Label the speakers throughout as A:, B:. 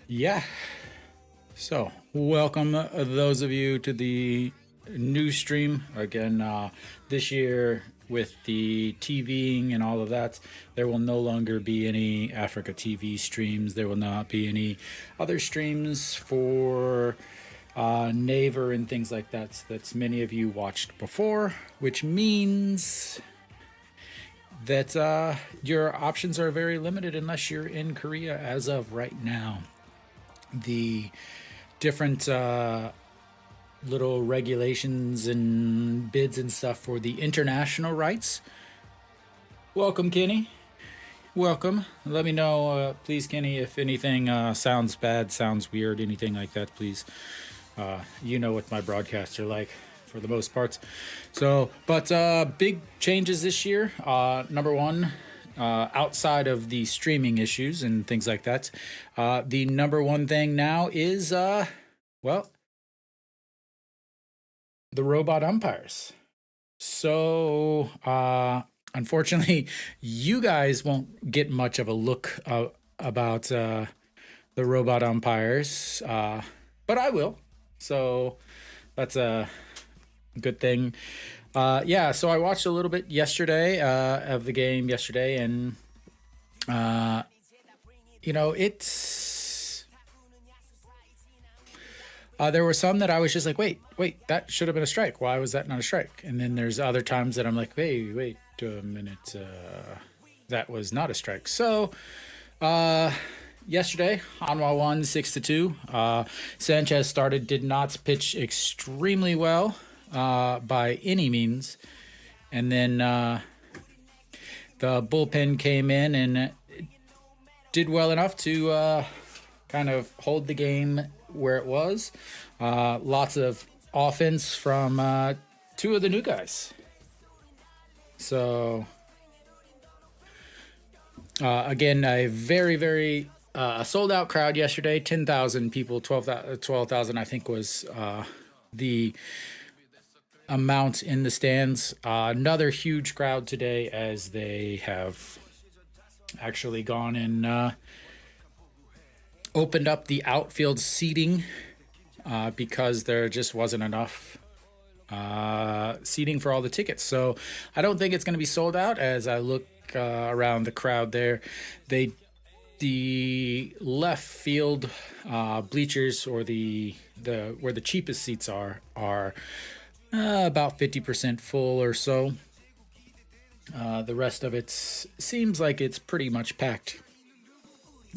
A: Yeah. So, welcome those of you to the new stream. Again, this year with the TVing and all of that, there will no longer be any Africa TV streams. There will not be any other streams for Naver and things like that. That's many of you watched before, which means that your options are very limited unless you're in Korea as of right now. The different little regulations and bids and stuff for the international rights. Welcome, Kenny. Welcome. Let me know, please, Kenny, if anything sounds bad, sounds weird, anything like that, please. You know what my broadcasts are like for the most parts. So, but big changes this year. Number one, outside of the streaming issues and things like that, the number one thing now is, well, the robot umpires. So, unfortunately, you guys won't get much of a look about the robot umpires, but I will. So, that's a good thing. Yeah, so I watched a little bit yesterday of the game yesterday, and it's there were some that I was just like, wait, that should have been a strike. Why was that not a strike? And then there's other times that I'm like, wait a minute, that was not a strike. So yesterday, Hanwha won 6-2. Sanchez did not pitch extremely well by any means, and then the bullpen came in and did well enough to kind of hold the game where it was. Lots of offense from two of the new guys. So again, a very sold out crowd yesterday. 10,000 people, 12,000 I think was the amount in the stands. Another huge crowd today, as they have actually gone and opened up the outfield seating because there just wasn't enough seating for all the tickets. So I don't think it's going to be sold out. As I look around the crowd there, the left field bleachers, or the where the cheapest seats are about 50% full or so. The rest of it seems like it's pretty much packed.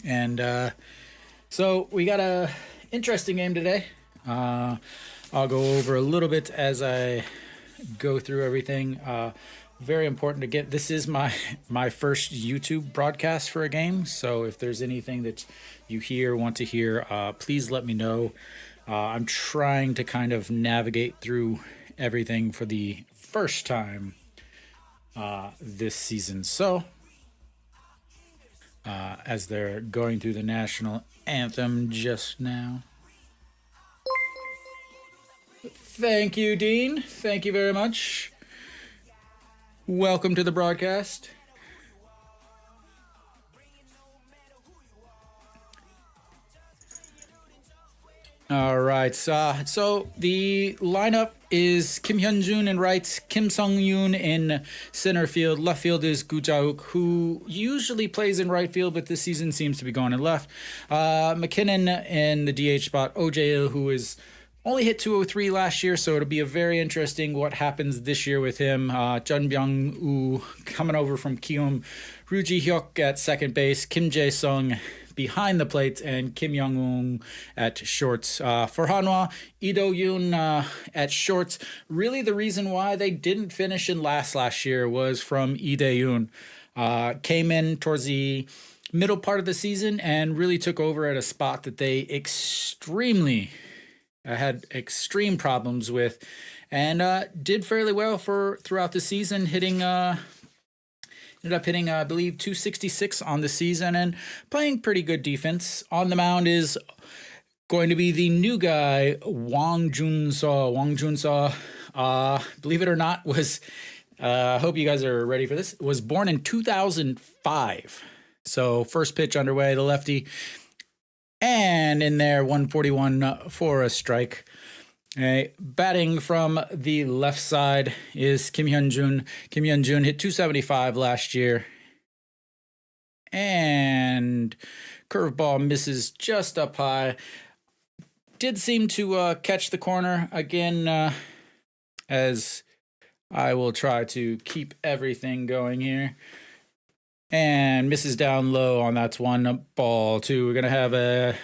A: And so we got a interesting game today. I'll go over a little bit as I go through everything. Very important to get. This is my first YouTube broadcast for a game. So if there's anything that you want to hear, please let me know. I'm trying to kind of navigate through everything for the first time this season. So as they're going through the national anthem just now. Thank you, Dean. Thank you very much. Welcome to the broadcast. All right. So the lineup is Kim Hyun-jun in right, Kim Sung-yoon in center field. Left field is Gu Ja-uk, who usually plays in right field, but this season seems to be going in left. McKinnon in the DH spot. Oh-jae, who is only hit 203 last year, so it'll be a very interesting what happens this year with him. Chun Byung-woo coming over from Kium. Ryu Ji-hyuk at second base. Kim Jae-sung behind the plate, and Kim Young-woong at shorts. For Hanwha, Lee Do-yoon at shorts. Really, the reason why they didn't finish in last year was from Lee Do-yoon. Came in towards the middle part of the season and really took over at a spot that they had extreme problems with, and did fairly well throughout the season, ended up hitting, I believe, 266 on the season and playing pretty good defense. On the mound is going to be the new guy, Wang Jun-seo. Wang Jun-seo, believe it or not, I hope you guys are ready for this, was born in 2005. So first pitch underway, the lefty. And and in there, 141 for a strike. Batting from the left side is Kim Hyun-jun. Kim Hyun-jun hit 275 last year. And curveball misses just up high. Did seem to catch the corner again, as I will try to keep everything going here. And misses down low on that's 1-2. We're going to have a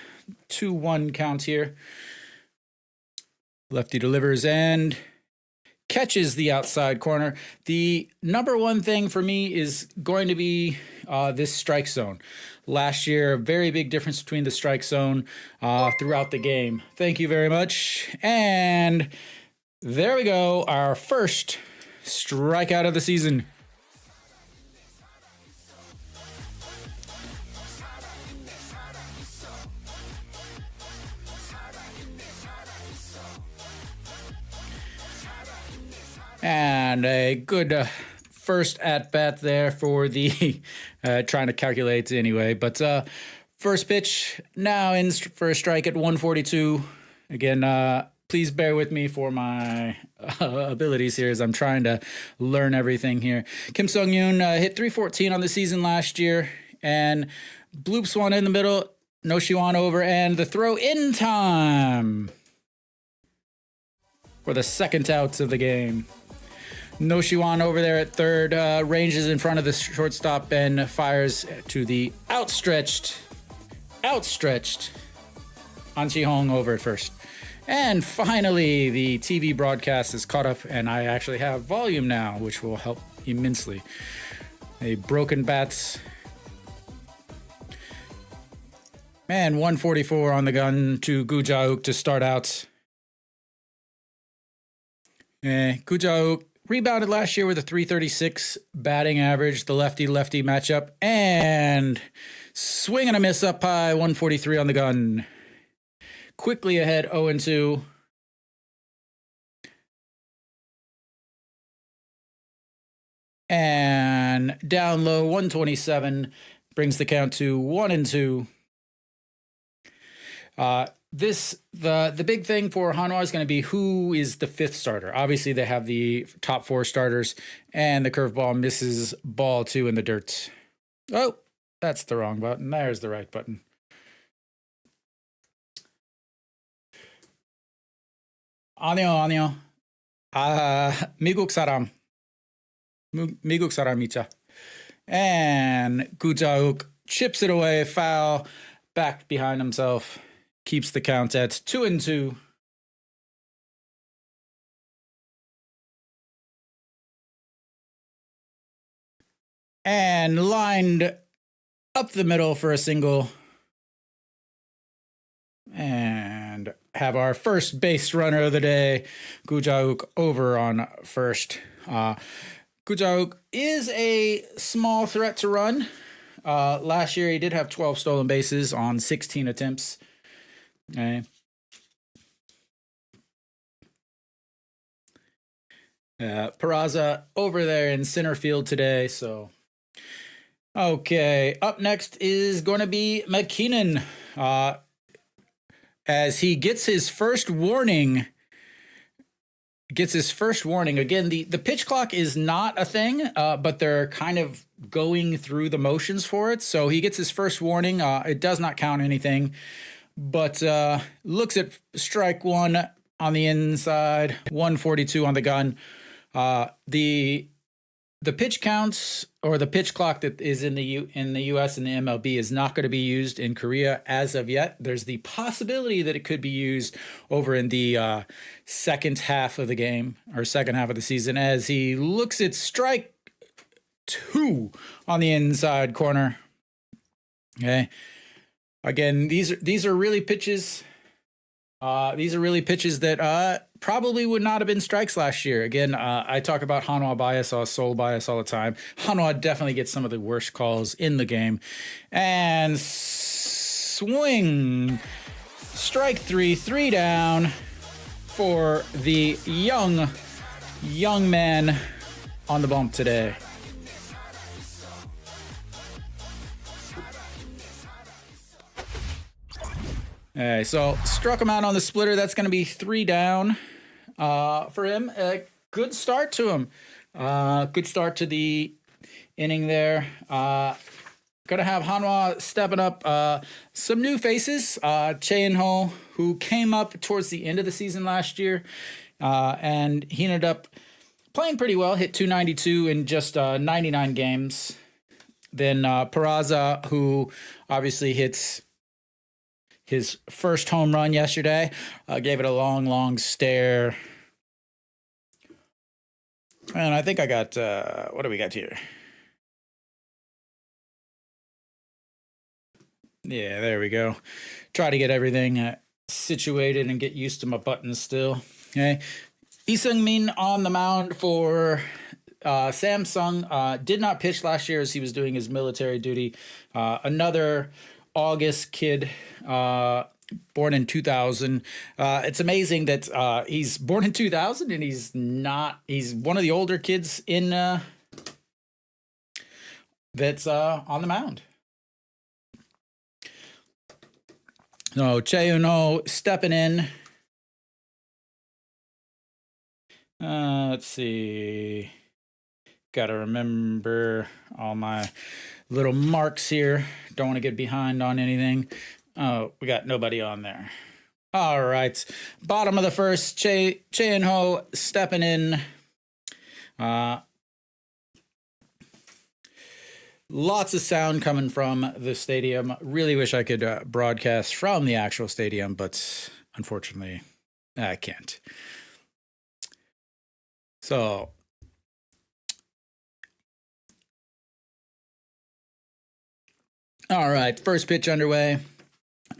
A: 2-1 count here. Lefty delivers and catches the outside corner. The number one thing for me is going to be this strike zone. Last year, a very big difference between the strike zone throughout the game. Thank you very much. And there we go, our first strikeout of the season. And a good first at-bat there for the, trying to calculate anyway. But first pitch now in for a strike at 142. Again, please bear with me for my abilities here as I'm trying to learn everything here. Kim Sung-yoon hit 314 on the season last year. And bloops one in the middle. No Shiwan over. And the throw in time for the second out of the game. No Shiwan over there at third, ranges in front of the shortstop and fires to the outstretched An Chi-hong over at first. And finally, the TV broadcast is caught up, and I actually have volume now, which will help immensely. A broken bats. Man, 144 on the gun to Gu Jauk to start out. Gu Jauk rebounded last year with a 336 batting average, the lefty-lefty matchup, and swing and a miss up high, 143 on the gun. Quickly ahead, 0-2. And down low, 127, brings the count to 1-2. The big thing for Hanwha is going to be who is the fifth starter. Obviously, they have the top four starters, and the curveball misses ball 2 in the dirt. Oh, that's the wrong button. There's the right button. 아니요. 미국 사람이죠. And Gu Jauk chips it away, foul, back behind himself. Keeps the count at 2-2. And lined up the middle for a single. And have our first base runner of the day, Gu Jauk over on first. Gu Jauk is a small threat to run. Last year he did have 12 stolen bases on 16 attempts. Peraza over there in center field today. So, okay. Up next is going to be McKinnon. As he gets his first warning. Again, the pitch clock is not a thing, but they're kind of going through the motions for it. So he gets his first warning. It does not count anything. But looks at strike 1 on the inside, 142 on the gun. The pitch counts or the pitch clock that is in the US and the MLB is not going to be used in Korea as of yet. There's the possibility that it could be used over in the second half of the game or second half of the season as he looks at strike 2 on the inside corner. Okay. Again, these are really pitches. These are really pitches that probably would not have been strikes last year. Again, I talk about Hanwha bias or Seoul bias all the time. Hanwha definitely gets some of the worst calls in the game. And swing. Strike 3 down for the young man on the bump today. So struck him out on the splitter. That's going to be 3 down for him. Good start to him. Good start to the inning there. Going to have Hanwha stepping up. Some new faces. Hanwha, who came up towards the end of the season last year, and he ended up playing pretty well. Hit 292 in just 99 games. Then Peraza, who obviously hits his first home run yesterday, gave it a long, long stare. And I think I got, what do we got here? Yeah, there we go. Try to get everything situated and get used to my buttons still. Okay. Lee Seung-min on the mound for Samsung. Did not pitch last year as he was doing his military duty. Another August kid, born in 2000. It's amazing that he's born in 2000 and he's one of the older kids in that's on the mound. So Hanwha stepping in. Let's see. Got to remember all my little marks here. Don't want to get behind on anything. Oh, we got nobody on there. All right. Bottom of the first, Hanwha stepping in. Lots of sound coming from the stadium. Really wish I could broadcast from the actual stadium, but unfortunately, I can't. So, all right, first pitch underway.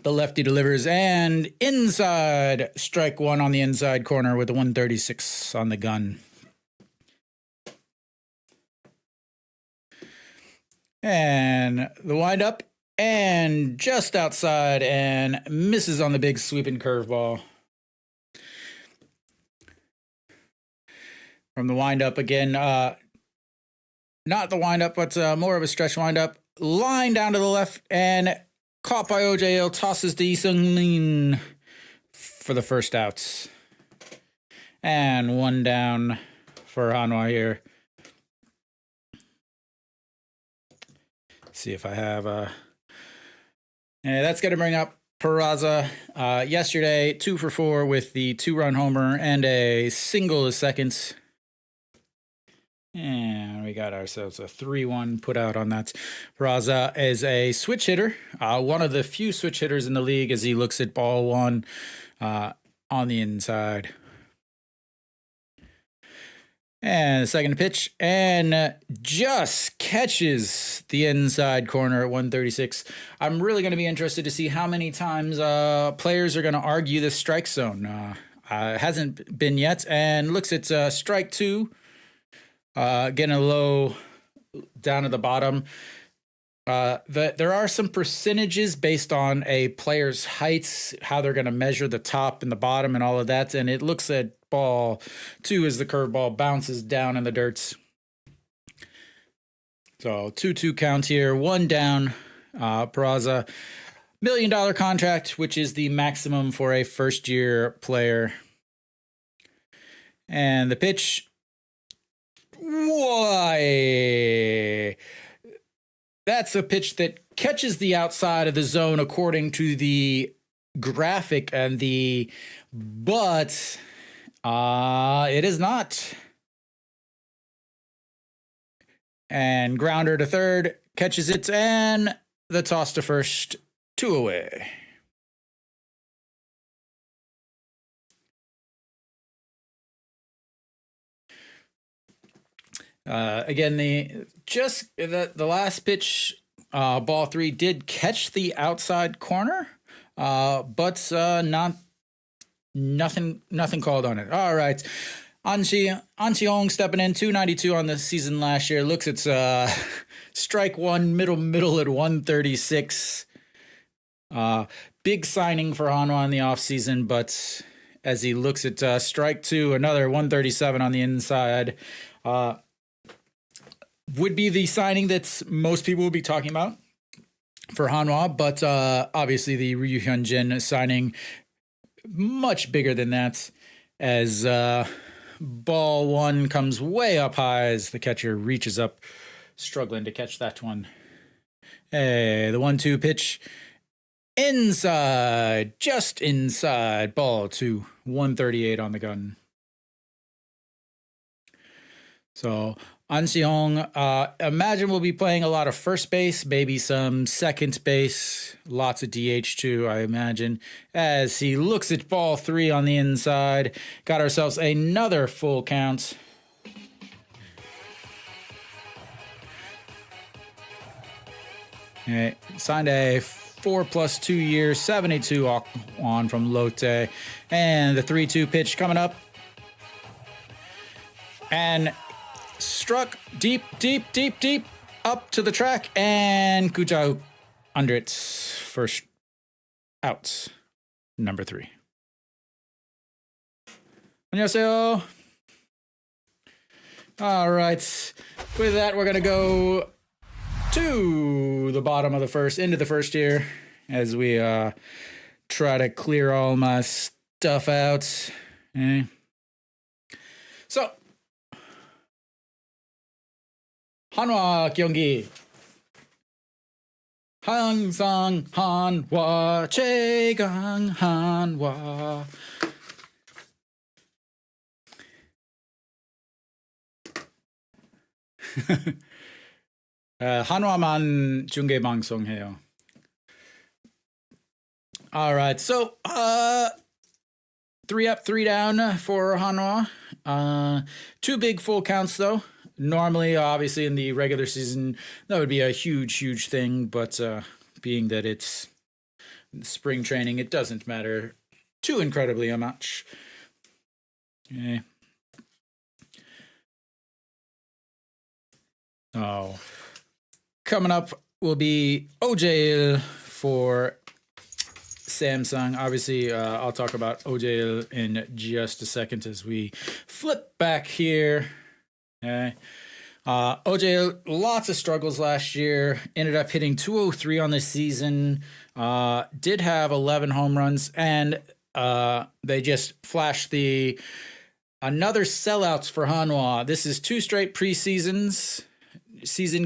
A: The lefty delivers, and inside, strike one on the inside corner with a 136 on the gun. And the windup, and just outside, and misses on the big sweeping curveball. From the windup again, not the windup, but more of a stretch windup. Line down to the left, and caught by OJL, tosses to Lee Seung-min for the first outs. And 1 down for Hanwha here. See if I have and that's going to bring up Peraza. Yesterday, 2 for 4 with the 2-run homer and a single of seconds. And we got ourselves a 3-1 put out on that. Peraza is a switch hitter, one of the few switch hitters in the league as he looks at ball 1 on the inside. And the second pitch, and just catches the inside corner at 136. I'm really going to be interested to see how many times players are going to argue the strike zone. Hasn't been yet, and looks at strike 2. Getting a low down at the bottom. There are some percentages based on a player's heights, how they're going to measure the top and the bottom and all of that. And it looks at ball 2 as the curveball bounces down in the dirt. So 2-2 count here, 1 down. Peraza, $1 million contract, which is the maximum for a first-year player. And the pitch. Why? That's a pitch that catches the outside of the zone according to the graphic and but it is not. And grounder to third, catches it, and the toss to first, 2 away. Again, the last pitch, ball 3 did catch the outside corner, but nothing called on it. All right, An Chi-hong stepping in, 292 on the season last year. Looks at strike 1, middle at 136. Big signing for Hanwha in the offseason, but as he looks at strike 2, another 137 on the inside. Would be the signing that most people would be talking about. for Hanwha, but obviously the Ryu Hyunjin signing much bigger than that, as ball one comes way up high as the catcher reaches up, struggling to catch that one. Hey, the 1-2 pitch inside, just inside, ball two, 138 on the gun. So An Si-hong, imagine we'll be playing a lot of first base, maybe some second base, lots of DH too, I imagine, as he looks at ball three on the inside. Got ourselves another full count. Okay, signed a 4+2 year, 72 on from Lotte. And the 3-2 pitch coming up. And struck deep, deep, deep, deep up to the track, and Kujau under its first out, number 3. 안녕하세요. All right, with that, we're going to go to the bottom of the first, into the first here, as we try to clear all my stuff out. Okay. So, 한화 경기. 항상 한화, 최강 한화. 한화만 중계 방송해요. All right, so 3 up, 3 down for Hanwha. 2 big full counts though. Normally, obviously, in the regular season, that would be a huge, huge thing. But being that it's spring training, it doesn't matter too incredibly much. Okay. Oh, coming up will be OJ for Samsung. Obviously, I'll talk about OJ in just a second as we flip back here. Okay. OJ, lots of struggles last year. Ended up hitting 203 on the season. Did have 11 home runs, and they just flashed another sellouts for Hanwha. This is 2 straight season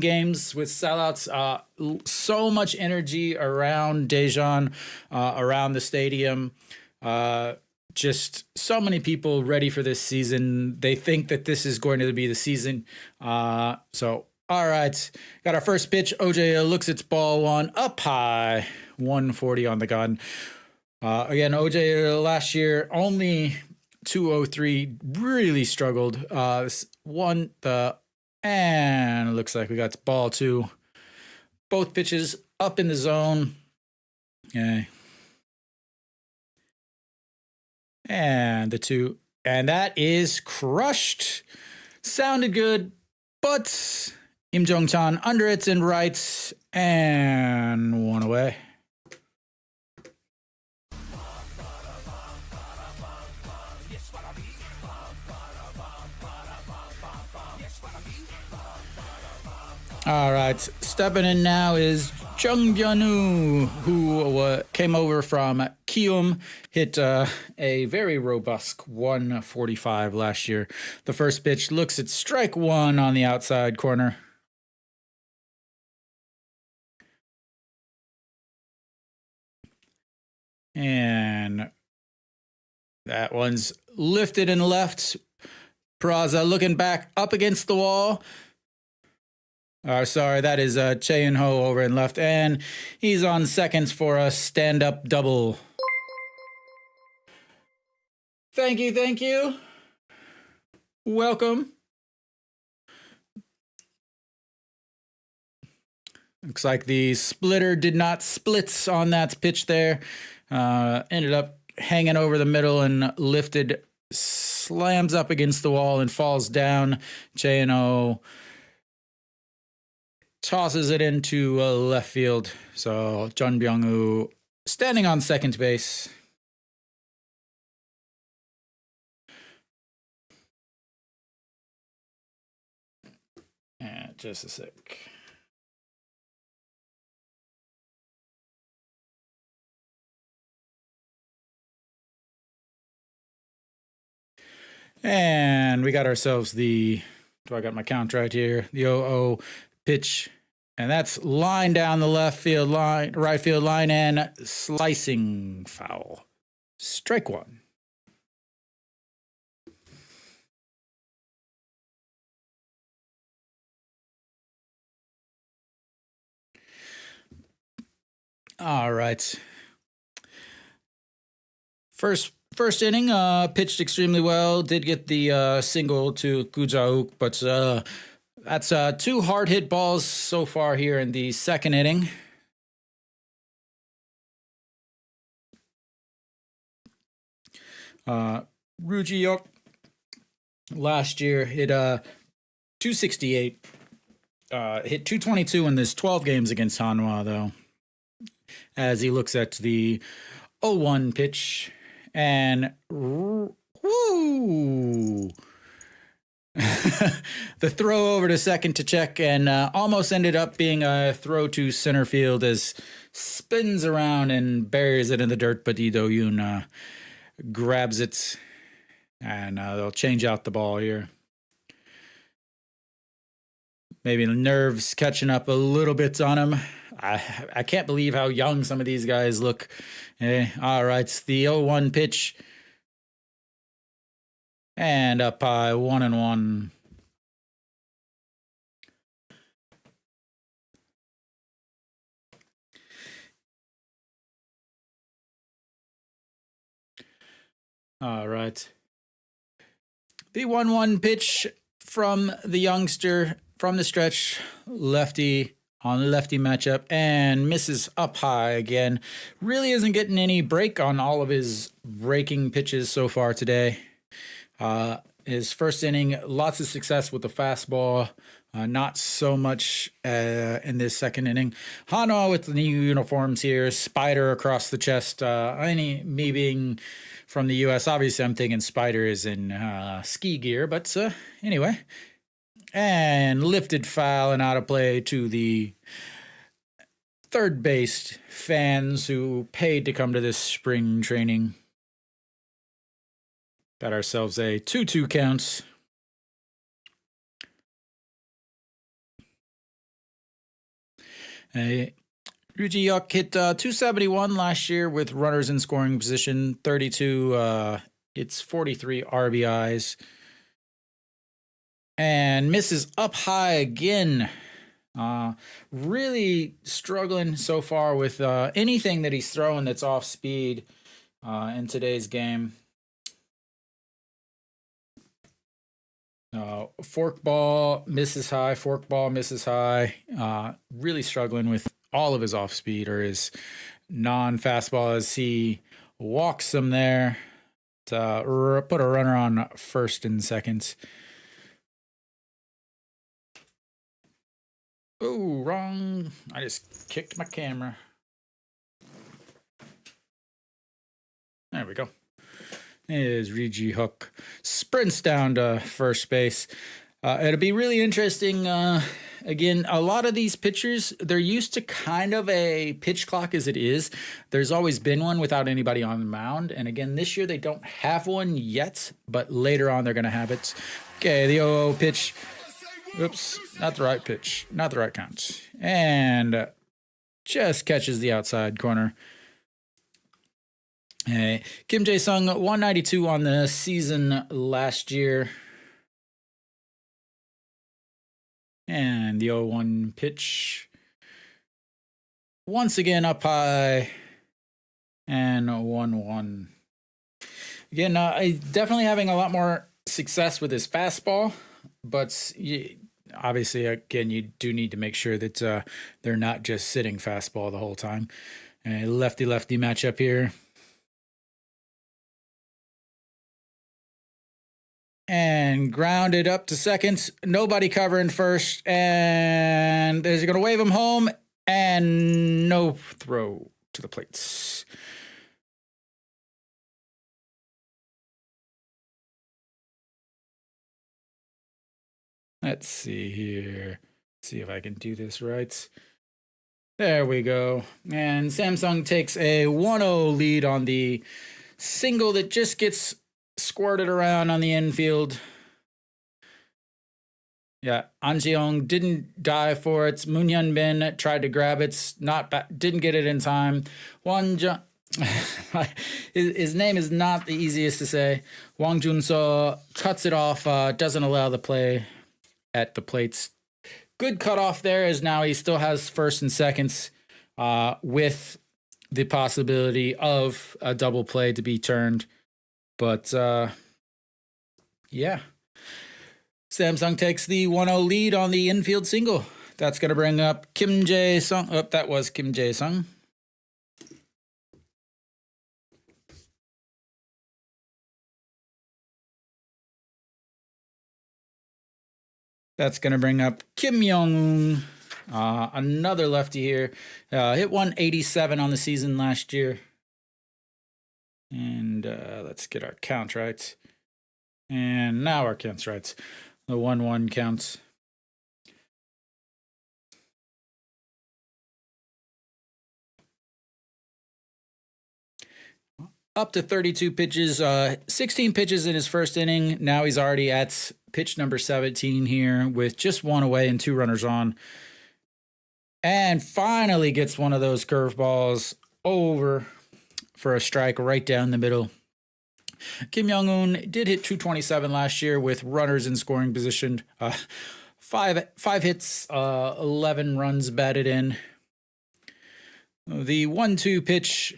A: games with sellouts. So much energy around Daejeon, around the stadium. Just so many people ready for this season. They think that this is going to be the season. So, all right. Got our first pitch. OJ looks at ball one up high. 140 on the gun. Again, OJ last year only 203. Really struggled. And it looks like we got ball two. Both pitches up in the zone. Okay. And the 2, and that is crushed. Sounded good, but Im Jong-chan under it and right, and 1 away. All right, stepping in now is Jung Byun-woo, who came over from Kium, hit a very robust 145 last year. The first pitch looks at strike one on the outside corner. And that one's lifted and left. Peraza looking back up against the wall. Sorry, that is Che In-ho over in left, and he's on seconds for a stand-up double. Thank you, thank you. Welcome. Looks like the splitter did not split on that pitch there. Ended up hanging over the middle and lifted, slams up against the wall and falls down. Che In-ho tosses it into left field. So Jun Byung-woo standing on second base. Just a sec. And we got ourselves the, do I got my count right here? The 0-0 pitch. And that's line down the left field line, right field line, and slicing foul. Strike one. All right. First inning, pitched extremely well. Did get the single to Kujauk, but that's two hard hit balls so far here in the second inning. Rujiok last year hit 268. Hit 222 in this 12 games against Hanwha, though. As he looks at the 0-1 pitch, and woo! The throw over to second to check, and almost ended up being a throw to center field as spins around and buries it in the dirt, but Lee Do-yoon grabs it, and they'll change out the ball here. Maybe nerves catching up a little bit on him. I can't believe how young some of these guys look. All right, it's the 0-1 pitch. And up high, 1-1. All right. The 1-1 pitch from the youngster from the stretch, lefty on lefty matchup, and misses up high again. Really isn't getting any break on all of his breaking pitches so far today. His first inning, lots of success with the fastball. Not so much in this second inning. Hanwha with the new uniforms here, spider across the chest. Me being from the U.S., obviously I'm thinking spider is in ski gear, but anyway. And lifted foul and out of play to the third base fans who paid to come to this spring training. Got ourselves a 2-2 count. Rujiok hit 271 last year with runners in scoring position, 32. It's 43 RBIs. And misses up high again. Really struggling so far with anything that he's throwing that's off speed in today's game. Forkball misses high. Forkball misses high. Really struggling with all of his off speed or his non-fastball as he walks them there to put a runner on first and second. Oh, wrong. I just kicked my camera. There we go. Is Riji Hook sprints down to first base. It'll be really interesting. Again, a lot of these pitchers, they're used to kind of a pitch clock as it is. There's always been one without anybody on the mound. And again, this year they don't have one yet, but later on they're going to have it. Okay, the 0-0 pitch. Oops, not the right pitch. Not the right count. And just catches the outside corner. Kim Jae-sung, 192 on the season last year. And the 0-1 pitch. Once again up high. And 1-1. Again, definitely having a lot more success with his fastball. But obviously, again, you do need to make sure that they're not just sitting fastball the whole time. Lefty-lefty matchup here. And grounded up to second. Nobody covering first. And he's going to wave him home. And no throw to the plates. Let's see here. See if I can do this right. There we go. And Samsung takes a 1-0 lead on the single that just gets squirted around on the infield. Yeah, An Jeong didn't dive for it. Moon Hyun Bin tried to grab it, didn't get it in time. Wang Jun, his name is not the easiest to say. Wang Jun-so cuts it off, doesn't allow the play at the plates. Good cutoff there, as now he still has first and seconds, with the possibility of a double play to be turned. But yeah. Samsung takes the 1-0 lead on the infield single. That's going to bring up Kim Jae-sung. Oh, that was Kim Jae-sung. That's going to bring up Kim Young-un, another lefty here. Hit 187 on the season last year. And let's get our count right. And now our count's right. The 1-1 counts. Up to 32 pitches, 16 pitches in his first inning. Now he's already at pitch number 17 here with just one away and 2 runners on. And finally gets one of those curveballs over for a strike right down the middle. Kim Young-un did hit 227 last year with runners in scoring position. Five hits, 11 runs batted in. The 1-2 pitch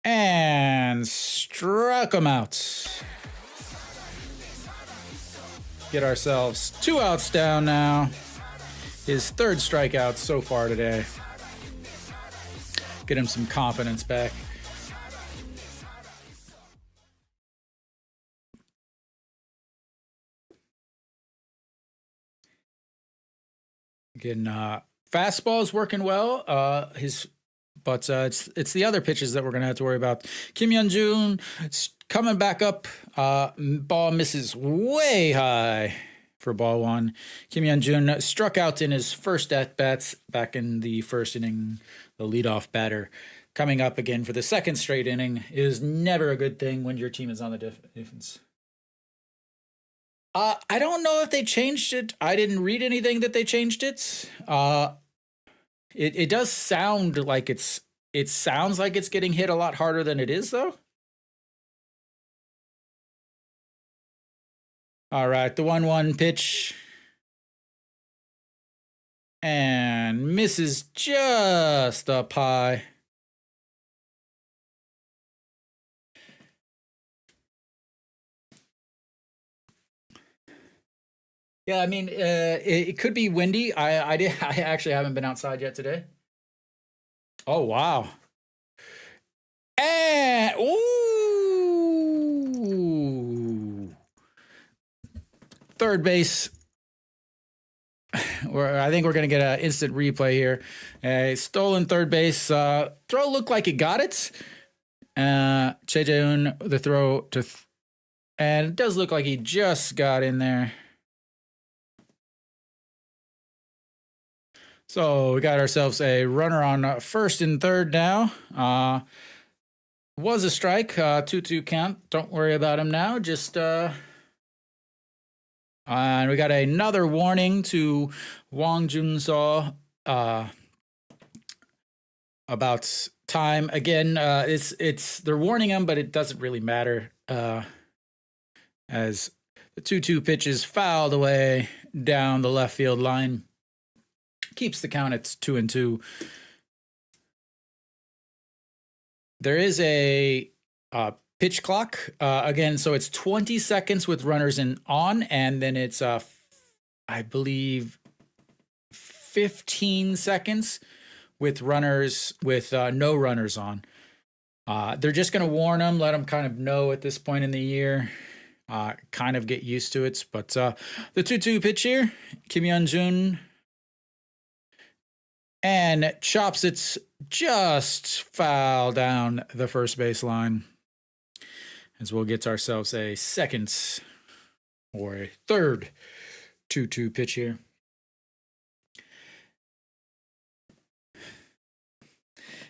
A: and struck him out. Get ourselves 2 outs down now. His 3rd strikeout so far today. Get him some confidence back. Again, fastball is working well. But it's the other pitches that we're gonna have to worry about. Kim Yeon-jun coming back up. Ball misses way high for ball 1. Kim Yeon-jun struck out in his first at bats back in the first inning. The leadoff batter coming up again for the 2nd straight inning is never a good thing when your team is on the defense. I don't know if they changed it. I didn't read anything that they changed it. It does sound like it sounds like it's getting hit a lot harder than it is, though. All right, the 1-1 pitch. And misses just up high. Yeah, I mean, it could be windy. I actually haven't been outside yet today. Oh, wow. And, ooh. Third base. I think we're going to get an instant replay here. A stolen third base. Throw looked like it got it. Choi Jae-un, the throw to... and it does look like he just got in there. So we got ourselves a runner on first and third now. Was a strike, 2-2 count. Don't worry about him now. Just and we got another warning to Wang Jun-so about time. Again, they're warning him, but it doesn't really matter as the 2-2 pitch is fouled away down the left field line. Keeps the count at 2-2. There is a pitch clock again, so it's 20 seconds with runners on, and then it's I believe 15 seconds with runners with no runners on. They're just going to warn them, let them kind of know at this point in the year, kind of get used to it. But the 2-2 pitch here, Kim Yeon-jun. And chops it just foul down the first base line. As we'll get ourselves a second or a third 2-2 pitch here.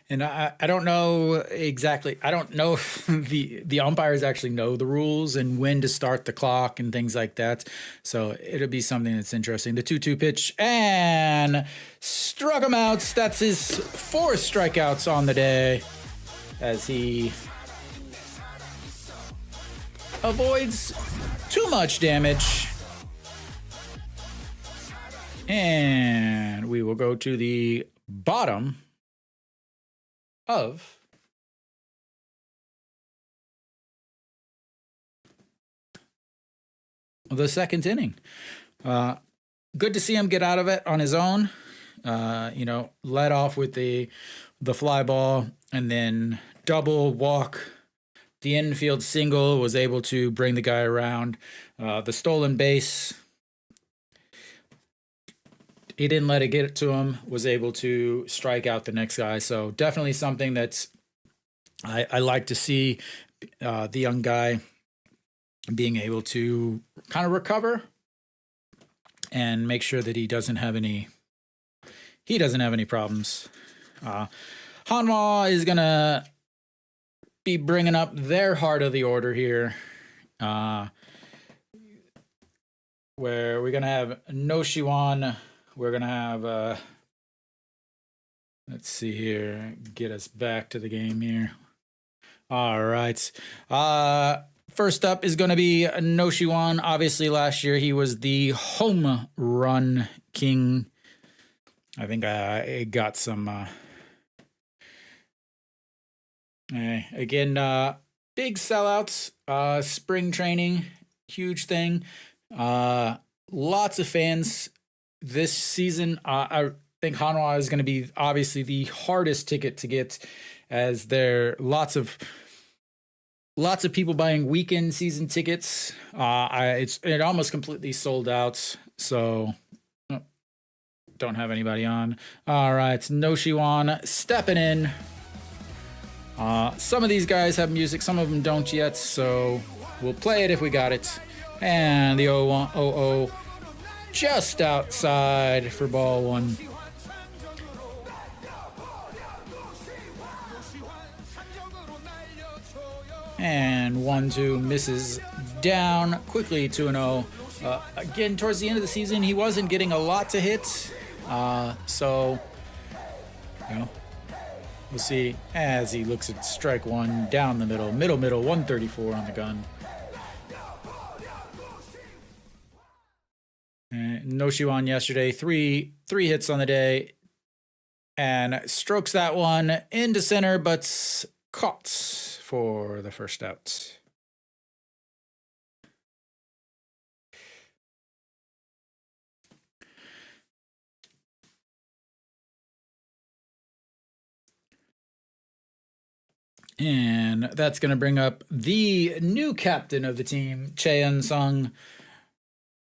A: And I don't know exactly. I don't know if the umpires actually know the rules and when to start the clock and things like that. So it'll be something that's interesting. The 2-2 pitch and struck him out. That's his 4th strikeouts on the day as he avoids too much damage. And we will go to the bottom of the 2nd inning. Good to see him get out of it on his own. Led off with the fly ball and then double walk. The infield single was able to bring the guy around. The stolen base, he didn't let it get to him, was able to strike out the next guy. So definitely something that's I like to see the young guy being able to kind of recover and make sure that he doesn't have any problems. Hanwha is going to be bringing up their heart of the order here, where we're going to have No Shiwan. We're going to have, let's see here, get us back to the game here. All right. First up is going to be No Shiwan. Obviously, last year he was the home run king. I think I got some... again, big sellouts, spring training, huge thing. Lots of fans this season. I think Hanwha is going to be obviously the hardest ticket to get, as there lots of people buying weekend season tickets. It almost completely sold out, so don't have anybody on. All right, No Shiwan stepping in. Some of these guys have music, some of them don't yet, so we'll play it if we got it. And the 0-0 just outside for ball 1. And 1-2 misses down quickly. 2-0. Again, towards the end of the season, he wasn't getting a lot to hit, so we'll see as he looks at strike 1 down the middle, 134 on the gun. No Shiwan yesterday, three hits on the day, and strokes that one into center, but caught for the first out. And that's going to bring up the new captain of the team, Chaeun Sung,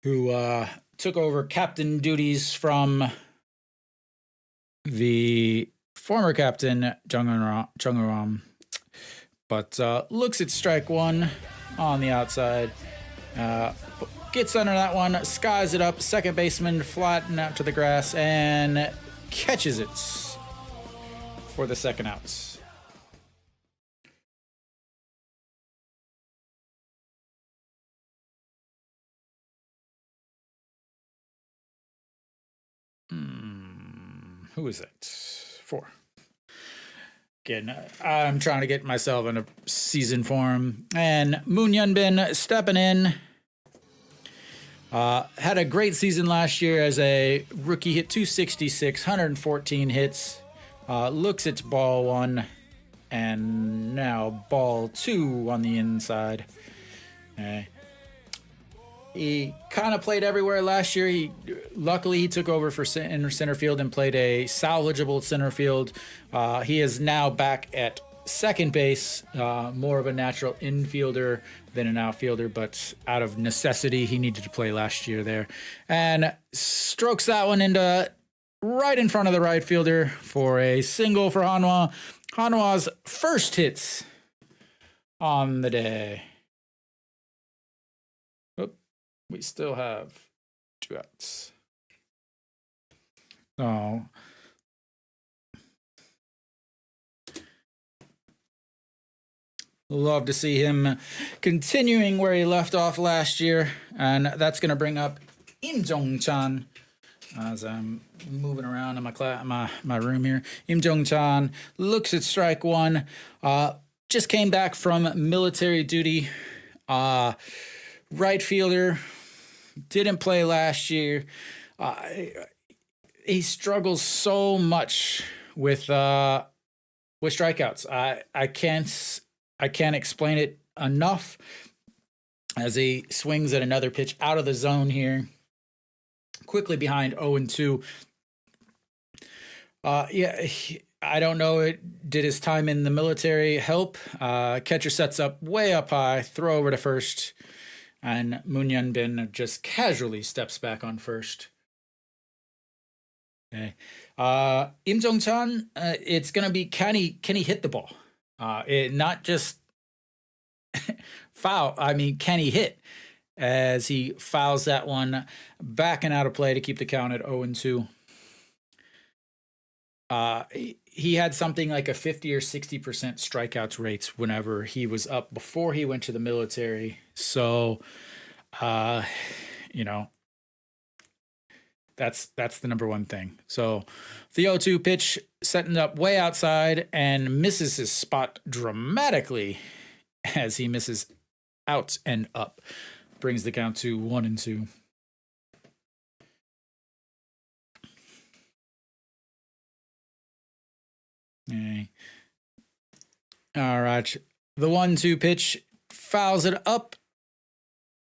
A: who took over captain duties from the former captain, Jung Ram. But looks at strike 1 on the outside. Gets under that one, skies it up, second baseman flatten out to the grass, and catches it for the second out. Who is it? 4. Again, I'm trying to get myself in a season form. And Moon Yunbin stepping in. Had a great season last year as a rookie. Hit 266, 114 hits. Looks at ball 1. And now ball 2 on the inside. He kind of played everywhere last year. Luckily, he took over for center field and played a salvageable center field. He is now back at second base, more of a natural infielder than an outfielder, but out of necessity, he needed to play last year there. And strokes that one into right in front of the right fielder for a single for Hanwha. Hanwha's first hits on the day. We still have 2 outs. Oh. Love to see him continuing where he left off last year. And that's going to bring up Im Jong-chan as I'm moving around in my room here. Im Jong-chan looks at strike one. Just came back from military duty. Right fielder. Didn't play last year. He struggles so much with strikeouts. I can't explain it enough as he swings at another pitch out of the zone here. Quickly behind 0-2. I don't know. Did his time in the military help? Catcher sets up way up high, throw over to first, and Moon Hyun-bin just casually steps back on first. Okay. Im Jong-chan, it's gonna be can he hit the ball? Not just foul. I mean, can he hit? As he fouls that one back and out of play to keep the count at 0-2. He had something like a 50 or 60% strikeouts rates whenever he was up before he went to the military. So, that's the number one thing. So the 0-2 pitch setting up way outside and misses his spot dramatically as he misses out and up. Brings the count to 1-2. Okay. All right. The 1-2 pitch fouls it up.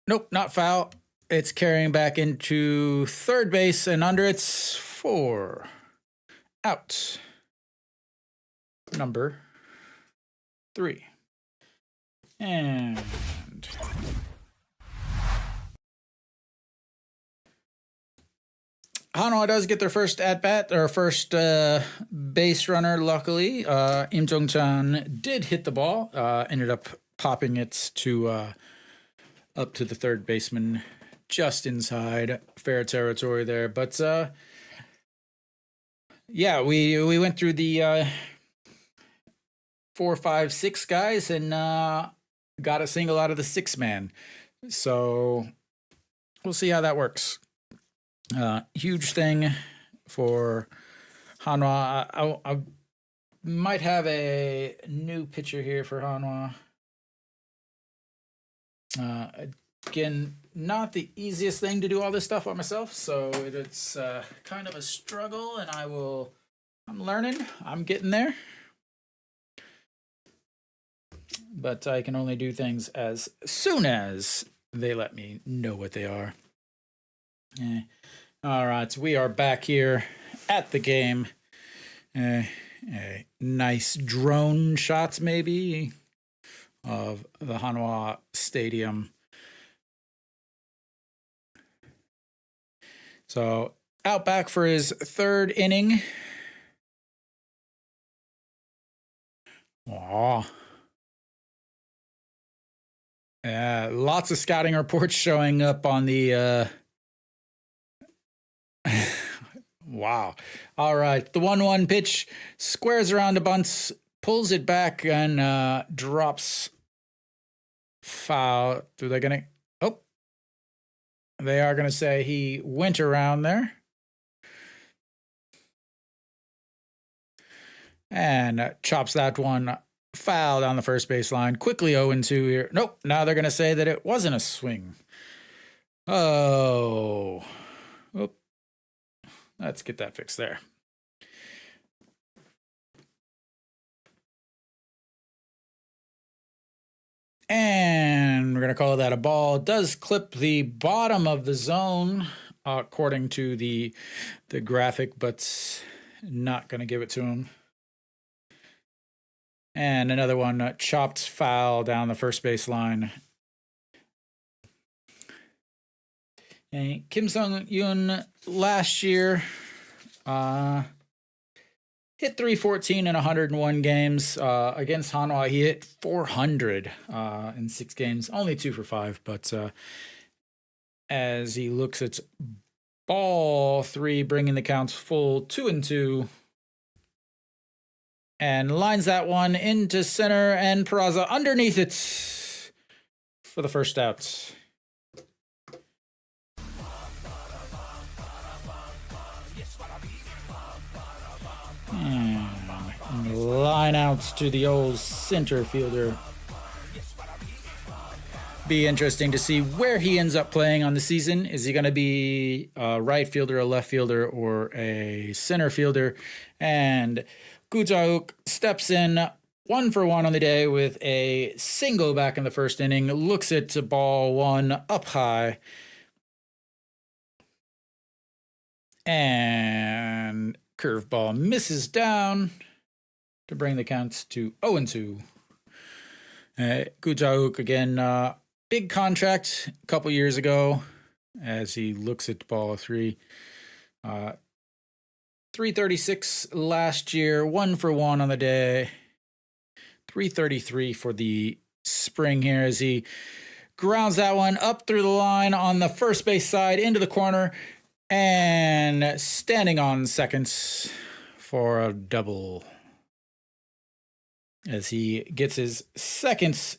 A: Nope, not foul. It's carrying back into third base and under. It's 4 out. Number 3. And Hanwha does get their first at-bat, or first base runner, luckily. Im Jong-chan did hit the ball, ended up popping it to up to the third baseman, just inside fair territory there. But, we went through the 4, 5, 6 guys and got a single out of the 6-man. So we'll see how that works. Huge thing for Hanwha. I might have a new pitcher here for Hanwha. Again, not the easiest thing to do all this stuff by myself, so it's kind of a struggle, and I'm learning. I'm getting there. But I can only do things as soon as they let me know what they are. All right, so we are back here at the game. Nice drone shots, maybe, of the Hanwha Stadium. So out back for his third inning. Aw. Lots of scouting reports showing up on the wow. All right. The 1-1 pitch squares around the bunts, pulls it back, and drops foul. They are going to say he went around there. And chops that one foul down the first baseline. Quickly 0-2 here. Nope. Now they're going to say that it wasn't a swing. Oh. Oop. Let's get that fixed there. And we're going to call that a ball. It does clip the bottom of the zone, according to the graphic, but not going to give it to him. And another one, chopped foul down the first baseline. And Kim Sung-yoon last year hit 314 in 101 games. Against Hanwha, he hit 400 in 6 games. Only 2 for 5, but as he looks at ball 3, bringing the counts full 2-2. and lines that one into center, and Peraza underneath it for the first out. And line outs to the old center fielder. Be interesting to see where he ends up playing on the season. Is he going to be a right fielder, a left fielder, or a center fielder? And Gu Jauk steps in 1-for-1 on the day with a single back in the first inning. Looks at ball one up high. And curveball misses down to bring the count to 0-2. Gu Jauk again, big contract a couple years ago as he looks at ball 3. 336 last year, 1-for-1 on the day. 333 for the spring here as he grounds that one up through the line on the first base side into the corner and standing on seconds for a double as he gets his second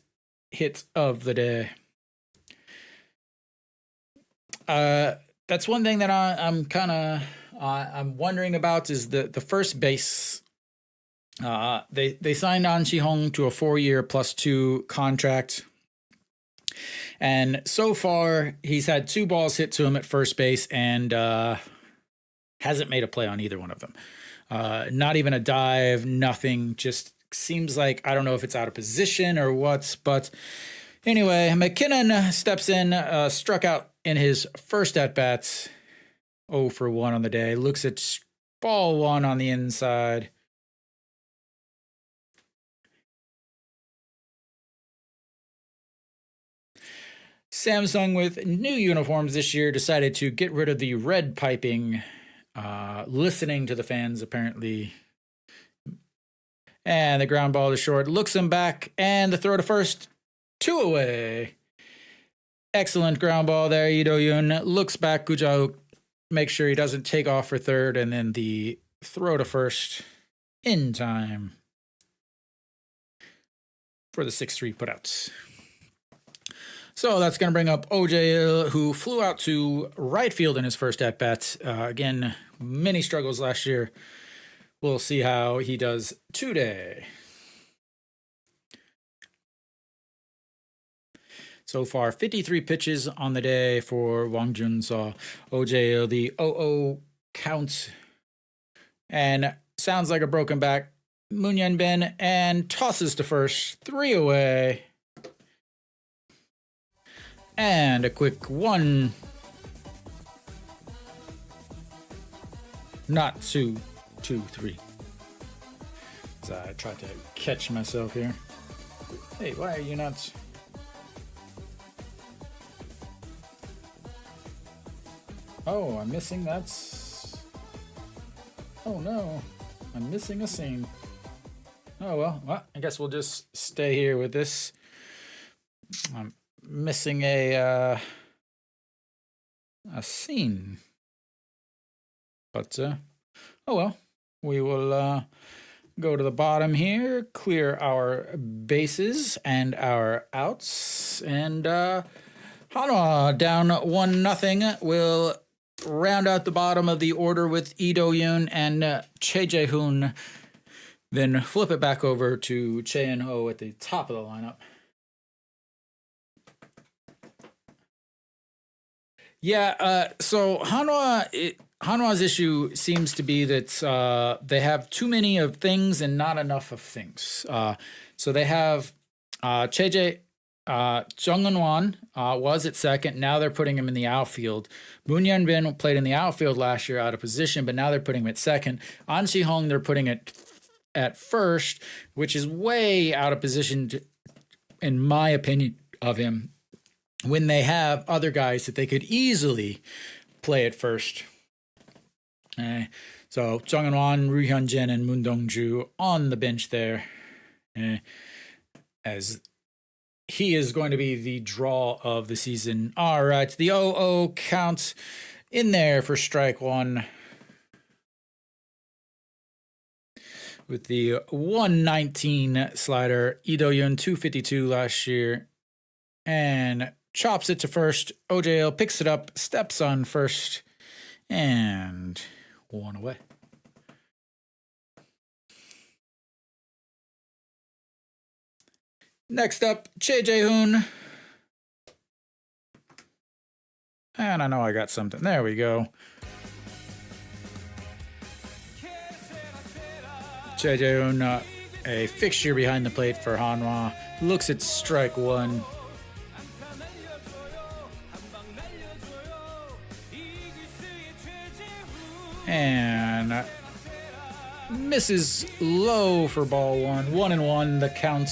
A: hit of the day. That's one thing that I'm kind of I'm wondering about is the first base. They signed An Chi-hong to a 4-year +2 contract, and so far he's had 2 balls hit to him at first base and hasn't made a play on either one of them. Not even a dive, nothing. Just seems like, I don't know if it's out of position or what, but anyway, McKinnon steps in, struck out in his first at-bat, 0-for-1 on the day. Looks at ball 1 on the inside. Samsung, with new uniforms this year, decided to get rid of the red piping, listening to the fans, apparently. And the ground ball to short, looks him back, and the throw to first, 2 away. Excellent ground ball there. Lee Do-yoon looks back. Gu Jauk makes sure he doesn't take off for third, and then the throw to first in time for the 6-3 putouts. So that's going to bring up OJ, who flew out to right field in his first at-bat. Again, many struggles last year. We'll see how he does today. So far, 53 pitches on the day for Wang Jun-seo. OJ, the 0-0 count. And sounds like a broken back. Moon Hyun-bin and tosses to first. 3 away. And a quick 1. Not 2, 2, 3. So I tried to catch myself here. Hey, why are you not... Oh, I'm missing that's... Oh no, I'm missing a scene. Oh well, I guess we'll just stay here with this. I'm missing a scene. But, oh well, we will go to the bottom here, clear our bases and our outs, and Hanwha down 1-0 will round out the bottom of the order with Lee Do-yoon and Choi Jae-hoon. Then flip it back over to Choi In-ho at the top of the lineup. Yeah, so Hanwha's issue seems to be that they have too many of things and not enough of things. So they have Jung Eun-wan was at second. Now they're putting him in the outfield. Moon Hyun-bin played in the outfield last year out of position, but now they're putting him at second. An Chi-hong, they're putting it at first, which is way out of position, in my opinion, of him, when they have other guys that they could easily play at first. So Jung Eun-wan, Roo Hyun-jin, and Moon Dong-ju on the bench there, as he is going to be the draw of the season. All right, the 0-0 count in there for strike 1. with the 119 slider. Lee Do-yeon 252 last year, and chops it to first. OJL picks it up, steps on first, and one away. Next up, Jae-hoon. And I know I got something. There we go. Jae-hoon, a fixture behind the plate for Hanwha. Looks at strike one. And misses low for ball one. 1-1, the count.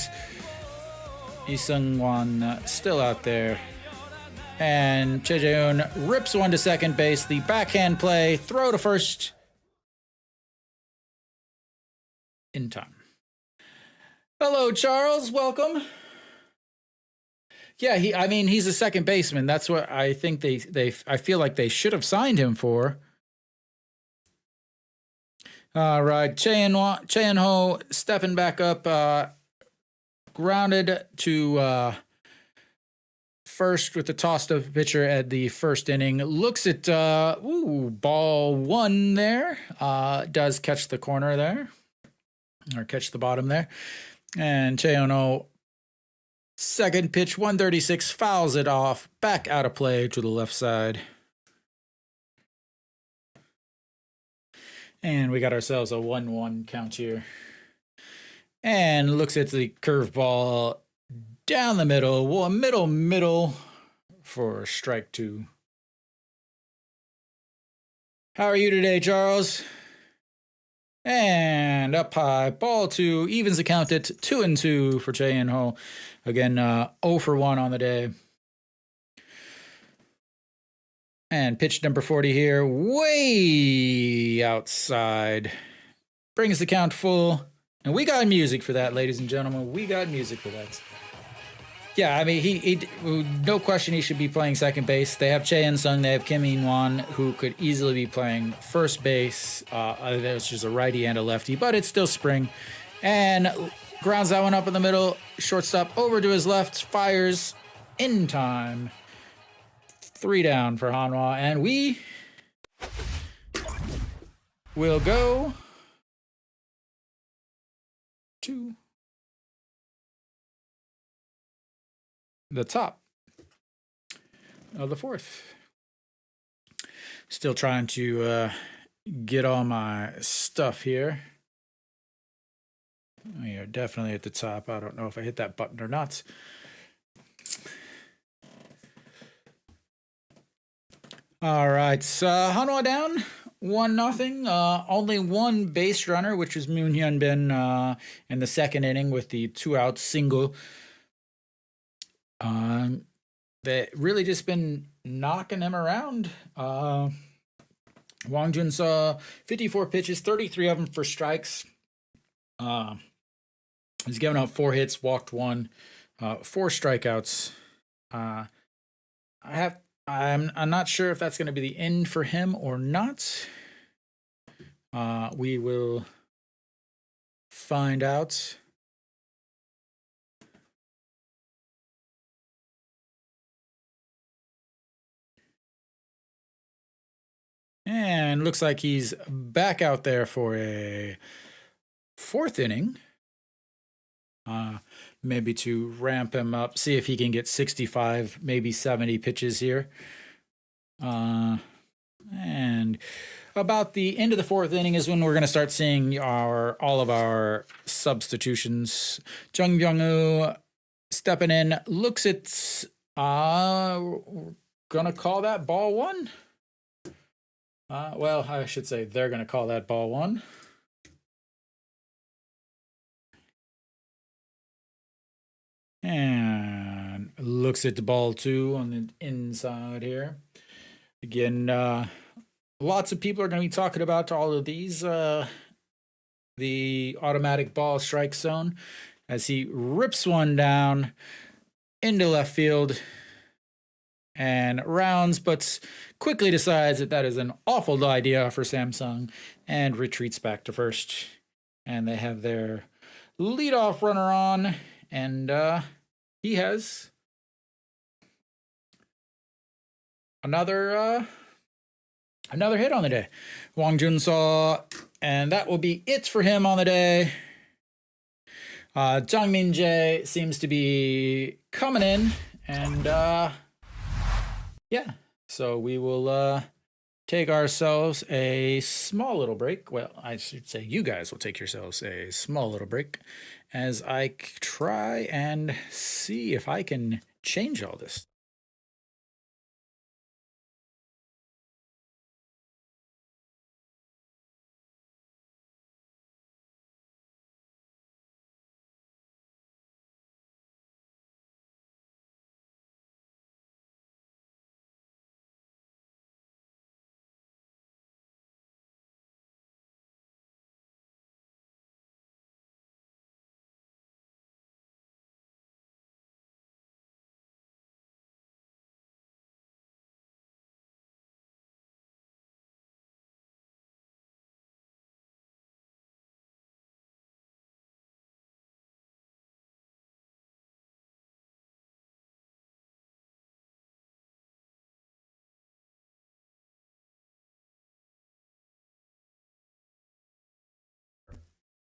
A: Lee Seung-wan still out there. And Jae-hoon rips one to second base. The backhand play, throw to first. In time. Hello, Charles. Welcome. Yeah, he's a second baseman. That's what I think I feel like they should have signed him for. All right, Chae-in-ho stepping back up, grounded to first with the tossed up pitcher at the first inning. Looks at ball one there. Does catch the corner there, or catch the bottom there. And Chae-in-ho, second pitch, 136, fouls it off, back out of play to the left side. And we got ourselves a 1-1 count here. And looks at the curveball down the middle. Middle for strike two. How are you today, Charles? And up high, ball two, evens the count at 2-2 for Chae-in-ho. Again, 0 for 1 on the day. And pitch number 40 here, way outside. Brings the count full. And we got music for that, ladies and gentlemen. We got music for that. Yeah, I mean, he no question he should be playing second base. They have Chae In-sung, they have Kim In-won, who could easily be playing first base. There's just a righty and a lefty, but it's still spring. And grounds that one up in the middle. Shortstop over to his left, fires in time. 3 down for Hanwha, and we will go to the top of the fourth. Still trying to get all my stuff here. We are definitely at the top. I don't know if I hit that button or not. All right, Hanwha down 1-0. Only one base runner, which was Moon Hyun-bin in the second inning with the 2-out single. They really just been knocking him around. Wang Jun saw 54 pitches, 33 of them for strikes. He's given up 4 hits, walked 1, 4 strikeouts. I'm not sure if that's going to be the end for him or not. We will find out. And looks like he's back out there for a 4th inning. Maybe to ramp him up, see if he can get 65, maybe 70 pitches here. And about the end of the 4th inning is when we're going to start seeing all of our substitutions. Jung Byung-woo stepping in, looks at, we're going to call that ball 1. Well, I should say they're going to call that ball 1. And looks at the ball 2 on the inside here. Again, lots of people are going to be talking about all of these, the automatic ball strike zone, as he rips one down into left field and rounds, but quickly decides that is an awful idea for Samsung and retreats back to first. and they have their leadoff runner on, and he has another hit on the day. Wang Junso, and that will be it for him on the day. Jang Min-jae seems to be coming in, and yeah, so we will take ourselves a small little break. Well, I should say you guys will take yourselves a small little break as I try and see if I can change all this.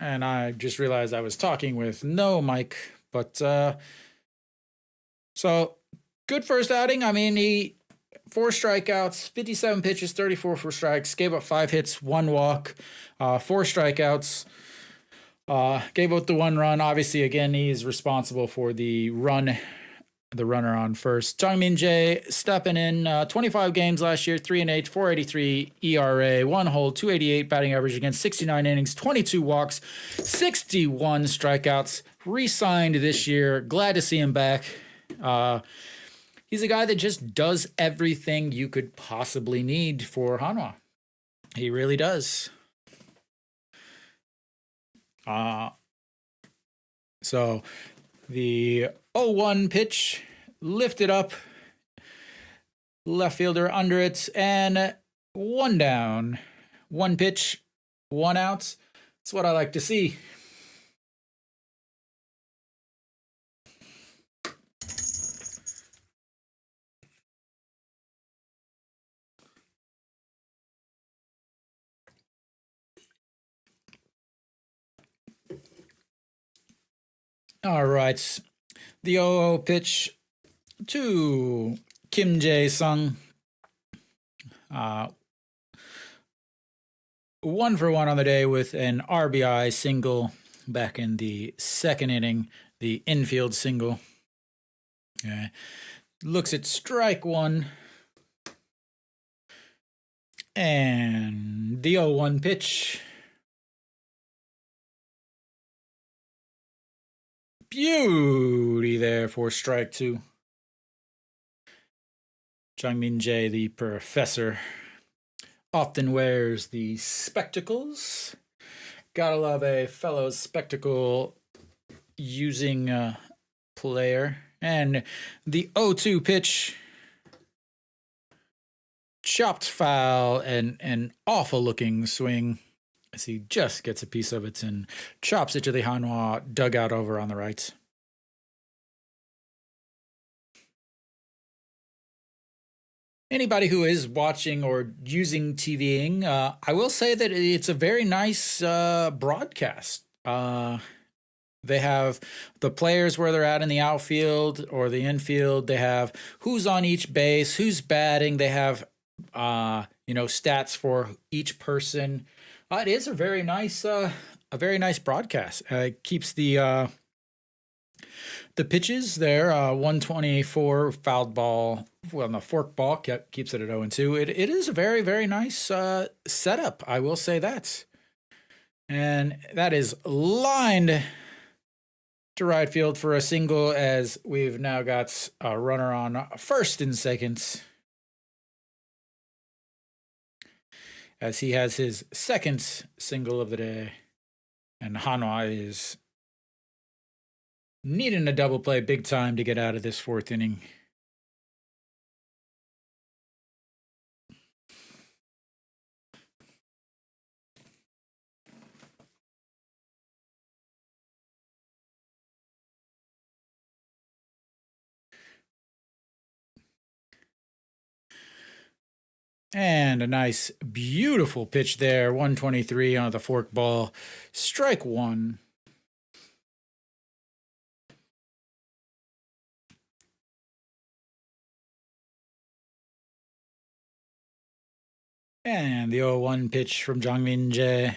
A: And I just realized I was talking with no mic, but so good first outing. I mean, he 4 strikeouts, 57 pitches, 34 for strikes, gave up 5 hits, 1 walk, 4 strikeouts, gave up the 1 run. Obviously, again, he's responsible for the runner on first. Jang Min-jae stepping in, 25 games last year, 3-8, 483 ERA, 1 hold, 288 batting average against 69 innings, 22 walks, 61 strikeouts. Re-signed this year. Glad to see him back. He's a guy that just does everything you could possibly need for Hanwha. He really does. So the 0-1 pitch lifted up, left fielder under it, and 1 down. 1 pitch, 1 out. That's what I like to see. All right. The 0-0 pitch to Kim Jae-sung. 1 for 1 on the day with an RBI single back in the 2nd inning, the infield single. Okay. Looks at strike 1. And the 0-1 pitch. Beauty there for strike 2. Jang Min-jae, the professor, often wears the spectacles. Gotta love a fellow spectacle using player. And the 0-2 pitch, chopped foul, and an awful looking swing as he just gets a piece of it and chops it to the Hanwha dugout over on the right. Anybody who is watching or using TVing, I will say that it's a very nice broadcast. They have the players where they're at in the outfield or the infield. They have who's on each base, who's batting. They have stats for each person. It is a very nice broadcast. It keeps the pitches there. 124 fouled ball. Well, the fork ball keeps it at 0-2. It is a very, very nice setup. I will say that. And that is lined to right field for a single, as we've now got a runner on first and second, as he has his 2nd single of the day, and Hanwha is needing a double play big time to get out of this 4th inning. And a nice, beautiful pitch there. 123 on the fork ball. Strike one. And the 0-1 pitch from Jungmin Jae.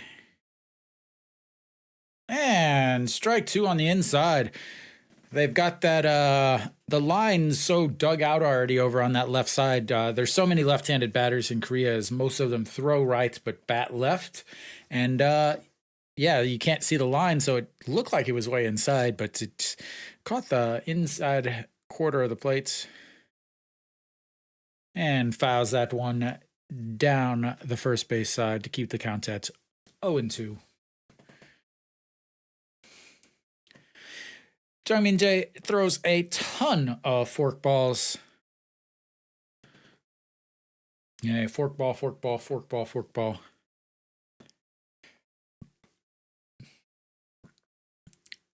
A: And strike two on the inside. They've got that, the line so dug out already over on that left side. There's so many left-handed batters in Korea as most of them throw right but bat left. And, yeah, you can't see the line, so it looked like it was way inside, but it caught the inside quarter of the plate. And fouls that one down the first base side to keep the count at 0-2. Jungmin Jae throws a ton of fork balls. Yeah, fork ball, fork ball, fork ball, fork ball.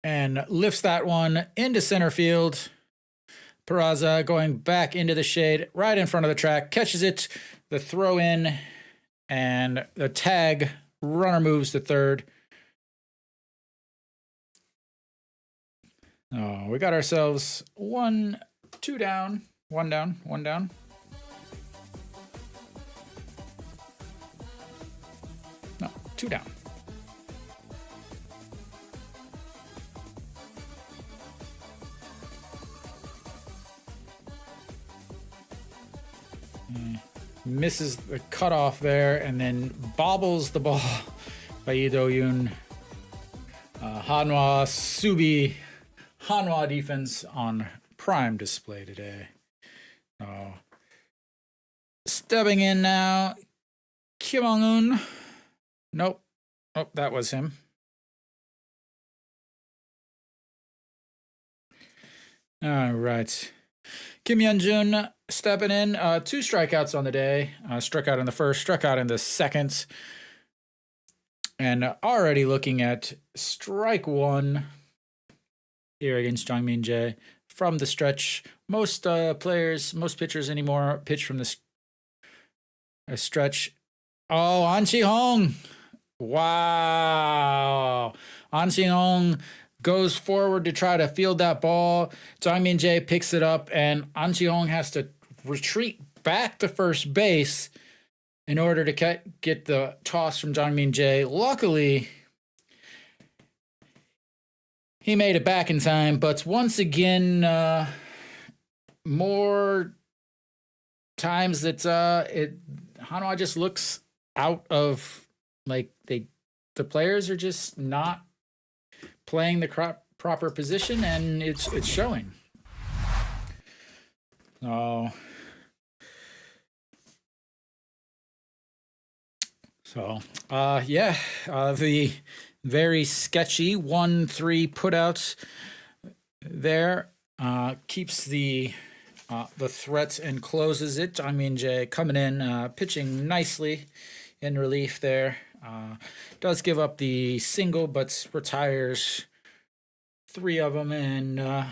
A: And lifts that one into center field. Peraza going back into the shade, right in front of the track, catches it, the throw in, and the tag. Runner moves to third. Oh, we got ourselves two down, one down. No, two down. Misses the cutoff there and then bobbles the ball by Lee Do-yoon. Hanwha Subi. Hanwha defense on prime display today. Stepping in now, Kim Jong-un. Nope. Oh, that was him. All right. Kim Yeon-jun stepping in. 2 strikeouts on the day. Struck out in the first, struck out in the second. And already looking at strike one here against Jungmin Jae from the stretch. Most pitchers anymore pitch from the stretch. Oh, An Chi-hong. Wow. An Chi-hong goes forward to try to field that ball. Jungmin Jae picks it up, and An Chi-hong has to retreat back to first base in order to get the toss from Jungmin Jae. Luckily, he made it back in time, but once again, more times that Hanwha just looks out of, like, the players are just not playing the proper position, and it's showing. Oh. So, the very sketchy 1-3 putouts there keeps the threat and closes it. Jungmin Jae coming in, pitching nicely in relief there. Does give up the single, but retires 3 of them and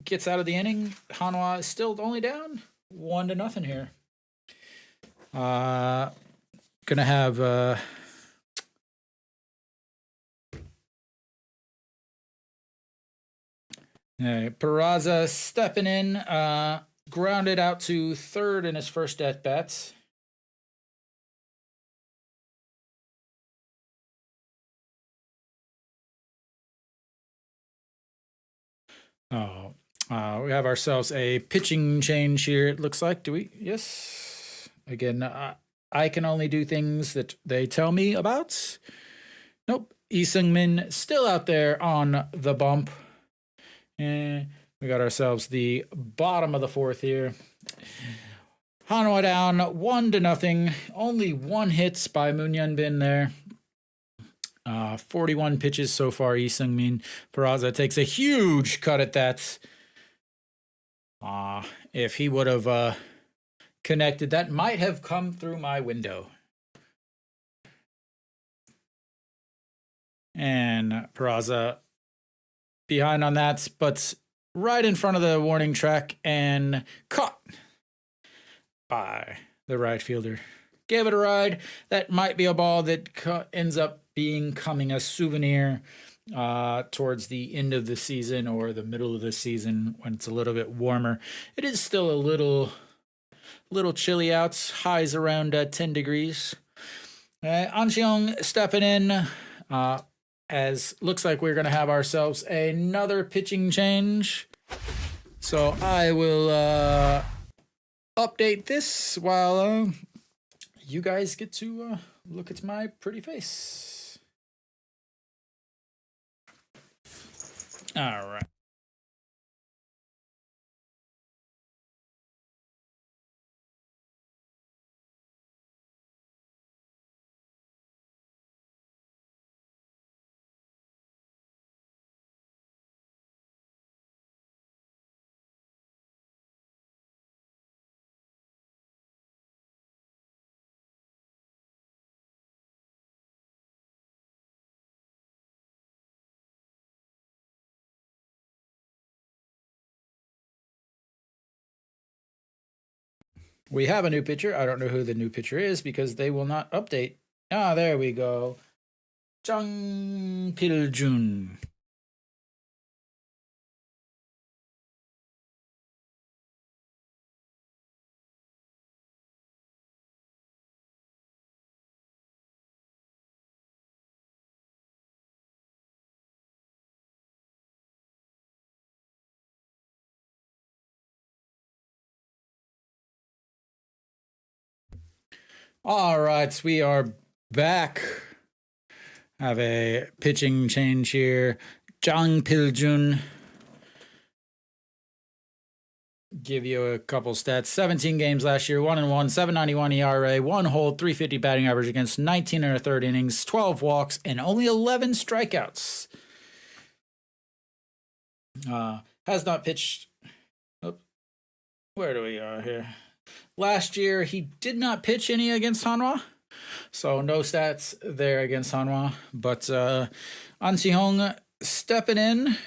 A: gets out of the inning. Hanwha is still only down 1-0 here. Gonna have Peraza stepping in, grounded out to third in his first at bats. We have ourselves a pitching change here, it looks like. Do we? Yes. Again, I can only do things that they tell me about. Nope. Lee Seung-min still out there on the bump. And we got ourselves the bottom of the fourth here. Hanwha down 1-0. Only 1 hit by Moon Hyun-bin there. 41 pitches so far, Lee Seung-min. Peraza takes a huge cut at that. If he would have connected, that might have come through my window. And Peraza behind on that, but right in front of the warning track and caught by the right fielder gave it a ride. That might be a ball that ends up becoming a souvenir towards the end of the season or the middle of the season when it's a little bit warmer. It is still a little chilly out. Highs around 10 degrees. An Cheong stepping in as looks like we're going to have ourselves another pitching change. So I will update this while you guys get to look at my pretty face. All right. We have a new pitcher. I don't know who the new pitcher is because they will not update. Ah, there we go. Jung Pil-jun. All right, we are back. Have a pitching change here. Jung Pil-jun. Give you a couple stats. 17 games last year, 1-1, 791 ERA, 1 hold, 350 batting average against 19 and a third innings, 12 walks, and only 11 strikeouts. Has not pitched. Oh, where do we are here? Last year, he did not pitch any against Hanwha. So no stats there against Hanwha. But An Si-hong stepping in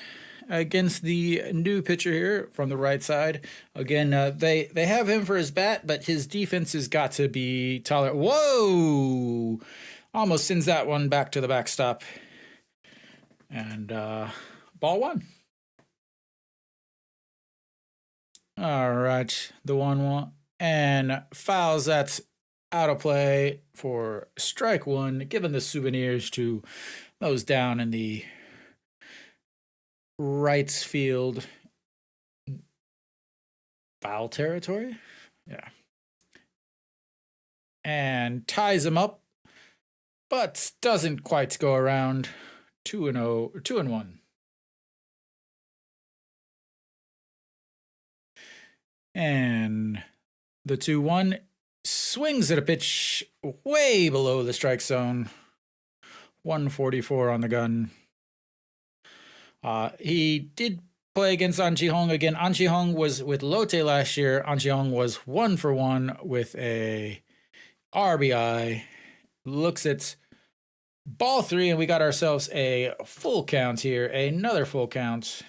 A: against the new pitcher here from the right side. Again, they have him for his bat, but his defense has got to be taller. Whoa! Almost sends that one back to the backstop. And ball one. All right, the 1-1. And fouls that's out of play for strike one, giving the souvenirs to those down in the right field foul territory. Yeah. And ties him up, but doesn't quite go around. 2-0, 2-1. And the 2-1 swings at a pitch way below the strike zone. 144 on the gun. He did play against An Si-hong again. An Si-hong was with Lotte last year. An Si-hong was 1-for-1 with a RBI. Looks at ball 3, and we got ourselves a full count here. Another full count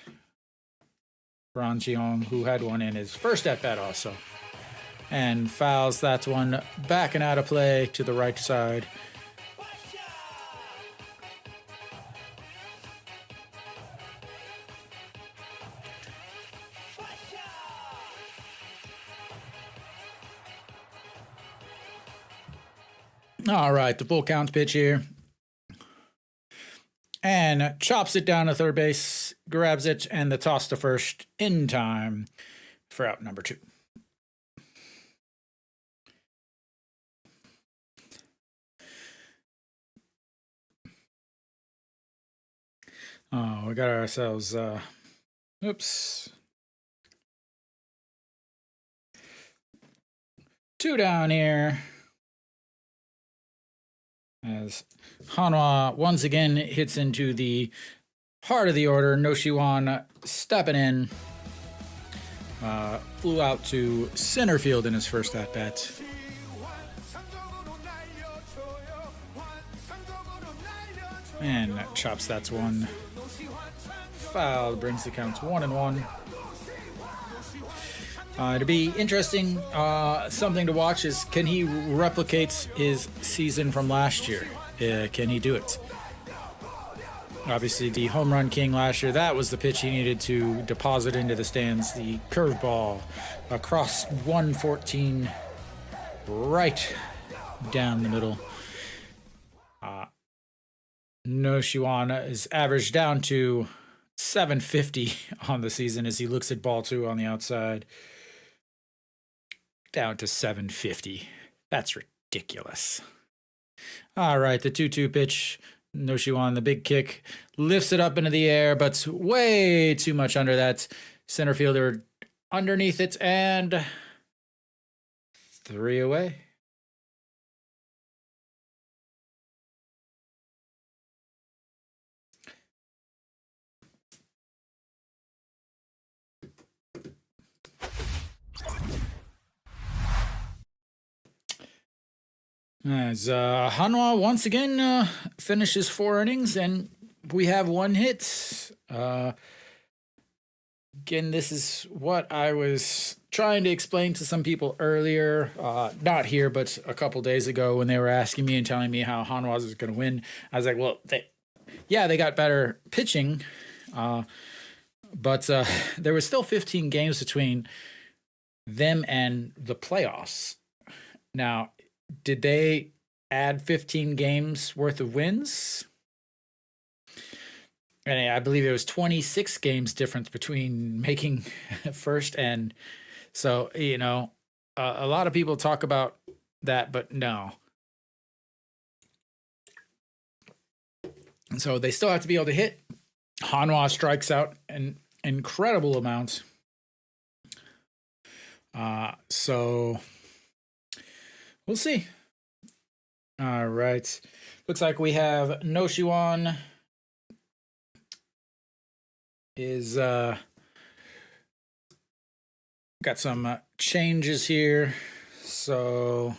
A: for An Si-hong, who had one in his first at-bat also. And fouls that one back and out of play to the right side. All right, the full count pitch here. And chops it down to third base, grabs it, and the toss to first in time for out number 2. Oh, we got ourselves, oops. 2 down here. As Hanwha once again hits into the heart of the order. No Shiwan stepping in. Flew out to center field in his first at-bat. And chops that's one. Foul brings the count to 1-1. To be interesting, something to watch is can he replicate his season from last year? Can he do it? Obviously, the home run king last year, that was the pitch he needed to deposit into the stands. The curveball across 114, right down the middle. No Shiwan is averaged down to 750 on the season as he looks at ball two on the outside. Down to 750. That's ridiculous. All right, the 2-2 pitch. No Shiwan, the big kick, lifts it up into the air, but way too much under that center fielder underneath it, and 3 away. As Hanwha once again finishes 4 innings, and we have 1 hit. Again, this is what I was trying to explain to some people earlier, not here, but a couple days ago when they were asking me and telling me how Hanwha was going to win. I was like, well, they got better pitching, but there was still 15 games between them and the playoffs. Now, did they add 15 games worth of wins? And I believe it was 26 games difference between making first and so, a lot of people talk about that, but no. So they still have to be able to hit. Hanwha strikes out an incredible amount. So we'll see. All right. Looks like we have No Shiwan is got some changes here. So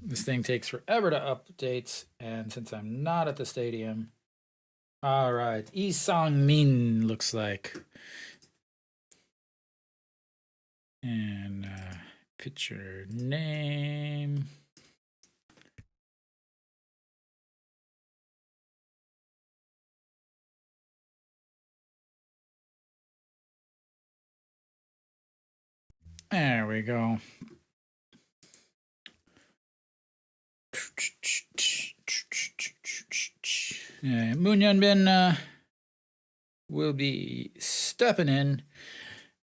A: This thing takes forever to update, and since I'm not at the stadium. All right, Lee Sang-min looks like. And pitcher name. There we go. Moon Hyun-bin will be stepping in.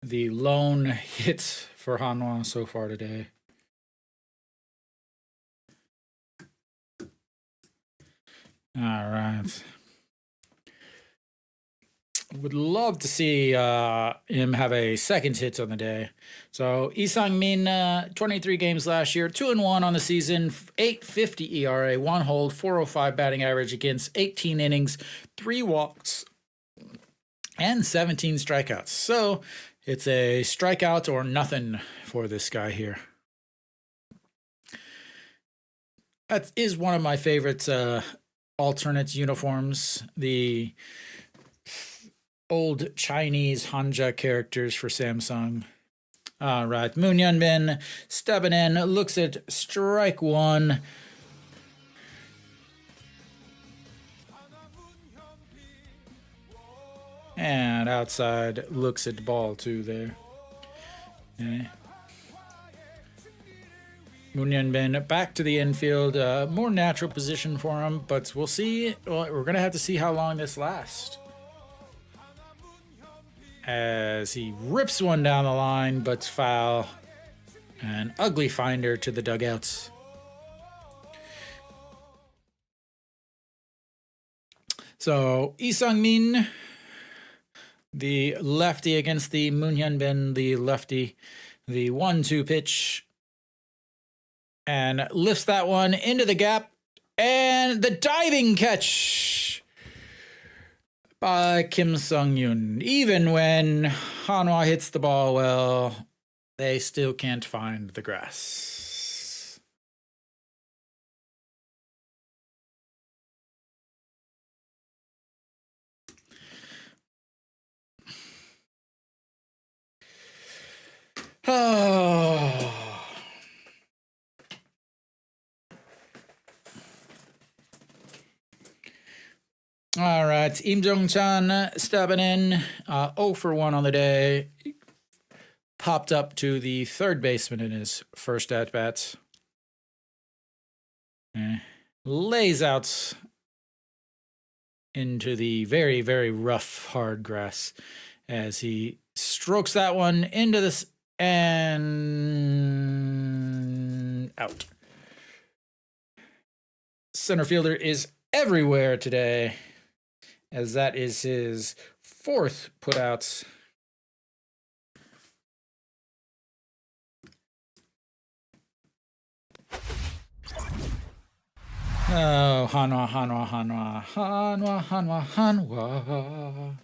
A: The lone hit for Hanwha so far today. All right. Would love to see him have a second hit on the day. So Lee Sang-min, 23 games last year, 2-1 on the season, 8.50 ERA, 1 hold, 4.05 batting average against 18 innings, 3 walks, and 17 strikeouts. So it's a strikeout or nothing for this guy here. That is one of my favorite alternate uniforms. The old Chinese Hanwha characters for Samsung. All right, Moon Hyun-bin stepping in, looks at strike one. And outside, looks at ball two there. Okay. Moon Hyun-bin back to the infield, more natural position for him, but we'll see. Well, we're going to have to see how long this lasts. As he rips one down the line, but foul. An ugly finder to the dugouts. So, Lee Sang-min, the lefty against the Moon Hyun-bin, the lefty, the 1-2 pitch. And lifts that one into the gap. And the diving catch by Kim Sung-yoon. Even when Hanwha hits the ball well, they still can't find the grass. Oh. All right, Im Jong-chan stepping in, 0 for 1 on the day. Popped up to the third baseman in his first at-bat. Lays out into the very, very rough, hard grass as he strokes that one into this and out. Center fielder is everywhere today, as that is his 4th putouts. Oh, Hanwha, Hanwha, Hanwha, Hanwha, Hanwha, Hanwha.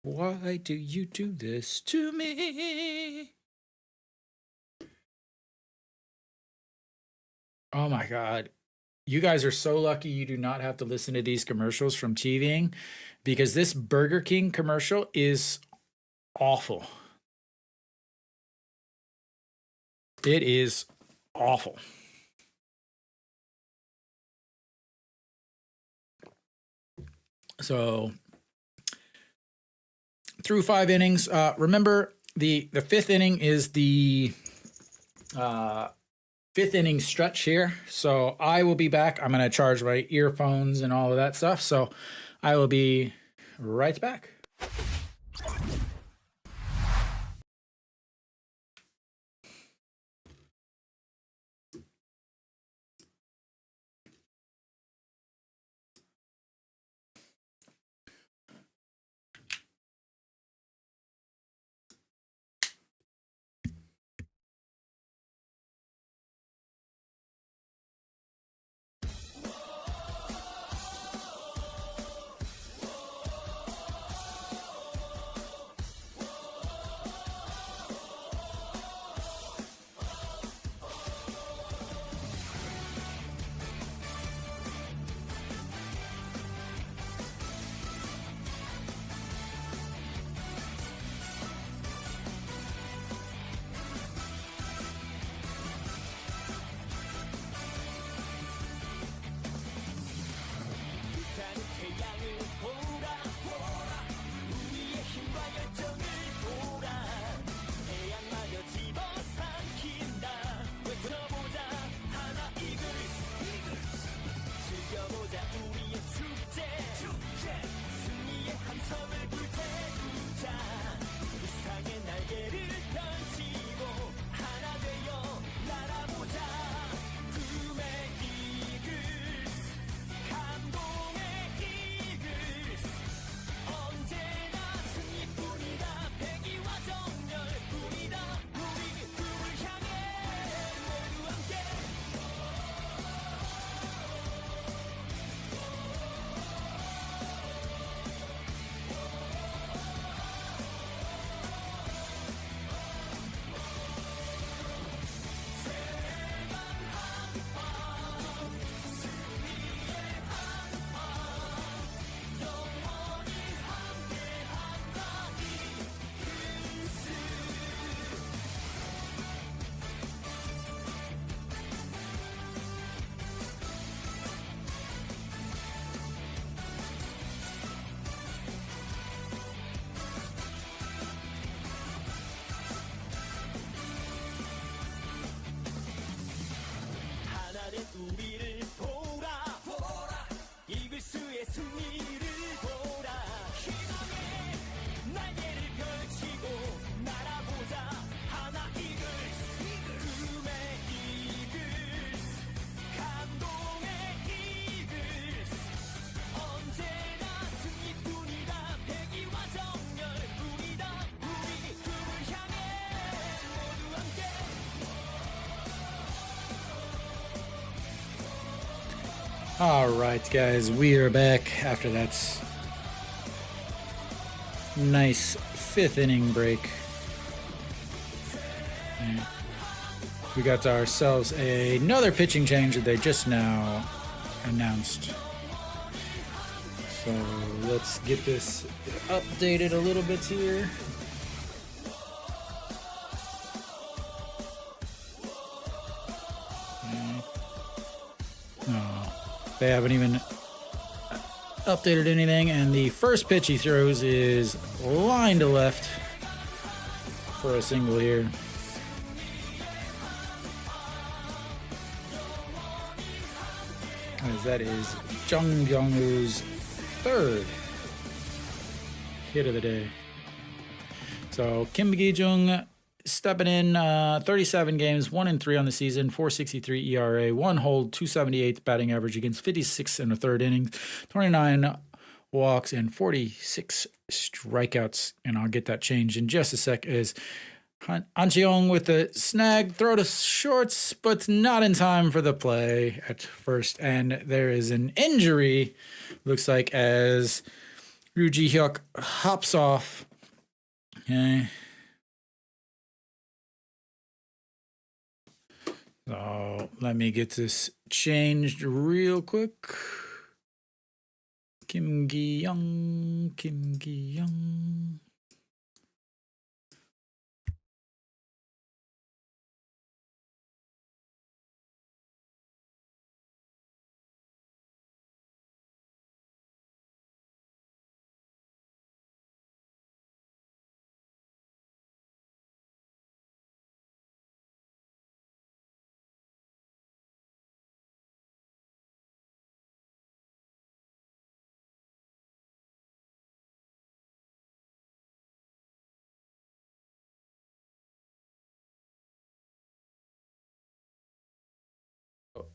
A: Why do you do this to me? Oh my God. You guys are so lucky you do not have to listen to these commercials from TVing, because this Burger King commercial is awful. It is awful. So through 5 innings, remember the 5th inning is the 5th inning stretch here. So I will be back. I'm going to charge my earphones and all of that stuff. So I will be right back. All right, guys, we are back after that nice 5th inning break. And we got ourselves another pitching change that they just now announced. So let's get this updated a little bit here. They haven't even updated anything, and the first pitch he throws is line to left for a single here. As that is Jung Jung-woo's 3rd hit of the day. So Kim Gi-jung stepping in, 37 games, 1-3 on the season, 4.63 ERA, 1 hold, 278 batting average against 56 in the 3rd inning, 29 walks, and 46 strikeouts. And I'll get that changed in just a sec. Is An Cheong with the snag, throw to shorts, but not in time for the play at first. And there is an injury, looks like, as Ryu Ji-hyuk hops off. Okay. So let me get this changed real quick. Kim Gi-young, Kim Gi-young.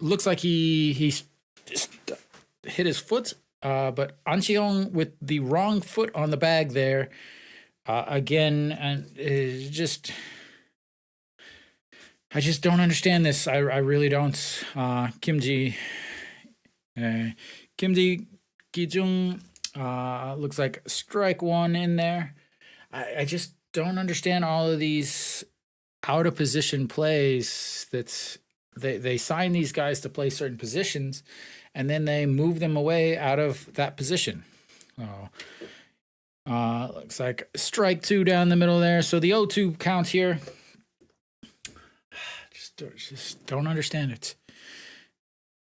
A: Looks like he just hit his foot, but An Cheong with the wrong foot on the bag there. Again, and I just don't understand this. I really don't. Kim Gi-jung looks like strike 1 in there. I just don't understand all of these out of position plays. That's they sign these guys to play certain positions, and then they move them away out of that position. Looks like strike 2 down the middle there. So the 0-2 count here. Just don't understand it.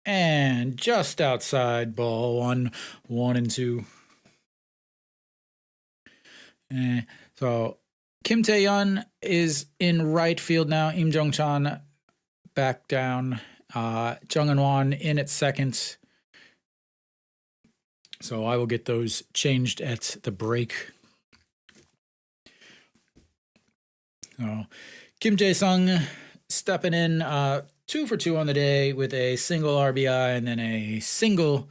A: And just outside, ball 1, 1-2. So Kim Tae-yeon is in right field now. Im Jong-chan back down. Jung Eun-won in at second. So I will get those changed at the break. So Kim Jae-sung stepping in, 2 for 2 on the day with a single RBI and then a single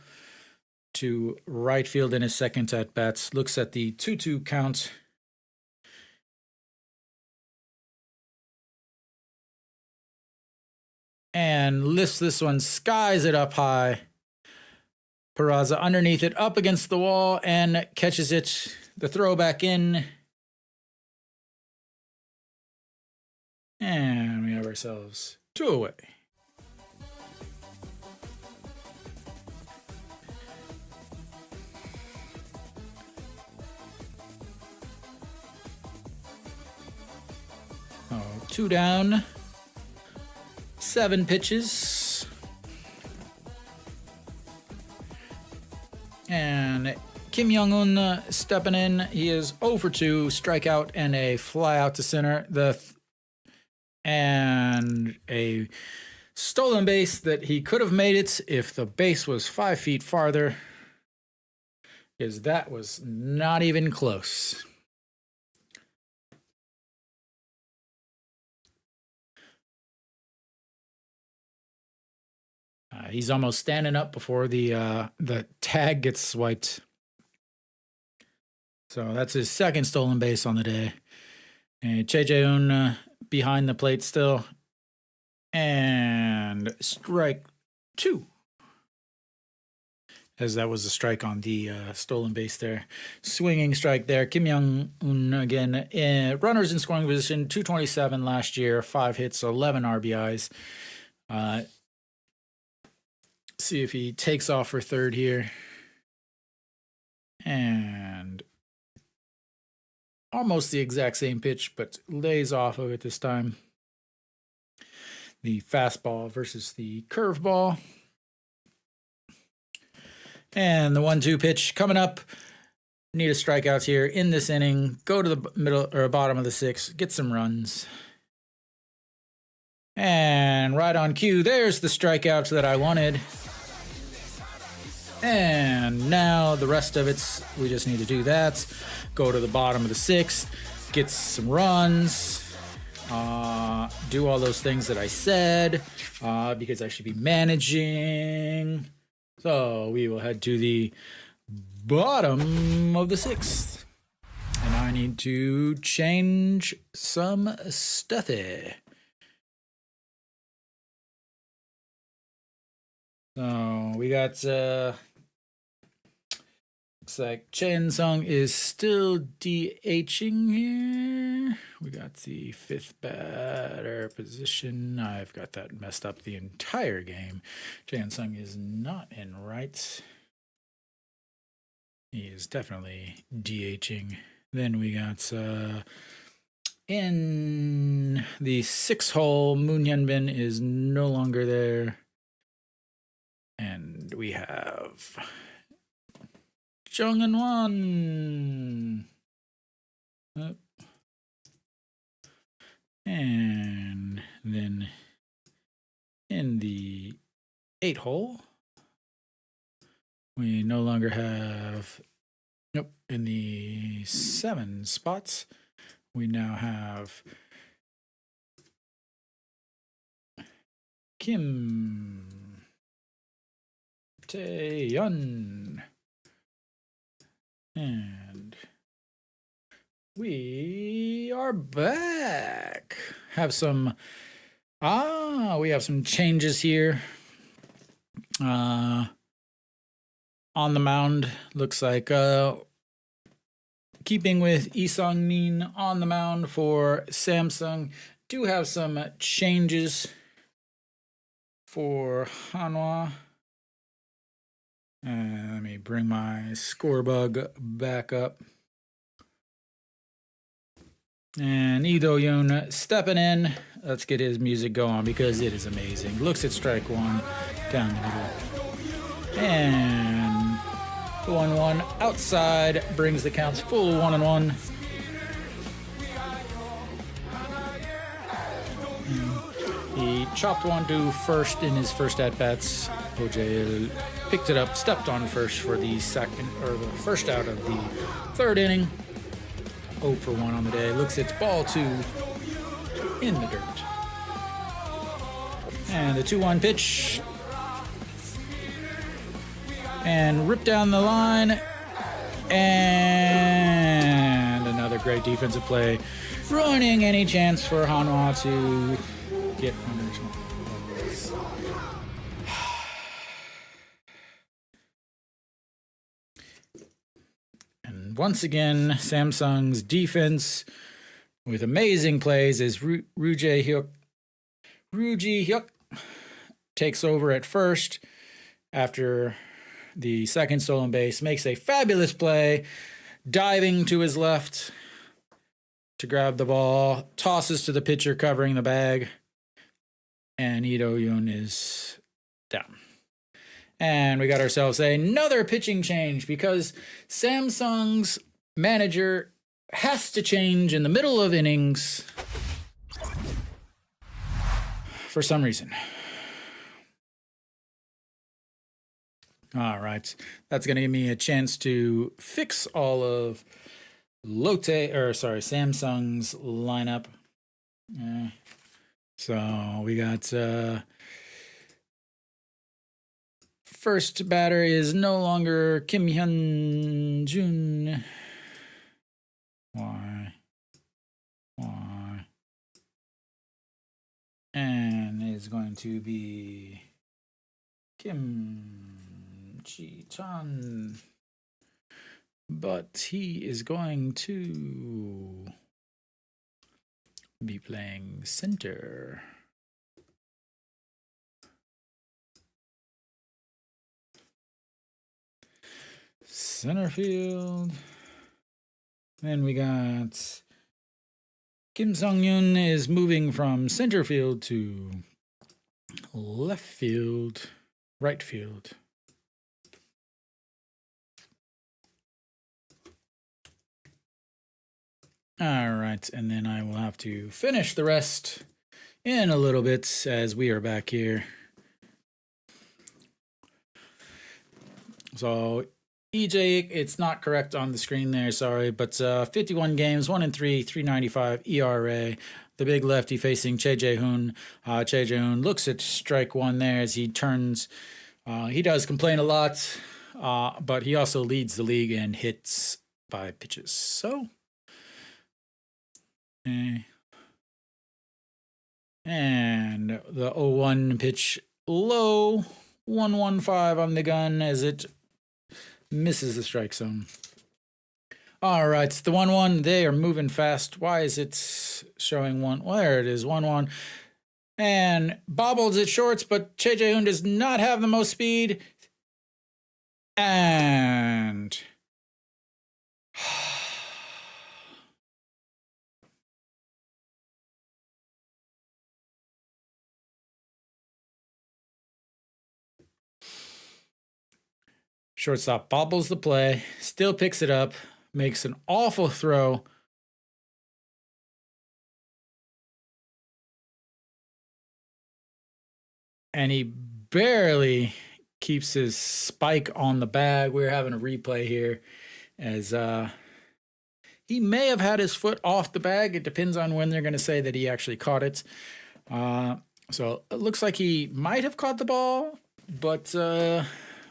A: to right field in his second at bats. Looks at the 2-2 count. And lifts this one, skies it up high. Peraza underneath it, up against the wall, and catches it. The throw back in. And we have ourselves 2 away. Oh, 2 down. 7 pitches. And Kim Young-un stepping in. He is 0 for 2, strikeout and a fly out to center. And a stolen base that he could have made it if the base was 5 feet farther, because that was not even close. He's almost standing up before the tag gets swiped. So that's his second stolen base on the day. And Che Jae-un behind the plate still. And strike 2. as that was a strike on the stolen base there. Swinging strike there. Kim Young-un again. Runners in scoring position, 227 last year, 5 hits, 11 RBIs. See if he takes off for third here. And almost the exact same pitch, but lays off of it this time. The fastball versus the curveball. And the 1-2 pitch coming up. Need a strikeouts here in this inning. Go to the middle or bottom of the 6th. Get some runs. And right on cue, there's the strikeouts that I wanted. And now the rest of it's, we just need to do that. Go to the bottom of the 6th. Get some runs. Do all those things that I said. Because I should be managing. So we will head to the bottom of the 6th. And I need to change some stuffy. So we got, looks like Chen Sung is still DHing here. We got the 5th batter position. I've got that messed up the entire game. Chen Sung is not in right. He is definitely DHing. Then we got in the 6th hole, Moon Hyun-bin is no longer there. And we have Jung In-won. And then in the 8th hole, we no longer have, nope, in the 7 spots, we now have Kim Tae-yeon. And we are back. Have some, we have some changes here. On the mound, looks like keeping with Lee Sung-min on the mound for Samsung. Do have some changes for Hanwha. Let me bring my score bug back up. And Lee Do-yoon stepping in. Let's get his music going because it is amazing. Looks at strike 1 down the middle. And 1-1 outside brings the counts full 1-1. He chopped one to first in his first at-bats. OJ picked it up, stepped on first for the first out of the 3rd inning. 0 for 1 on the day. Looks it's ball 2 in the dirt. And the 2-1 pitch. And rip down the line. And another great defensive play. Ruining any chance for Hanwha to get under his mark. And once again, Samsung's defense with amazing plays as Roo Ji-hyuk takes over at first after the 2nd stolen base, makes a fabulous play, diving to his left to grab the ball, tosses to the pitcher covering the bag, and Lee Do-yoon is down. And we got ourselves another pitching change because Samsung's manager has to change in the middle of innings for some reason. All right, that's going to give me a chance to fix all of Samsung's lineup. So we got first batter is no longer Kim Hyun-jun. Why? And is going to be Kim Ji-chan. But he is going to be playing center. Center field. Then we got Kim Sung-yoon is moving from center field to left field, right field. All right, and then I will have to finish the rest in a little bit as we are back here. So EJ, it's not correct on the screen there, sorry, but 51 games, 1-3, 395 ERA. The big lefty facing Che Jae-hoon. Che Jae-hoon looks at strike one there as he turns. He does complain a lot, but he also leads the league in hits by pitches. So, and the 0-1 pitch low, 1-1-5 on the gun as it misses the strike zone. All right, the 1-1. They are moving fast. Why is it showing 1? Well, there it is, 1-1. And bobbles at shorts, but Che Jae-hoon does not have the most speed. And shortstop bobbles the play, still picks it up, makes an awful throw. And he barely keeps his spike on the bag. We're having a replay here as he may have had his foot off the bag. It depends on when they're going to say that he actually caught it. So it looks like he might have caught the ball, but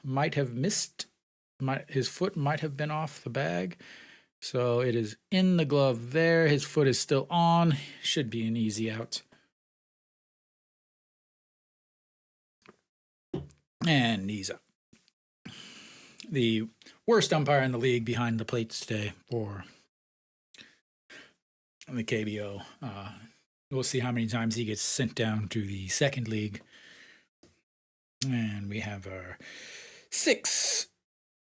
A: might have missed. His foot might have been off the bag. So it is in the glove there. His foot is still on. Should be an easy out. And he's up. The worst umpire in the league behind the plates today for the KBO. We'll see how many times he gets sent down to the second league. And we have our 6-3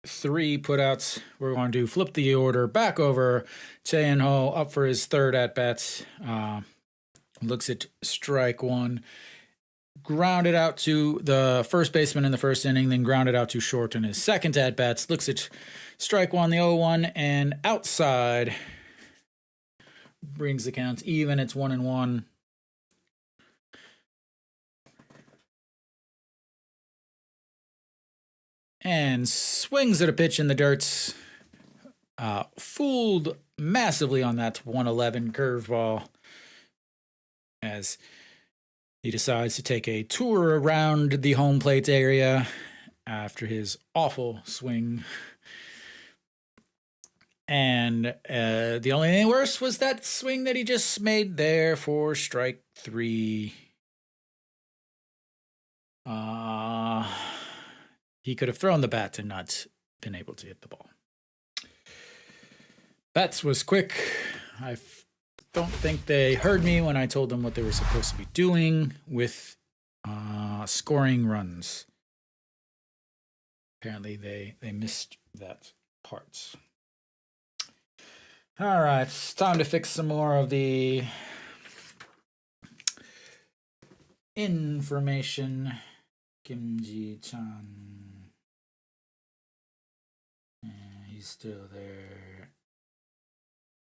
A: putouts. We're going to flip the order back over. Che In-ho up for his third at-bat. Looks at strike one. Grounded out to the first baseman in the first inning, then grounded out to short in his second at-bats. Looks at strike one, the 0-1, and outside. Brings the counts even. It's 1-1. And swings at a pitch in the dirt. Fooled massively on that 111 curveball as he decides to take a tour around the home plate area after his awful swing. And the only thing worse was that swing that he just made there for strike 3. He could have thrown the bat and not been able to hit the ball. Bats was quick. I don't think they heard me when I told them what they were supposed to be doing with scoring runs. Apparently they missed that part. All right, it's time to fix some more of the information. Kim Ji-chan. He's still there.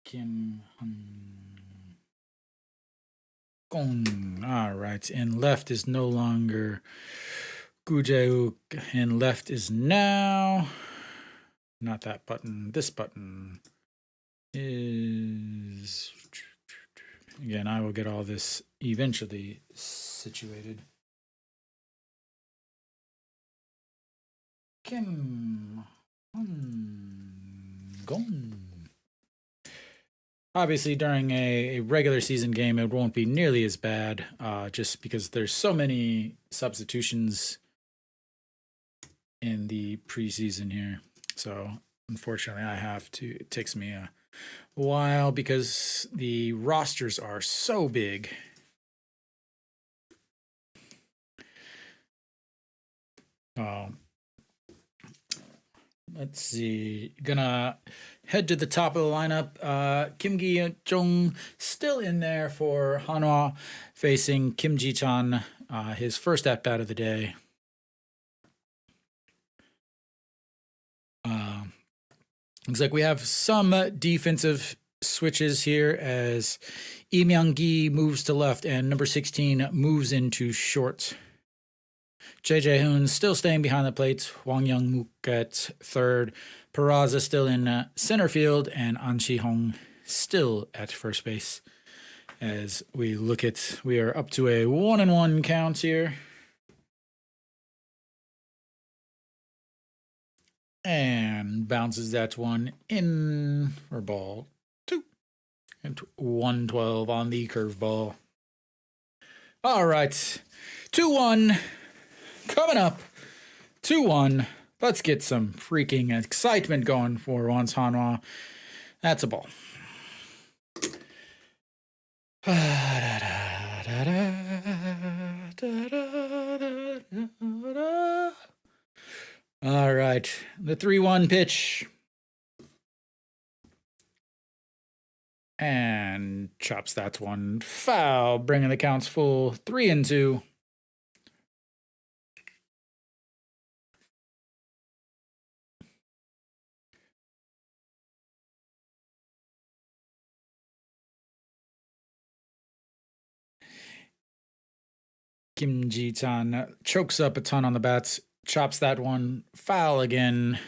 A: Kim Hun-gong. All right, and left is no longer Gu Jae-wook, and left is now not that button. This button is, again, I will get all this eventually situated. Kim Hun-gong. Obviously, during a regular season game, it won't be nearly as bad, just because there's so many substitutions in the preseason here. So unfortunately, it takes me a while because the rosters are so big. Let's see. Gonna head to the top of the lineup. Kim Gi-jong still in there for Hanwha, facing Kim Ji-chan, his first at-bat of the day. Looks like we have some defensive switches here as Lee Myung-gi moves to left and number 16 moves into short. JJ Hoon still staying behind the plate. Wang Young-mook at third. Peraza still in center field, and An Chi-hong still at first base. As we are up to a 1-1 count here. And bounces that one in for ball 2. And 112 on the curveball. All right. 2-1. Coming up. 2-1. Let's get some freaking excitement going for once, Hanwha. That's a ball. All right, the 3-1 pitch. And chops that one foul, bringing the counts full 3-2. Kim Ji-chan chokes up a ton on the bats, chops that one foul again,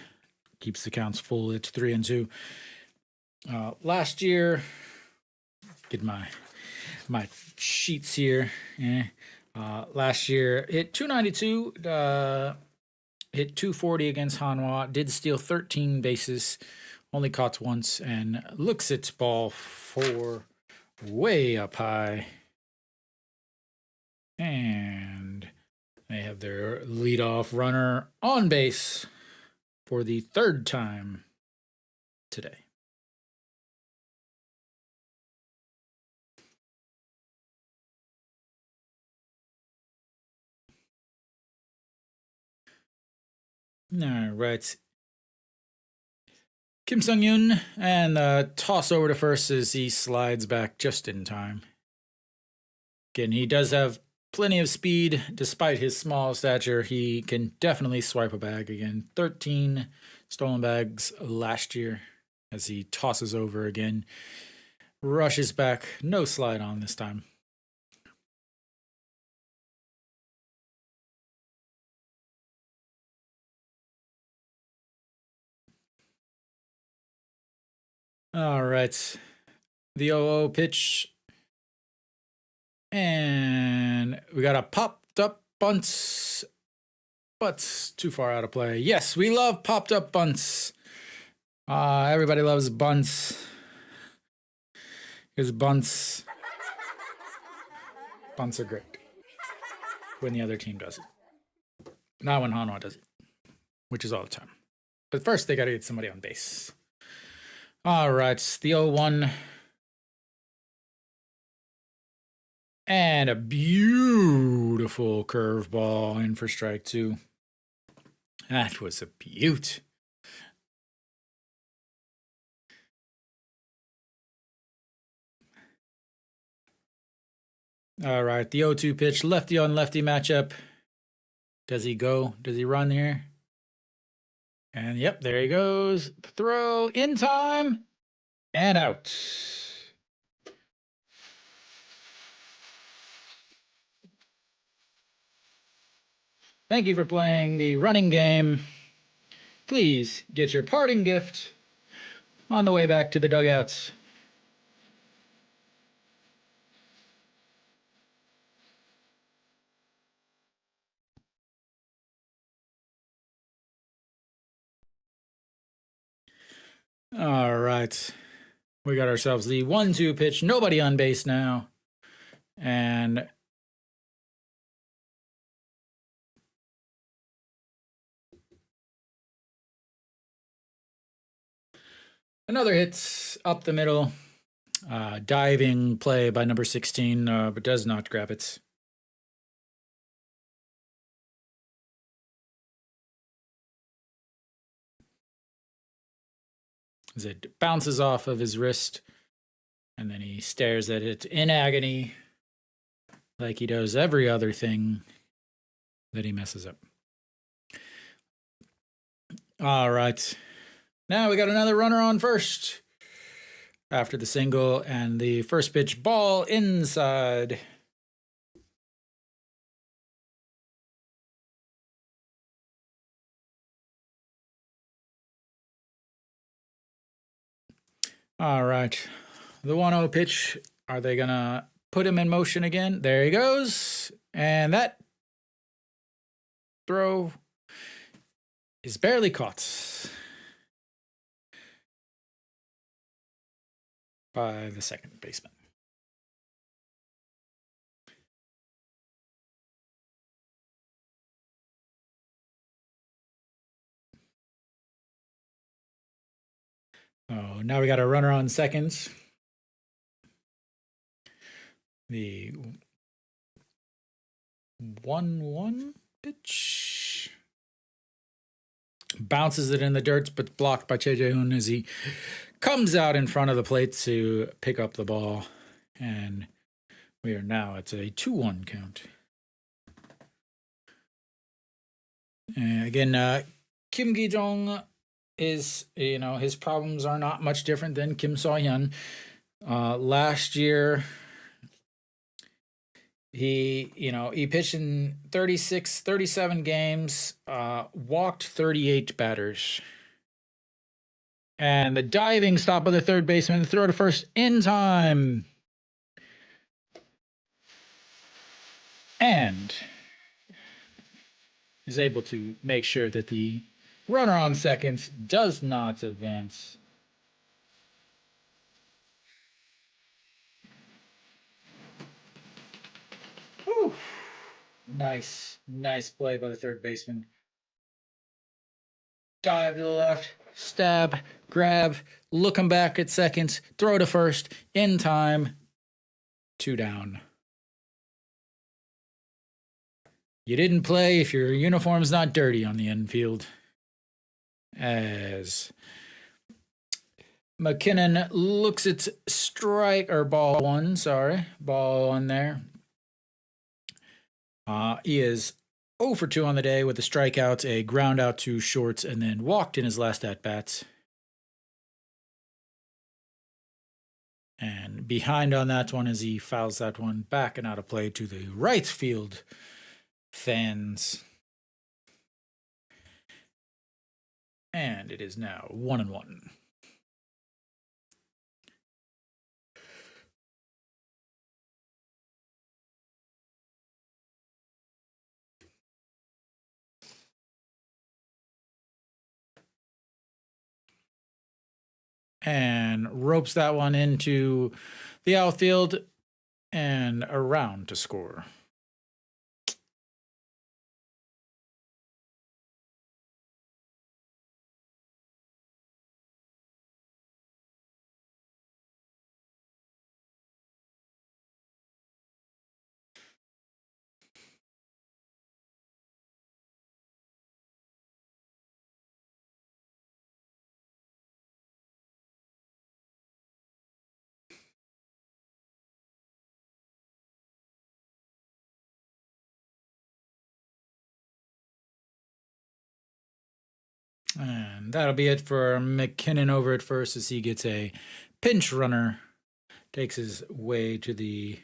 A: keeps the counts full. It's 3-2. Last year, get my sheets here. Last year, hit 292, hit 240 against Hanwha, did steal 13 bases, only caught once, and looks at ball 4 way up high. And they have their leadoff runner on base for the 3rd time today. All right. Kim Sung-yoon, and toss over to first as he slides back just in time. Again, he does have plenty of speed. Despite his small stature, he can definitely swipe a bag again. 13 stolen bags last year as he tosses over again. Rushes back. No slide on this time. All right. The 0-0 pitch. And we got a popped up bunt, but too far out of play. Yes, we love popped up bunts. Everybody loves bunts. Because bunts are great when the other team does it. Not when Hanwha does it, which is all the time. But first, they got to get somebody on base. All right, the 0-1. And a beautiful curveball in for strike 2. That was a beaut. All right, the 0-2 pitch, lefty on lefty matchup. Does he go? Does he run here? And yep, there he goes. Throw in time and out. Thank you for playing the running game. Please get your parting gift on the way back to the dugouts. All right. We got ourselves the 1-2 pitch. Nobody on base now. And Another hit up the middle. Diving play by number 16, but does not grab it. As it bounces off of his wrist, and then he stares at it in agony, like he does every other thing that he messes up. All right. Now we got another runner on first. After the single and the first pitch, ball inside. All right. The 1-0 pitch. Are they going to put him in motion again? There he goes. And that throw is barely caught by the second baseman. Oh, now we got a runner on seconds. The 1-1 pitch. Bounces it in the dirt, but blocked by Che Jae-hoon as he comes out in front of the plate to pick up the ball. And we are now at a 2-1 count. And again, Kim Gi-jong is, his problems are not much different than Kim So-hyun. Last year, he pitched in 37 games, walked 38 batters. And the diving stop of the third baseman, throw to first in time. And is able to make sure that the runner on seconds does not advance. Whew. Nice play by the third baseman. Dive to the left, stab, grab, looking back at seconds, throw to first, in time, 2 down. You didn't play if your uniform's not dirty on the infield. As McKinnon looks at ball one there. He is 0 for 2 on the day with a strikeout, a ground out to shorts, and then walked in his last at-bats. And behind on that one as he fouls that one back and out of play to the right field fans. And it is now 1-1. And ropes that one into the outfield and around to score. And that'll be it for McKinnon over at first as he gets a pinch runner. Takes his way to the...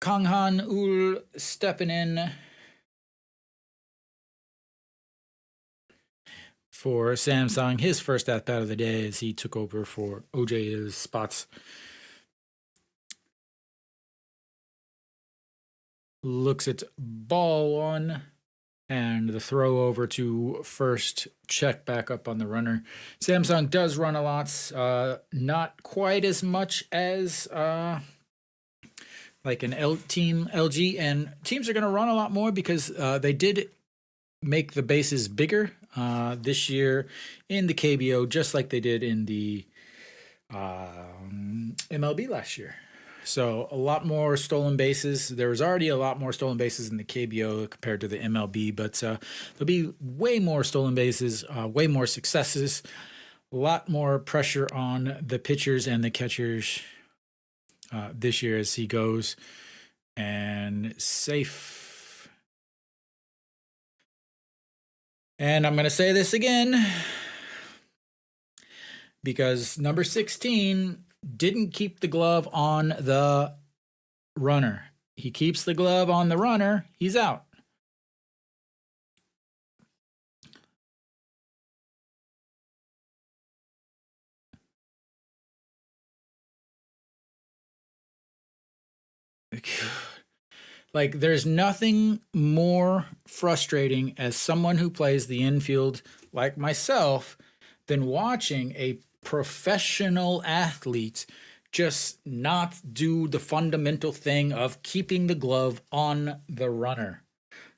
A: Kang-han Ul stepping in for Samsung. His first at-bat of the day as he took over for OJ's spots. Looks at ball one. And the throw over to first, check back up on the runner. Samsung does run a lot, not quite as much as like an team LG. And teams are going to run a lot more because they did make the bases bigger this year in the KBO, just like they did in the MLB last year. So a lot more stolen bases. There was already a lot more stolen bases in the KBO compared to the MLB, but there'll be way more stolen bases, way more successes, a lot more pressure on the pitchers and the catchers this year as he goes. And safe. And I'm going to say this again because number 16 didn't keep the glove on the runner. He keeps the glove on the runner, he's out. Like, there's nothing more frustrating as someone who plays the infield like myself than watching a professional athlete just not do the fundamental thing of keeping the glove on the runner.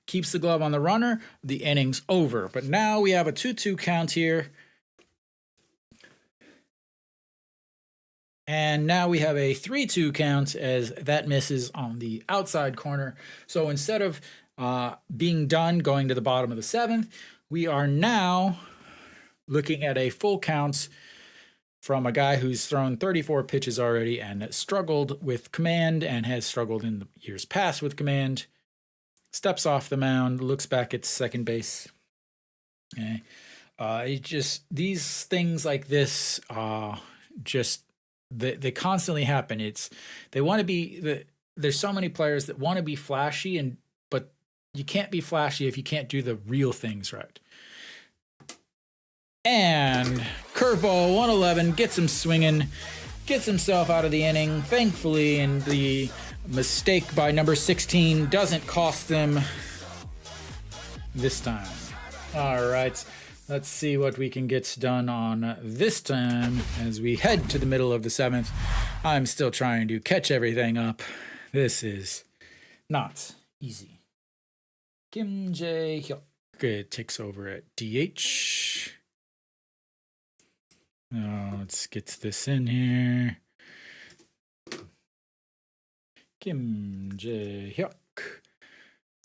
A: Keeps the glove on the runner, the inning's over. But now we have a 2-2 count here. And now we have a 3-2 count as that misses on the outside corner. So instead of being done going to the bottom of the 7th, we are now looking at a full count from a guy who's thrown 34 pitches already and struggled with command and has struggled in the years past with command. Steps off the mound, looks back at second base. Okay. These things like this they constantly happen. They want to be there's so many players that want to be flashy, but you can't be flashy if you can't do the real things right. And curveball 111 gets him swinging, gets himself out of the inning. Thankfully, and the mistake by number 16 doesn't cost them this time. All right. Let's see what we can get done on this time as we head to the middle of the 7th. I'm still trying to catch everything up. This is not easy. Kim Jae-hyuk takes over at DH. Let's get this in here. Kim Jae-hyuk.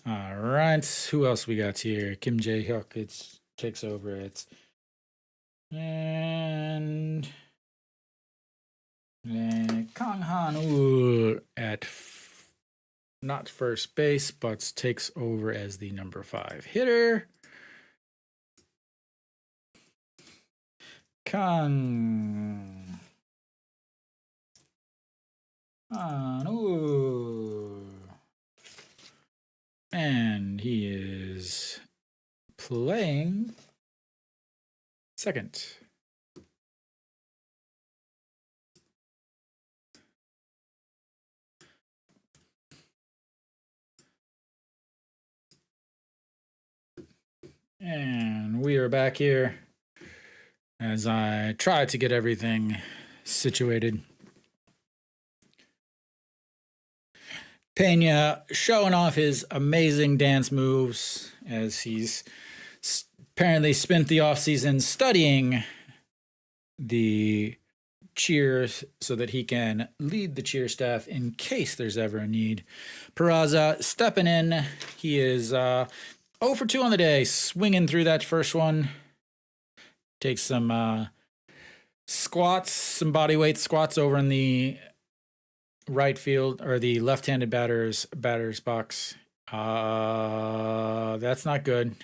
A: All right. Who else we got here? Kim Jae-hyuk. Takes over it. And Kang Han-woo at not first base, but takes over as the number 5 hitter. Kang Han-woo. And he is playing second. And we are back here as I try to get everything situated. Pena showing off his amazing dance moves as he's apparently spent the offseason studying the cheers so that he can lead the cheer staff in case there's ever a need. Peraza stepping in. He is 0 for 2 on the day, swinging through that first one. Takes some squats, some body weight squats over in the right field or the left-handed batter's box. That's not good.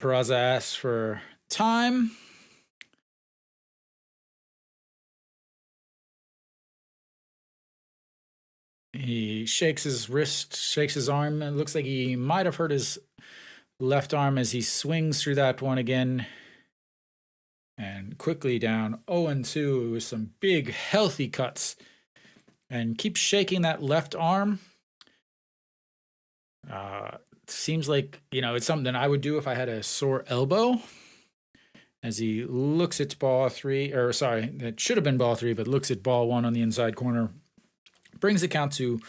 A: Peraza asks for time. He shakes his wrist, shakes his arm. It looks like he might have hurt his left arm as he swings through that one again. And quickly down 0-2 with some big, healthy cuts. And keeps shaking that left arm. Seems like, it's something that I would do if I had a sore elbow. As he looks at ball 3, or sorry, that should have been ball 3, but looks at ball 1 on the inside corner. Brings the count to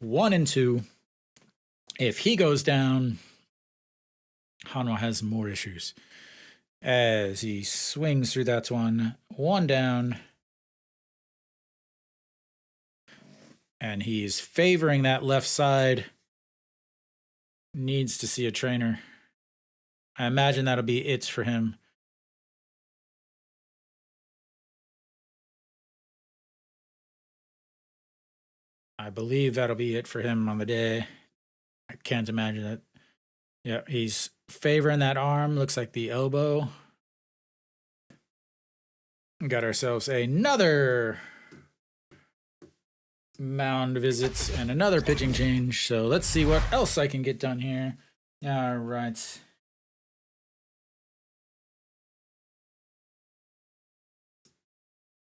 A: 1-2. If he goes down, Hanwha has more issues as he swings through that one down. And he's favoring that left side. Needs to see a trainer. I imagine that'll be it for him. I believe that'll be it for him on the day. I can't imagine it. Yeah, he's favoring that arm. Looks like the elbow. Got ourselves another mound visits and another pitching change. So let's see what else I can get done here. All right.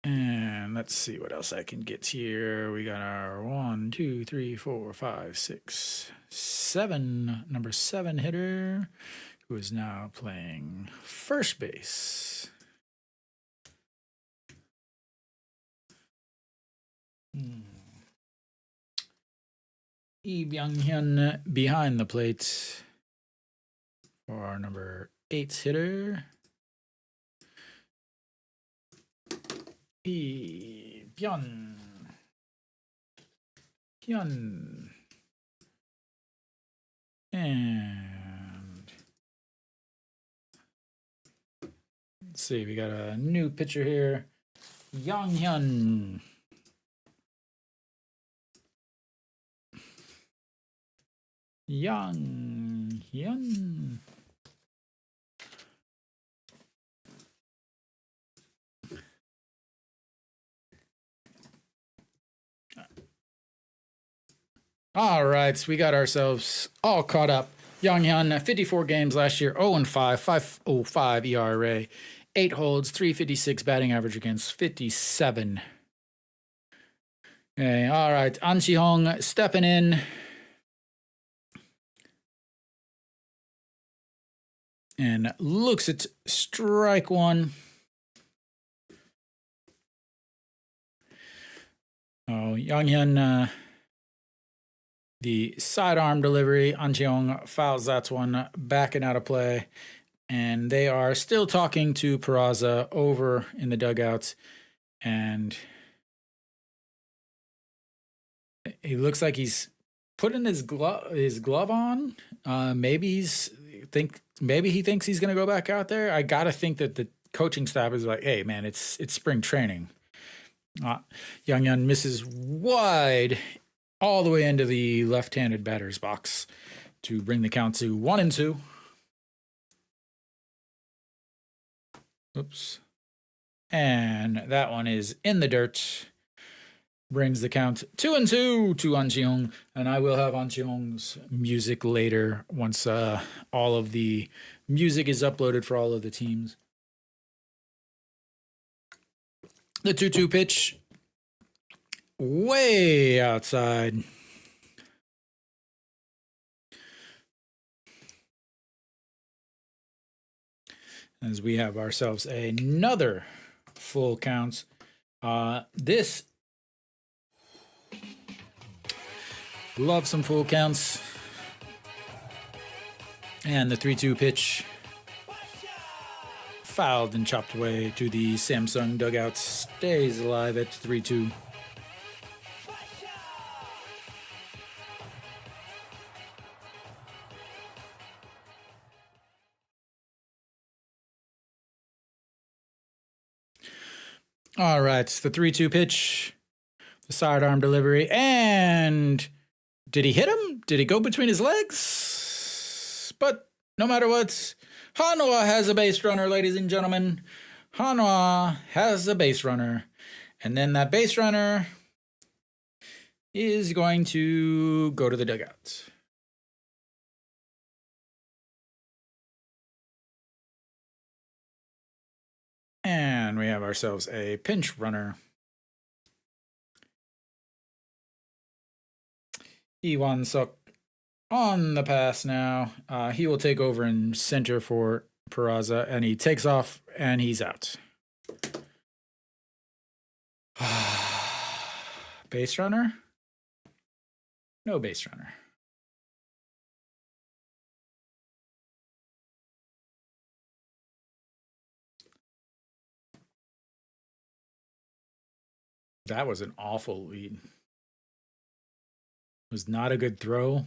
A: And let's see what else I can get here. We got our 1, 2, 3, 4, 5, 6, 7, number 7 hitter, who is now playing first base. Lee Byung-hyun behind the plate for our number 8 hitter. Lee Byung-hyun. And let's see, we got a new pitcher here. Young-hyun. Young-hyun. All right, we got ourselves all caught up. Young-hyun, 54 games last year, 0-5, 5.05 ERA, 8 holds, 356 batting average against 57. Okay, all right, An Chi-hong stepping in. And looks at strike one. Oh, Young-hyun, the sidearm delivery. An Chi-hong fouls that one, backing out of play. And they are still talking to Peraza over in the dugouts. And he looks like he's putting his glove on. Maybe he thinks he's gonna go back out there. I gotta think that the coaching staff is like, hey man, it's spring training. Young-hyun misses wide all the way into the left-handed batter's box to bring the count to 1-2. Oops. And that one is in the dirt. Brings the count 2-2 to An Chi-hong. And I will have An Chi-hong's music later once all of the music is uploaded for all of the teams. The 2-2 pitch. Way outside. As we have ourselves another full count. This, love some full counts. And the 3-2 pitch fouled and chopped away to the Samsung dugout. Stays alive at 3-2. All right, the 3-2 pitch, the sidearm delivery, and did he hit him? Did he go between his legs? But no matter what, Hanwha has a base runner, ladies and gentlemen. Hanwha has a base runner. And then that base runner is going to go to the dugout. And we have ourselves a pinch runner. Iwan Suk on the pass now. He will take over in center for Peraza, and he takes off, and he's out. Base runner? No base runner. That was an awful lead. It was not a good throw.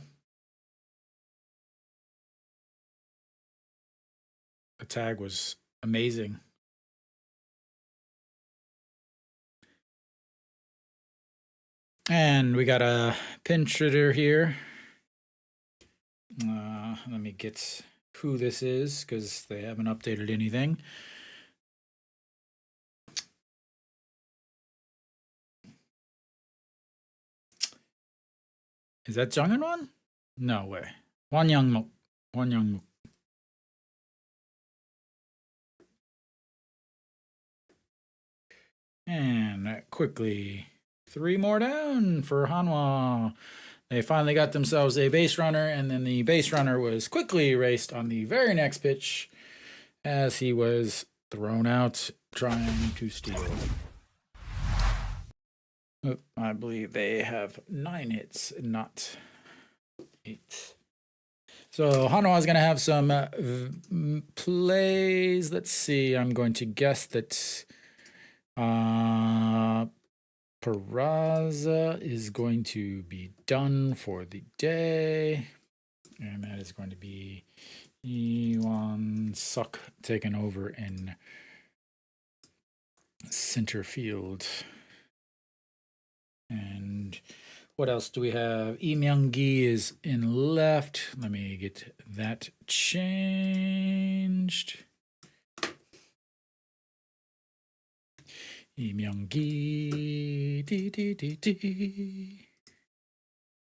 A: The tag was amazing. And we got a pinch hitter here. Let me get who this is because they haven't updated anything. Is that Jung In-won? No way. Hwan Young-muk. Hwan Young-muk. And quickly, 3 more down for Hanwha. They finally got themselves a base runner, and then the base runner was quickly erased on the very next pitch as he was thrown out trying to steal. Oh, I believe they have 9 hits, not 8. So Hanwha is going to have some plays. Let's see. I'm going to guess that Peraza is going to be done for the day. And that is going to be Iwan Suk taking over in center field. And what else do we have? Lee Myung-gi is in left. Let me get that changed. Lee Myung-gi.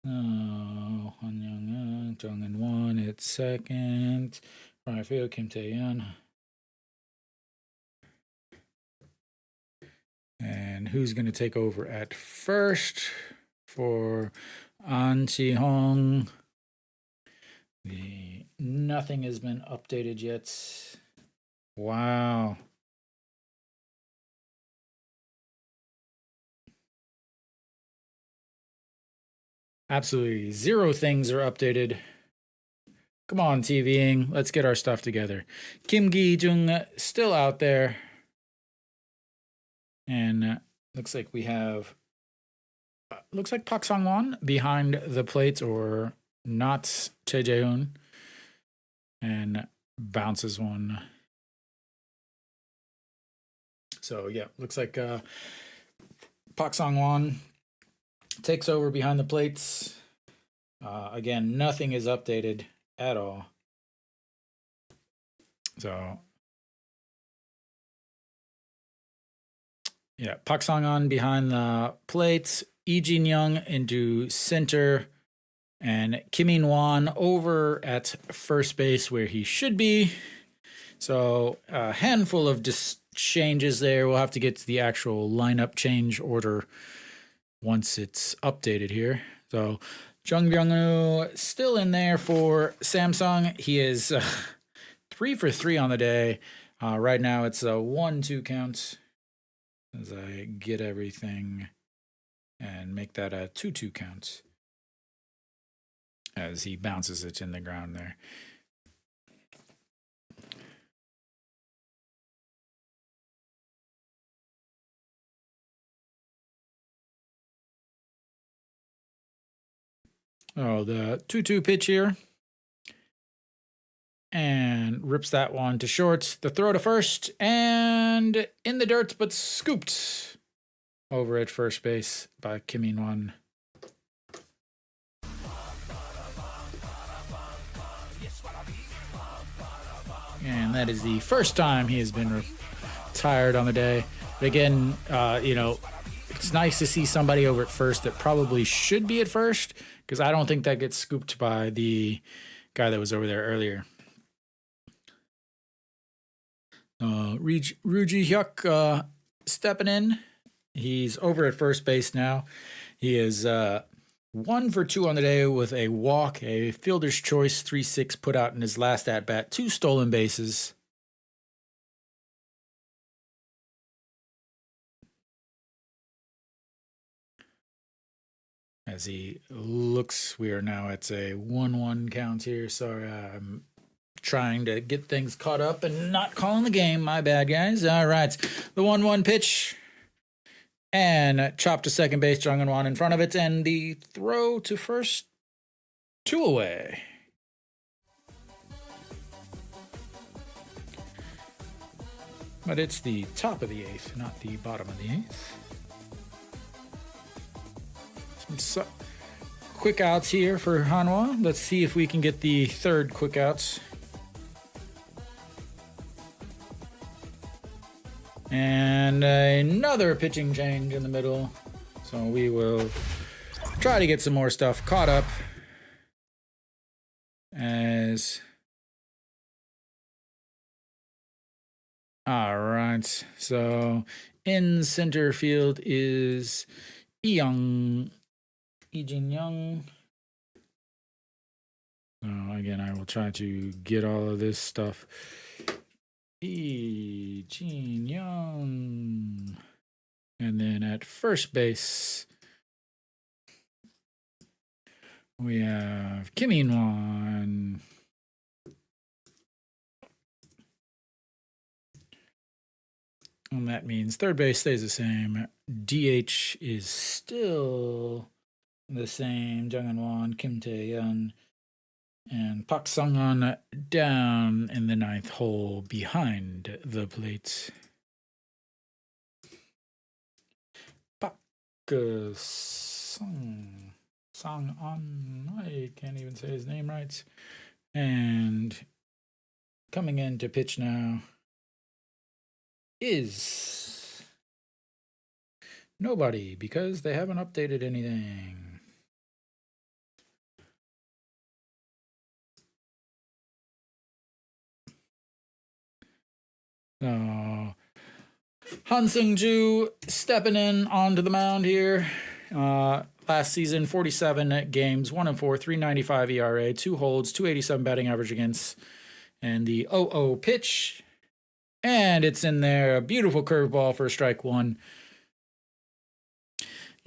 A: Oh, Han Young-un, Jung In-won at second. Right field, Kim Tae-yeon. And who's going to take over at first for An Chi-hong? Nothing has been updated yet. Wow. Absolutely zero things are updated. Come on, TVing. Let's get our stuff together. Kim Gi-jung still out there. And looks like we have, looks like Park Sang-won behind the plate, or not Choi Jae-hoon, and bounces one. So yeah, looks like Park Sang-won takes over behind the plates. Again, nothing is updated at all. So yeah, Park Sang-won behind the plates, Lee Jin-young into center, and Kim In-won over at first base where he should be. So a handful of changes there. We'll have to get to the actual lineup change order once it's updated here. So Jung Byung-woo still in there for Samsung. He is 3 for 3 on the day. Right now it's a 1-2 count as I get everything and make that a 2-2 count as he bounces it in the ground there. Oh, the 2-2 pitch here. And rips that one to short. The throw to first, and in the dirt, but scooped over at first base by Kim In-won. And that is the first time he has been retired on the day. But again, it's nice to see somebody over at first that probably should be at first, because I don't think that gets scooped by the guy that was over there earlier. Roo Ji-hyuk stepping in. He's over at first base now. He is 1 for 2 on the day with a walk, a fielder's choice 3-6 put out in his last at-bat, 2 stolen bases. As he looks, we are now at a 1-1 count here. Sorry, I'm trying to get things caught up and not calling the game. My bad, guys. All right, the 1-1 pitch. And chop to second base, Jung Won in front of it, and the throw to first, 2 away. But it's the top of the 8th, not the bottom of the 8th. Some quick outs here for Hanwha. Let's see if we can get the third quick outs. And another pitching change in the middle. So we will try to get some more stuff caught up. Alright, so in center field is Ijin Young. So again, I will try to get all of this stuff. Ijin Young. And then at first base, we have Kim In-won. And that means third base stays the same. DH is still the same. Jung In-won, Kim Tae-yeon, and Park Sung-won down in the 9th hole behind the plate. Park Sung-won, I can't even say his name right. And coming in to pitch now is nobody, because they haven't updated anything. So Han Seung-ju stepping in onto the mound here. Last season, 47 games, 1-4, 395 ERA, 2 holds, 287 batting average against, and the 0-0 pitch. And it's in there. A beautiful curveball for strike 1.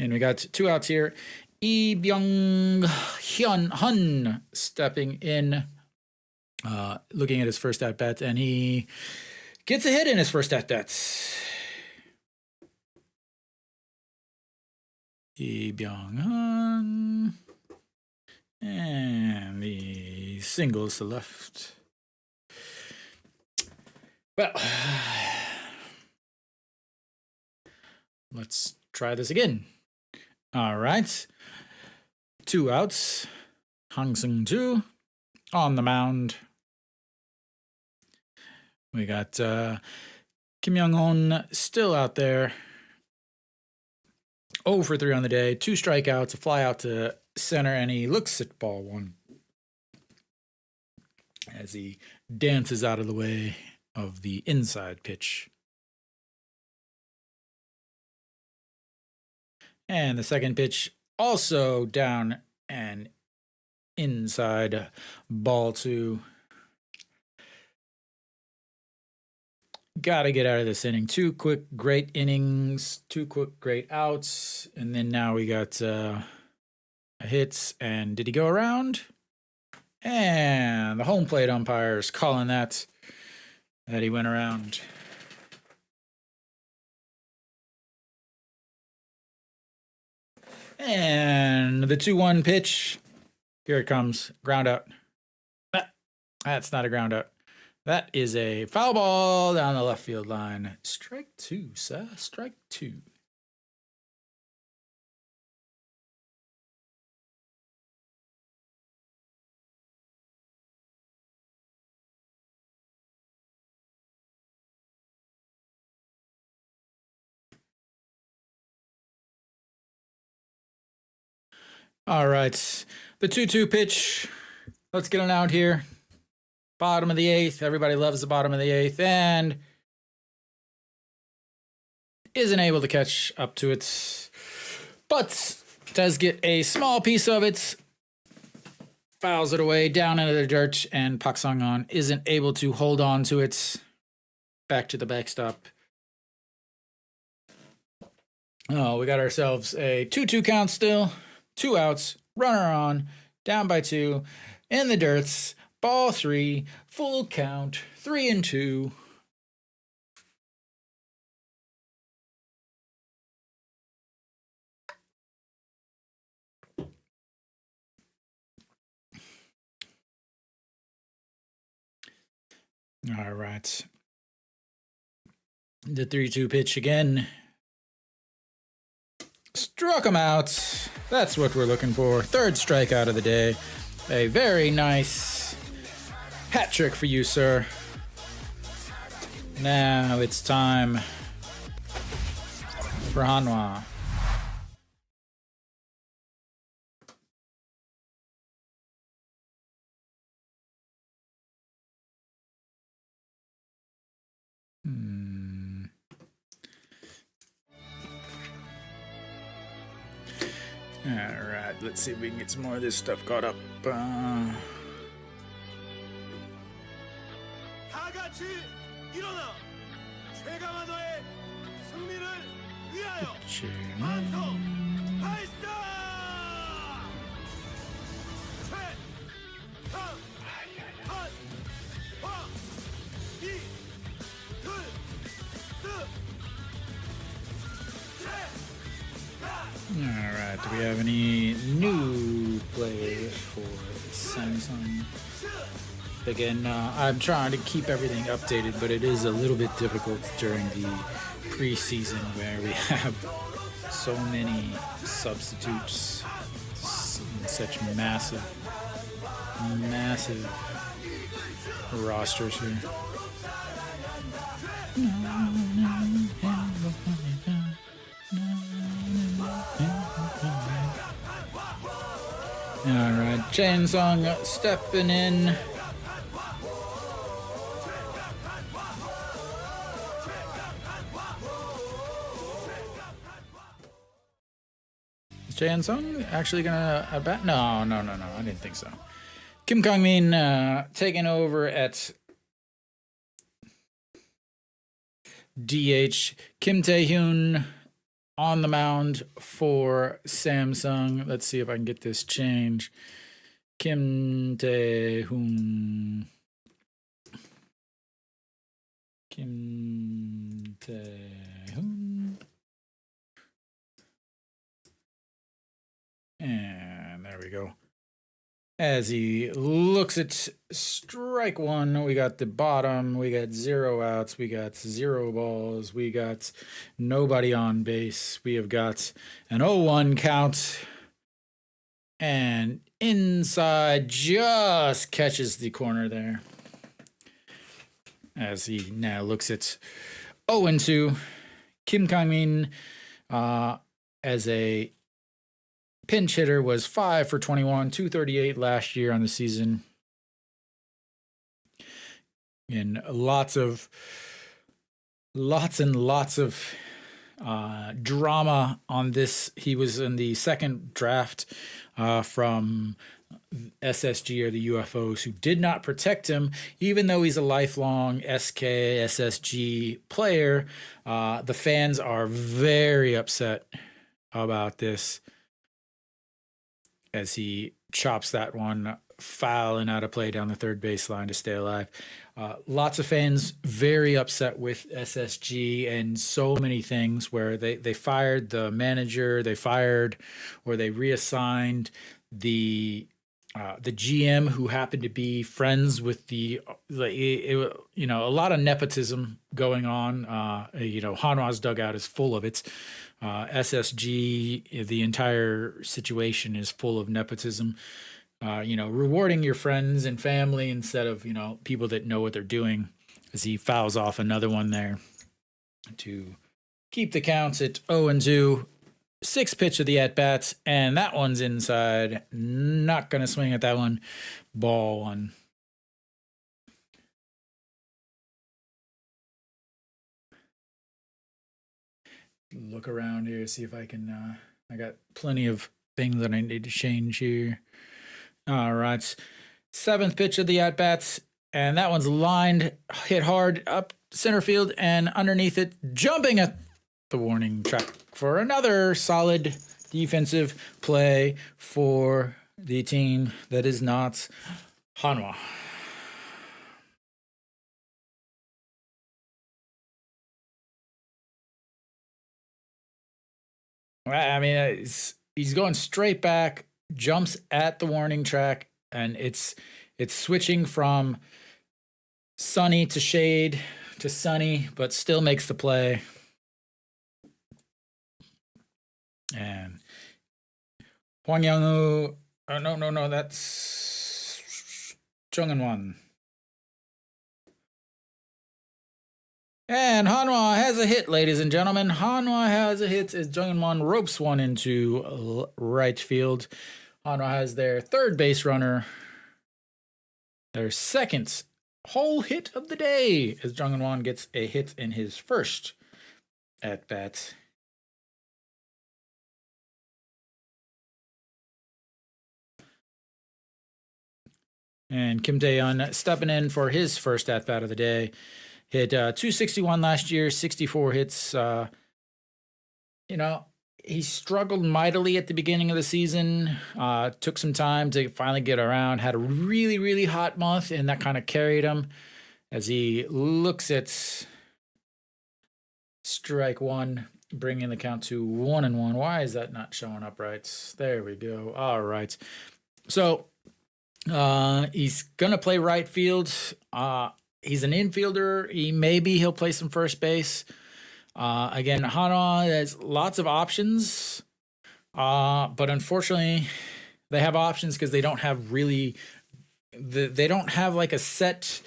A: And we got 2 outs here. Lee Byung-hun stepping in, looking at his first at-bat, and he gets a hit in his first at-bat. Lee Byung-hun. And the singles to left. Well, let's try this again. All right. 2 outs. Han Seung-ju on the mound. We got Kim Young-won still out there. 0 for 3 on the day. 2 strikeouts, a fly out to center, and he looks at ball 1 as he dances out of the way of the inside pitch. And the second pitch also down and inside, ball 2. Got to get out of this inning. 2 quick, great innings, 2 quick, great outs. And then now we got hits. And did he go around? And the home plate umpire's calling that he went around. And the 2-1 pitch. Here it comes. Ground out. That's not a ground out. That is a foul ball down the left field line. Strike 2, sir. Strike 2. All right. The 2-2 pitch. Let's get it out here. Bottom of the 8th. Everybody loves the bottom of the 8th. And isn't able to catch up to it. But does get a small piece of it. Fouls it away down into the dirt. And Park Sung-won isn't able to hold on to it. Back to the backstop. Oh, we got ourselves a 2-2 count still. 2 outs. Runner on. Down by 2. In the dirts. Ball 3, full count, 3-2. All right. The 3-2 pitch again. Struck him out. That's what we're looking for. Third strikeout of the day. A very nice hat trick for you, sir. Now it's time for Hanwha. Alright, let's see if we can get some more of this stuff caught up. Alright, do we have any new players for Samsung? Again, I'm trying to keep everything updated, but it is a little bit difficult during the preseason where we have so many substitutes and such massive rosters here. Alright, Chansung stepping in. Is Chansung actually gonna bat? No, I didn't think so. Kim Kang-min taking over at DH. Kim Tae-hyun on the mound for Samsung. Let's see if I can get this change. Kim Tae-hyun. Kim Tae-hyun. And there we go. As he looks at strike one, we got the bottom, we got 0 outs, we got 0 balls, we got nobody on base, we have got an 0-1 count, and inside just catches the corner there. As he now looks at 0-2, Kim Kang-min as a pinch hitter was 5 for 21, 238 last year on the season. And lots and lots of drama on this. He was in the second draft from SSG, or the UFOs, who did not protect him, even though he's a lifelong SSG player. The fans are very upset about this, as he chops that one foul and out of play down the third baseline to stay alive. Lots of fans very upset with SSG and so many things, where they fired the manager, they fired or they reassigned the GM, who happened to be friends with a lot of nepotism going on. Hanwha's dugout is full of it. SSG, the entire situation is full of nepotism. Rewarding your friends and family instead of, people that know what they're doing, as he fouls off another one there to keep the counts at 0-2. 6th pitch of the at-bats, and that one's inside. Not going to swing at that one. Ball one. Look around here, see if I can, I got plenty of things that I need to change here. All right. 7th pitch of the at-bats, and that one's lined, hit hard up center field, and underneath it, jumping at the warning track for another solid defensive play for the team that is not Hanwha. I mean, he's going straight back, jumps at the warning track, and it's switching from Sunny to shade to sunny, but still makes the play. And Hwang Young-woo. Oh, no, that's Chung In-won. And Hanwha has a hit, ladies and gentlemen. Hanwha has a hit as Jung In-won ropes one into right field. Hanwha has their third base runner. Their second whole hit of the day as Jung In-won gets a hit in his first at bat. And Kim Tae-yeon stepping in for his first at bat of the day. Hit 261 last year, 64 hits. He struggled mightily at the beginning of the season. Took some time to finally get around. Had a really, really hot month, and that kind of carried him as he looks at strike one, bringing the count to 1-1. Why is that not showing up right? There we go. All right. So he's gonna play right field. He's an infielder. He'll play some first base. Again, Hanwha has lots of options, but unfortunately, they have options because they don't have really. They don't have like a set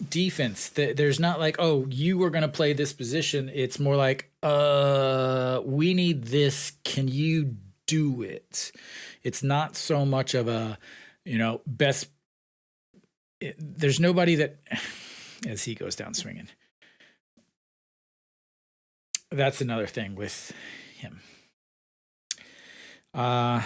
A: defense. There's not like, oh, you are going to play this position. It's more like, we need this. Can you do it? It's not so much of a, best. There's nobody that, as he goes down swinging. That's another thing with him. Hanwha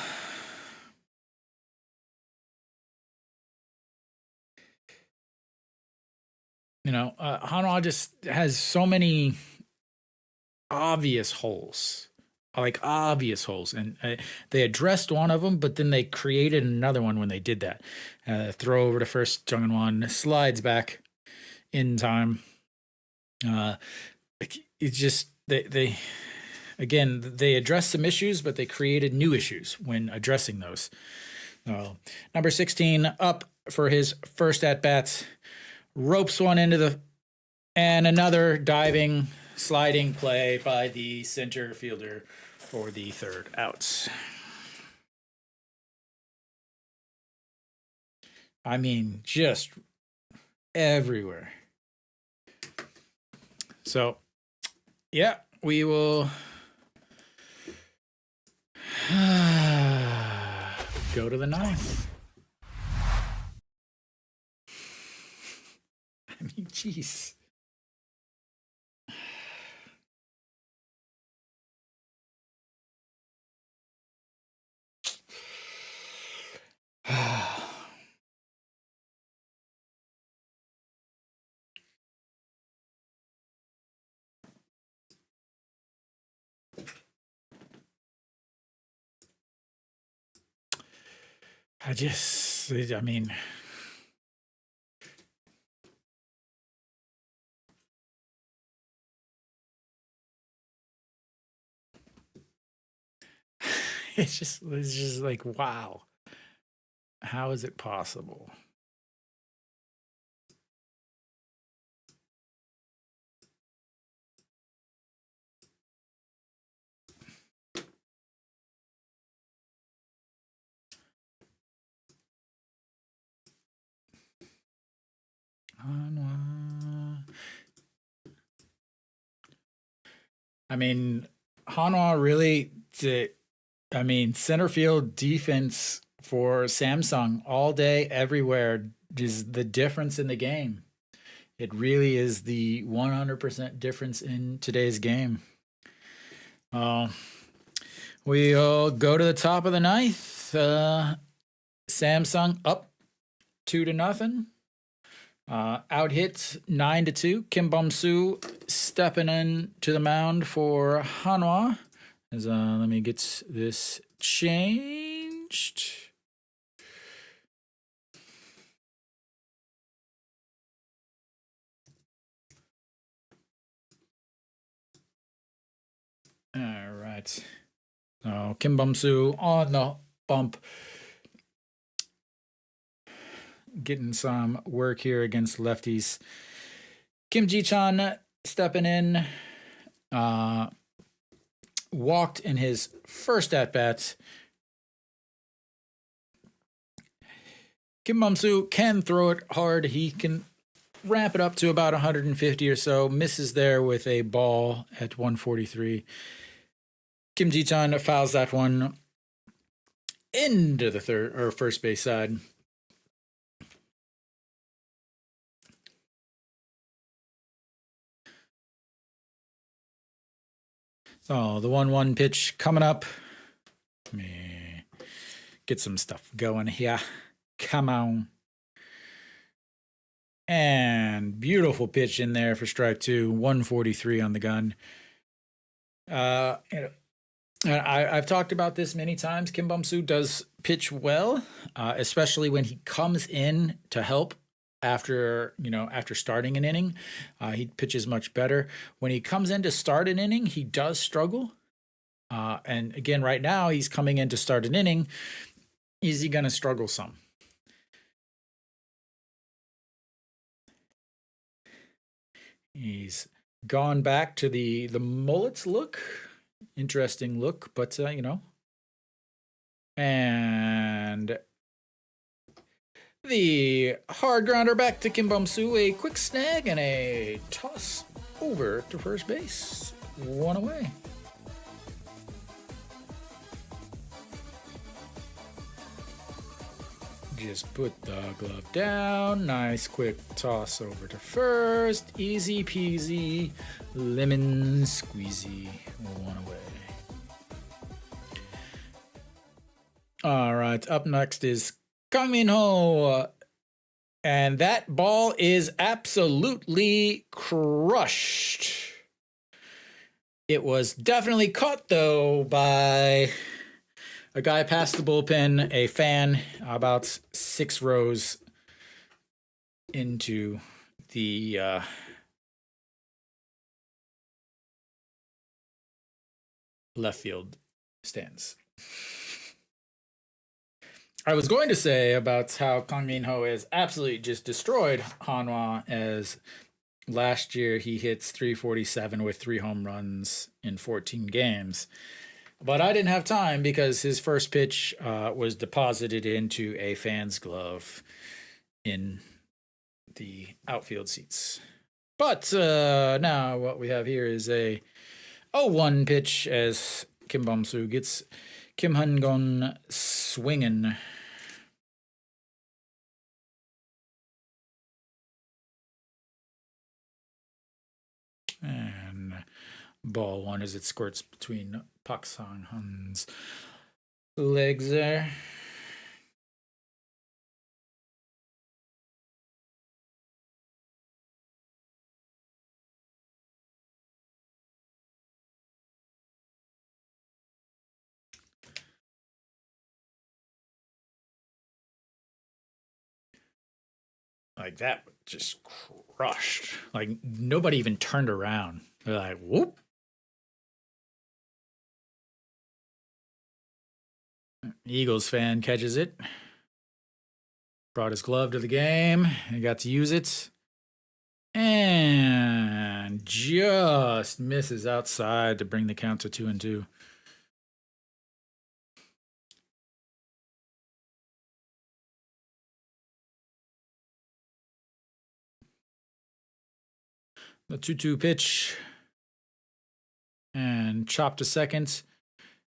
A: just has so many obvious holes. And they addressed one of them, but then they created another one when they did that. Throw over to first, Jung In-won slides back in time. It's just they addressed some issues, but they created new issues when addressing those. Number 16 up for his first at bat, ropes one into and another diving, sliding play by the center fielder for the third out. I mean, just everywhere. So, yeah, we will go to the ninth. I mean, jeez. I mean, it's just like, wow. How is it possible? I mean, Hanwha really did. I mean, center field defense for Samsung all day, everywhere is the difference in the game. It really is the 100% difference in today's game. We'll go to the top of the ninth. Samsung up 2-0. Out hit 9-2. Kim Bum-soo stepping in to the mound for Hanwha. Let me get this changed. All right. Kim Bum-soo on the bump. getting some work here against lefties. Kim Ji-chan stepping in, walked in his first at-bat. Kim Bum-soo can throw it hard. He can ramp it up to about 150 or so. Misses there with a ball at 143. Kim Ji-chan fouls that one into the third or first base side. So the 1-1 pitch coming up. Let me get some stuff going here. Come on. And beautiful pitch in there for strike two. 143 on the gun. I've talked about this many times. Kim Bum-soo does pitch well, especially when he comes in to help after starting an inning. He pitches much better. When he comes in to start an inning, he does struggle. And again, right now, he's coming in to start an inning. Is he going to struggle some? He's gone back to the mullets look. Interesting look, but and the hard grounder back to Kim Bum-soo. A quick snag and a toss over to first base. One away. Just put the glove down. Nice quick toss over to first. Easy peasy, lemon squeezy. One away. All right, up next is Kang Min-ho. And that ball is absolutely crushed. It was definitely caught, though, by a guy past the bullpen, a fan about 6 rows into the left field stands. I was going to say about how Kang Min-ho has absolutely just destroyed Hanwha, as last year he hits 347 with 3 home runs in 14 games. But I didn't have time because his first pitch was deposited into a fan's glove in the outfield seats. But now what we have here is a 0-1 pitch as Kim Bum-soo gets Kim Han-gon swinging. And ball one as it squirts between Pak Sang-hun's legs there. Like that, just crushed. Like nobody even turned around. They're like, whoop. Eagles fan catches it. Brought his glove to the game and got to use it. And just misses outside to bring the count to 2-2. The 2-2 pitch. And chopped to second.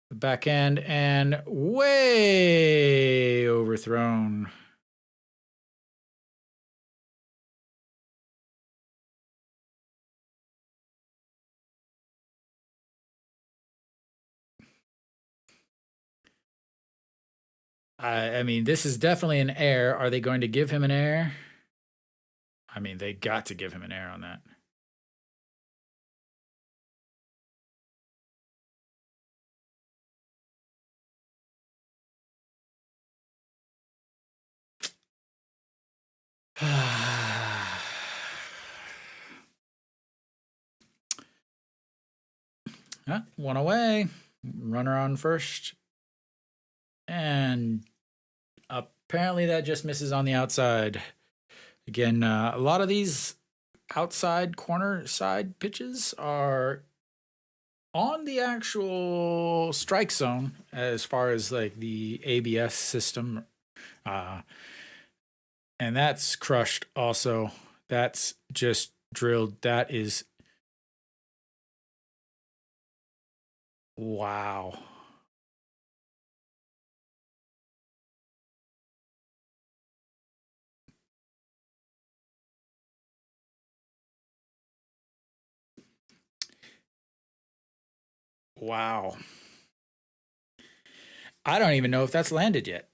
A: The backhand and way overthrown. I mean, this is definitely an error. Are they going to give him an error? I mean, they got to give him an error on that. One away. Runner on first. And up Apparently, that just misses on the outside. Again, a lot of these outside corner side pitches are on the actual strike zone as far as like the ABS system. Uh, and that's crushed also. That's just drilled. That is. Wow. Wow. I don't even know if that's landed yet.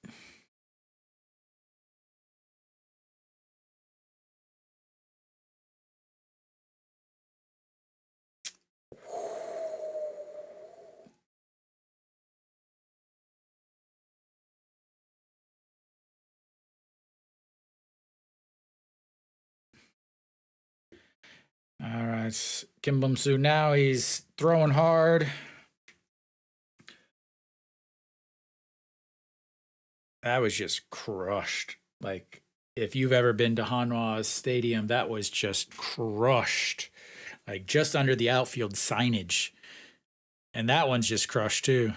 A: All right. Kim Bum Soo now he's throwing hard. That was just crushed. Like, if you've ever been to Hanwha Stadium, that was just crushed. Like, just under the outfield signage. And that one's just crushed, too.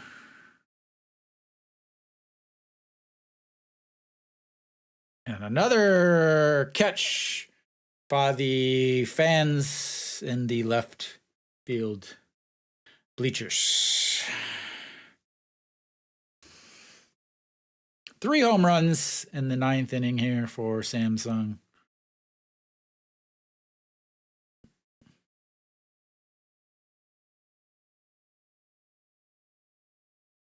A: And another catch by the fans in the left field bleachers. 3 home runs in the 9th inning here for Samsung.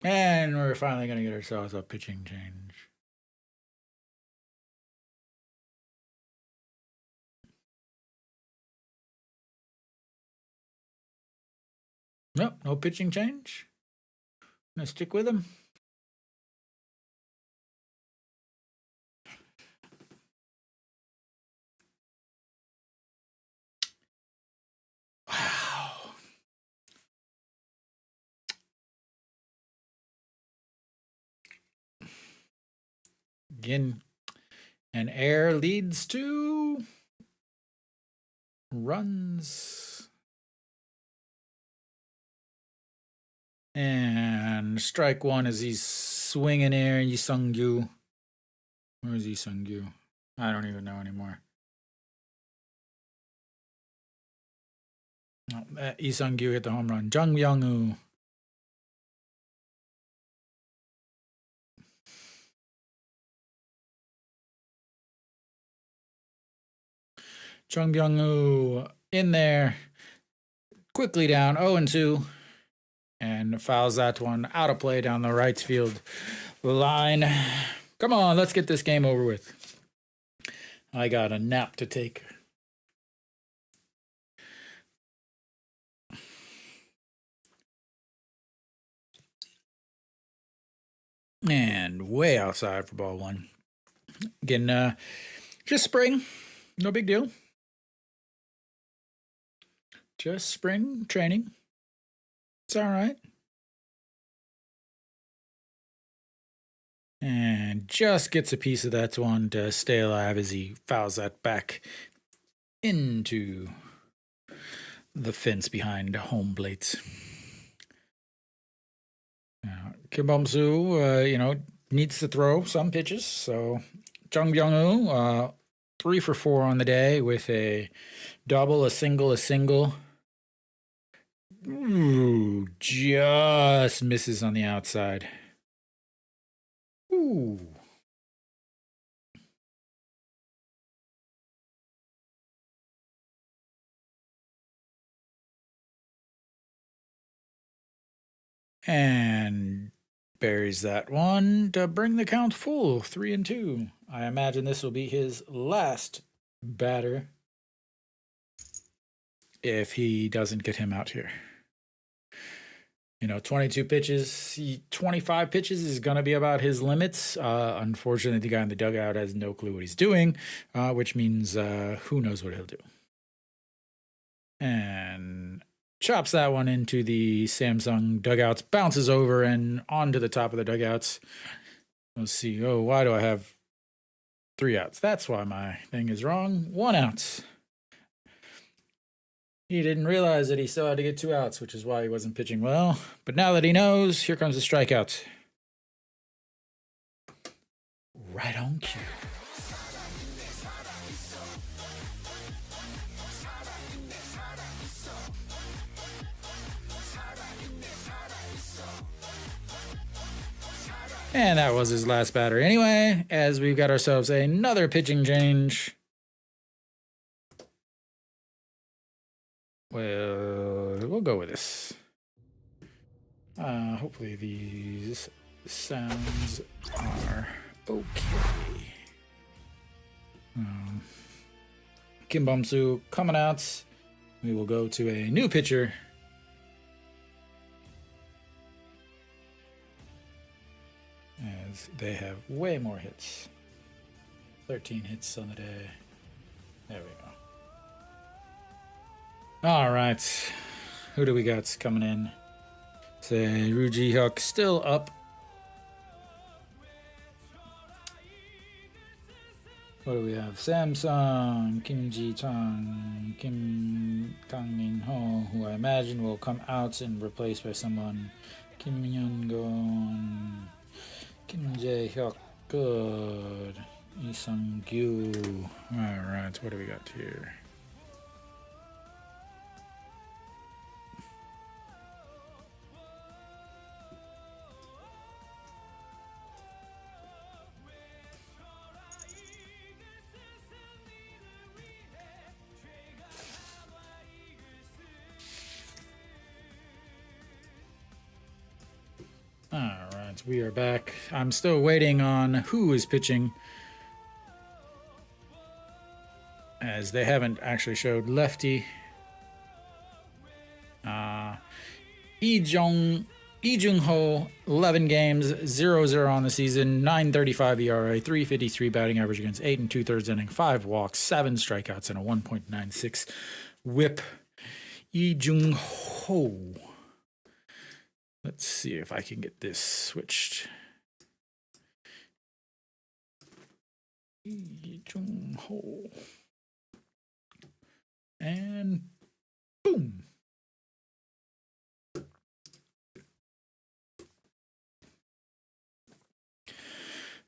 A: And we're finally going to get ourselves a pitching change. Nope, no pitching change. I'm going to stick with him. Wow. Again, and air leads to runs. And strike one as he's swinging air. Yi Sung-gyu. Where's Yi Sung-gyu? I don't even know anymore. Oh, Yi Sung-gyu hit the home run. Jung Byung-woo. Jung Byung-woo in there. Quickly down 0-2. And fouls that one out of play down the right field line. Come on, let's get this game over with. I got a nap to take. And way outside for ball one. Again, just spring. No big deal. Just spring training. It's all right. And just gets a piece of that one to stay alive as he fouls that back into the fence behind home plate. Kim Bum-soo, needs to throw some pitches. So Jung Byung-woo, 3 for 4 on the day with a double, a single. Ooh, just misses on the outside. Ooh. And buries that one to bring the count full, 3-2. I imagine this will be his last batter if he doesn't get him out here. 22 pitches, 25 pitches is going to be about his limits. Unfortunately, the guy in the dugout has no clue what he's doing, which means who knows what he'll do. And chops that one into the Samsung dugouts, bounces over and onto the top of the dugouts. Let's see. Oh, why do I have 3 outs? That's why my thing is wrong. 1 out. He didn't realize that he still had to get 2 outs, which is why he wasn't pitching well. But now that he knows, here comes the strikeout. Right on cue. And that was his last batter anyway, as we've got ourselves another pitching change. Well, we'll go with this. Hopefully these sounds are okay. Kim Bum-soo coming out. We will go to a new pitcher. As they have way more hits. 13 hits on the day. There we go. All right. Who do we got coming in? Say Roo Ji-hyuk still up. What do we have? Samsung, Kim Ji-tong, Kim Kang-min-ho, who I imagine will come out and replaced by someone. Kim Yeon-gon, Kim Jae-hyuk, good. Lee Sung-gyu. All right, what do we got here? All right, we are back. I'm still waiting on who is pitching, as they haven't actually showed lefty. Lee Jung-ho, 11 games, 0-0 on the season, 9.35 ERA, 3.53 batting average against 8 2/3 inning, 5 walks, 7 strikeouts, and a 1.96 WHIP. Lee Jung-ho. Let's see if I can get this switched. Lee Jung-ho. And boom.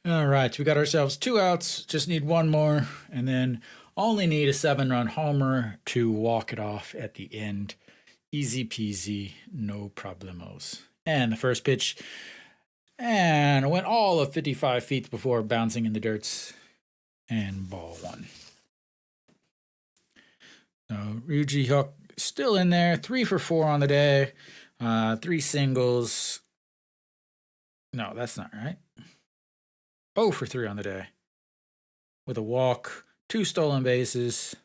A: All right, we got ourselves 2 outs. Just need 1 more, and then only need a 7-run homer to walk it off at the end. Easy peasy, no problemos. And the first pitch, and went all of 55 feet before bouncing in the dirt, and ball 1. So Roo Ji-hyuk still in there, 3 for 4 on the day, 3 singles. No, that's not right. 0 for 3 on the day, with a walk, 2 stolen bases,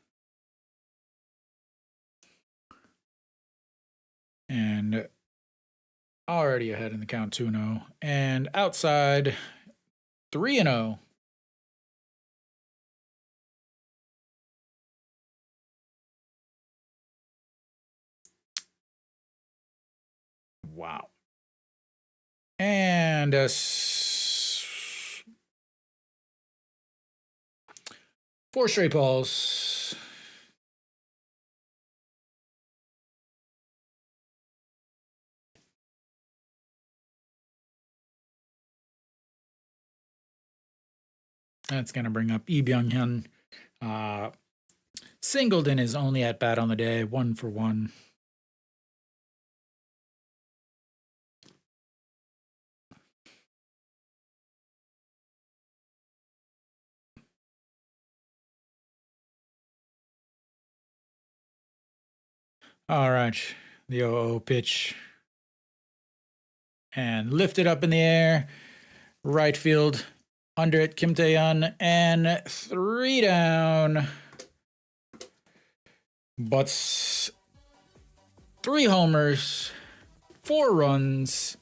A: and already ahead in the count 2-0, and outside 3-0. Wow. And 4 straight balls. That's going to bring up Lee Byung-hyun. Singled in his only at bat on the day, 1 for 1. All right, the 0-0 pitch. And lifted up in the air. Right field. Under it, Kim Tae-yeon. And 3 down. But 3 homers. 4 runs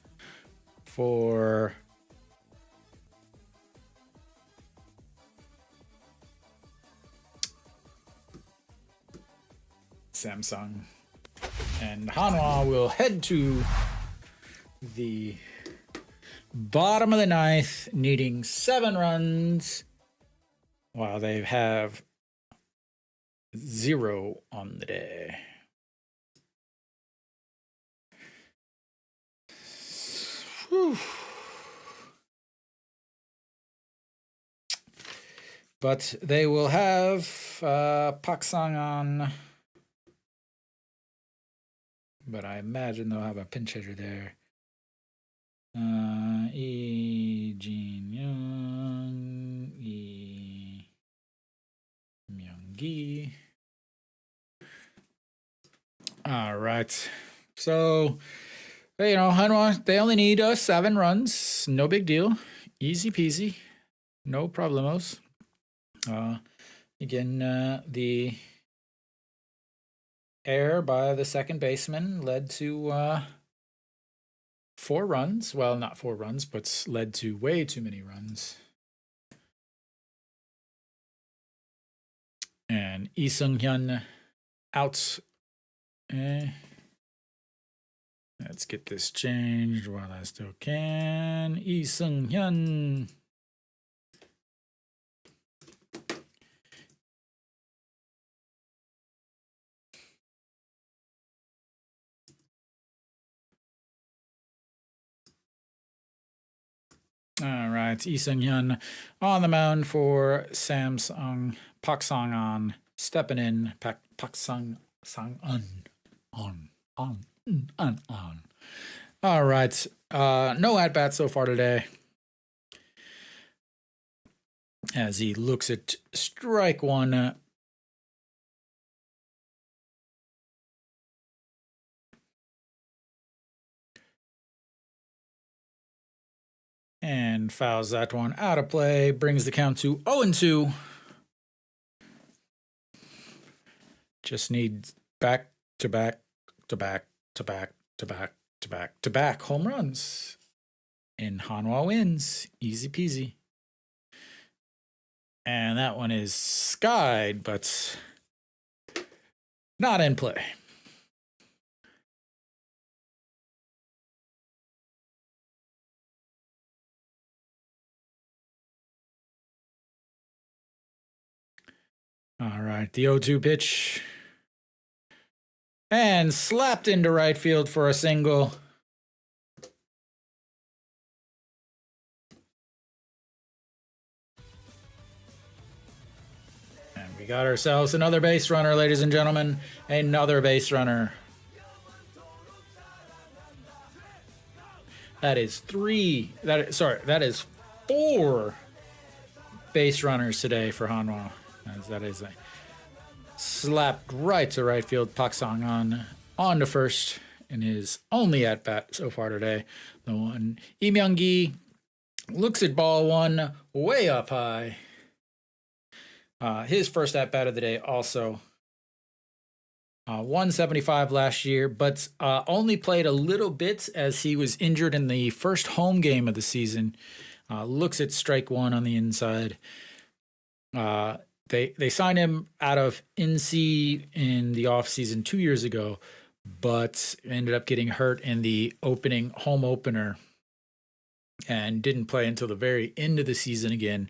A: for Samsung. And Hanwha will head to the Bottom of the ninth, needing 7 runs, while they have 0 on the day. Whew. But they will have Paksang on. But I imagine they'll have a pinch hitter there. Jin Young, Myung-gi. All right. So, Hanwha, they only need 7 runs. No big deal. Easy peasy. No problemos. Again, the error by the second baseman led to 4 runs. Well, not 4 runs, but led to way too many runs. And Lee Seung-hyun out. Let's get this changed while I still can. Lee Seung-hyun. All right, Lee Seung-hyun on the mound for Samsung. Paksang stepping in. Paksang on. All right, no at bat so far today, as he looks at strike 1. And fouls that one out of play, brings the count to 0-2. Just needs back to back home runs. And Hanwha wins. Easy peasy. And that one is skied, but not in play. All right, the 0-2 pitch. And slapped into right field for a single. And we got ourselves another base runner, ladies and gentlemen. Another base runner. That is 4 base runners today for Hanwha. That is a slapped right to right field. Paksang on to first in his only at bat so far today. The one Lee Myung-gi looks at ball 1 way up high. His first at bat of the day also. 175 last year, but only played a little bit as he was injured in the first home game of the season. Looks at strike 1 on the inside. They signed him out of NC in the offseason 2 years ago, but ended up getting hurt in the home opener and didn't play until the very end of the season again.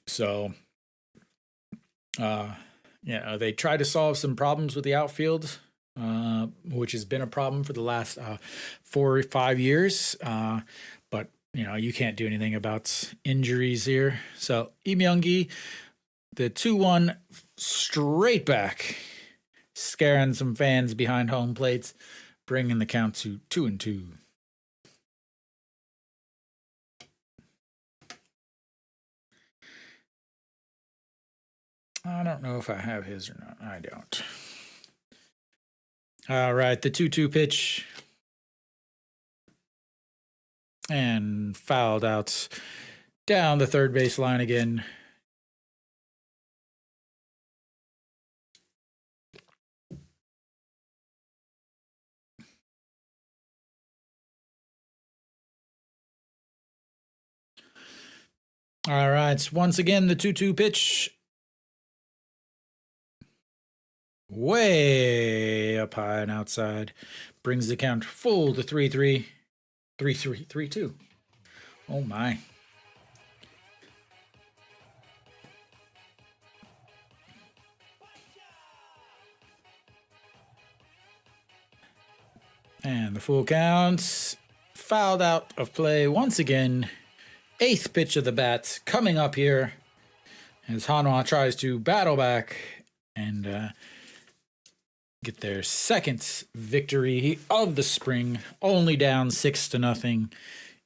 A: So, they tried to solve some problems with the outfield, which has been a problem for the last 4 or 5 years. But, you can't do anything about injuries here. So, Lee Myung-gi, the 2-1 straight back, scaring some fans behind home plates, bringing the count to 2-2. I don't know if I have his or not. I don't. All right, the 2-2 pitch. And fouled out down the third base line again. All right, once again, the 2-2 pitch. Way up high and outside. Brings the count full to 3-3. 3-3, 3-2. Oh my. And the full count. Fouled out of play once again. 8th pitch of the bat coming up here as Hanwha tries to battle back and get their 2nd victory of the spring, only down 6-0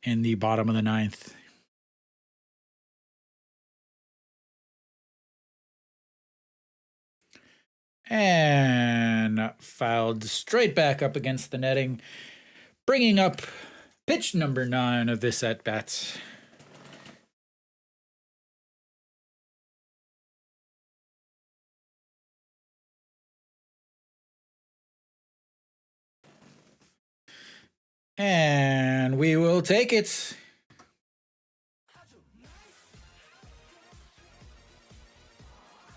A: in the bottom of the 9th. And fouled straight back up against the netting, bringing up pitch number 9 of this at-bat. And we will take it.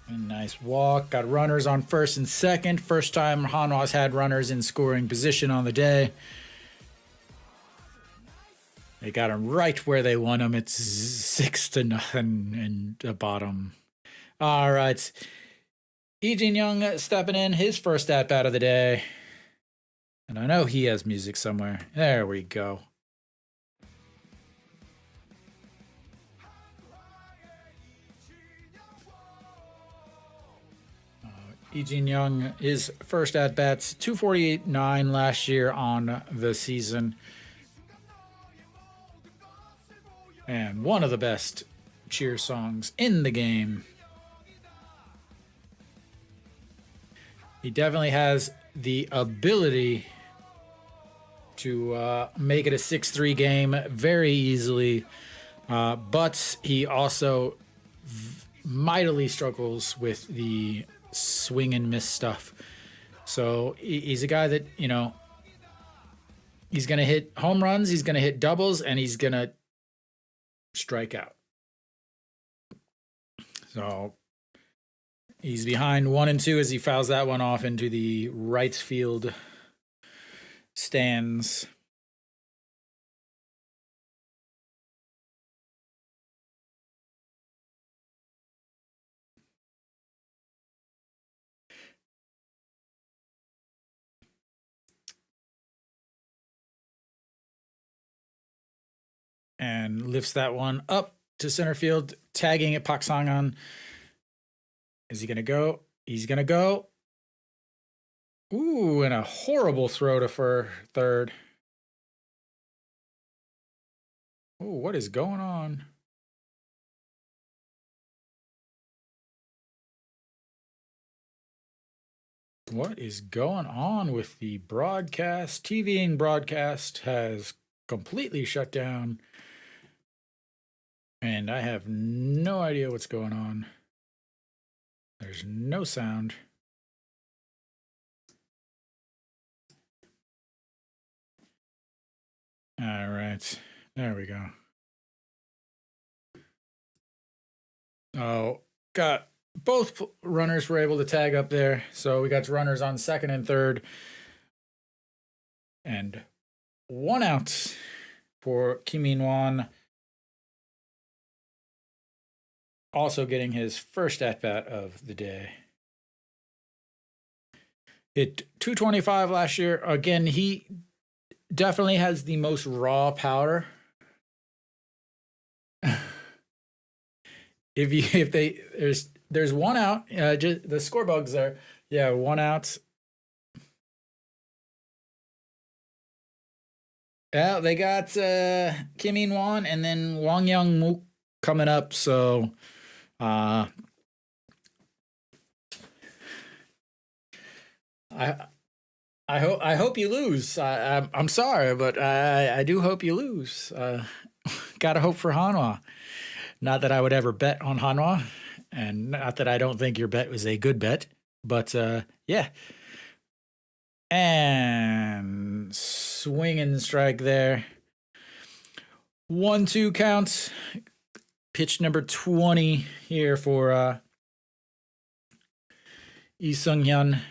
A: A nice walk. Got runners on 1st and 2nd. First time Hanwha's had runners in scoring position on the day. They got them right where they want them. It's 6-0 in the bottom. All right. Lee Jin-young stepping in, his first at-bat of the day. And I know he has music somewhere. There we go. Lee Jin-young, his first at-bats, 248.9 last year on the season. And one of the best cheer songs in the game. He definitely has the ability to make it a 6-3 game very easily, but he also mightily struggles with the swing and miss stuff. So he's a guy that, you know, he's going to hit home runs, he's going to hit doubles, and he's going to strike out. So he's behind 1 and 2 as he fouls that one off into the right field stands. And lifts that one up to center field, tagging it Pak Sang-an. Is he going to go? He's going to go. Ooh, and a horrible throw to for third. Ooh, what is going on? What is going on with the broadcast? TVing broadcast has completely shut down. And I have no idea what's going on. There's no sound. All right. There we go. Oh, got both runners were able to tag up there. So we got runners on 2nd and 3rd. And 1 out for Kim In-won. Also getting his first at-bat of the day. Hit 225 last year. Again, he definitely has the most raw power. There's 1 out. Just the score bugs there. Yeah, 1 out. Yeah, they got Kim In-won and then Wang Young-mook coming up. So I hope you lose. I'm sorry, but I do hope you lose. Gotta hope for Hanwha. Not that I would ever bet on Hanwha, and not that I don't think your bet was a good bet, but yeah. And swing and strike there. 1-2 count. Pitch number 20 here for Lee Sung-hyun.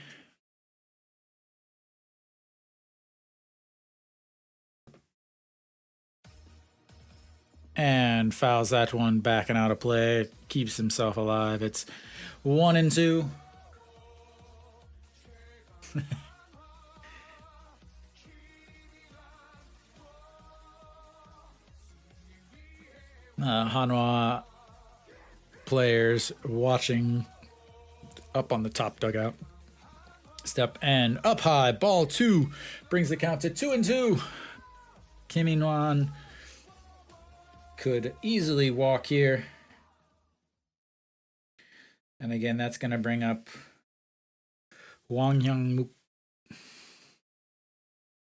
A: and fouls that one, backing out of play. Keeps himself alive. It's 1-2. Hanwha players watching up on the top dugout. Step and up high, ball 2 brings the count to 2-2. Kim In-wan could easily walk here. And again, that's going to bring up Wang Young-mook.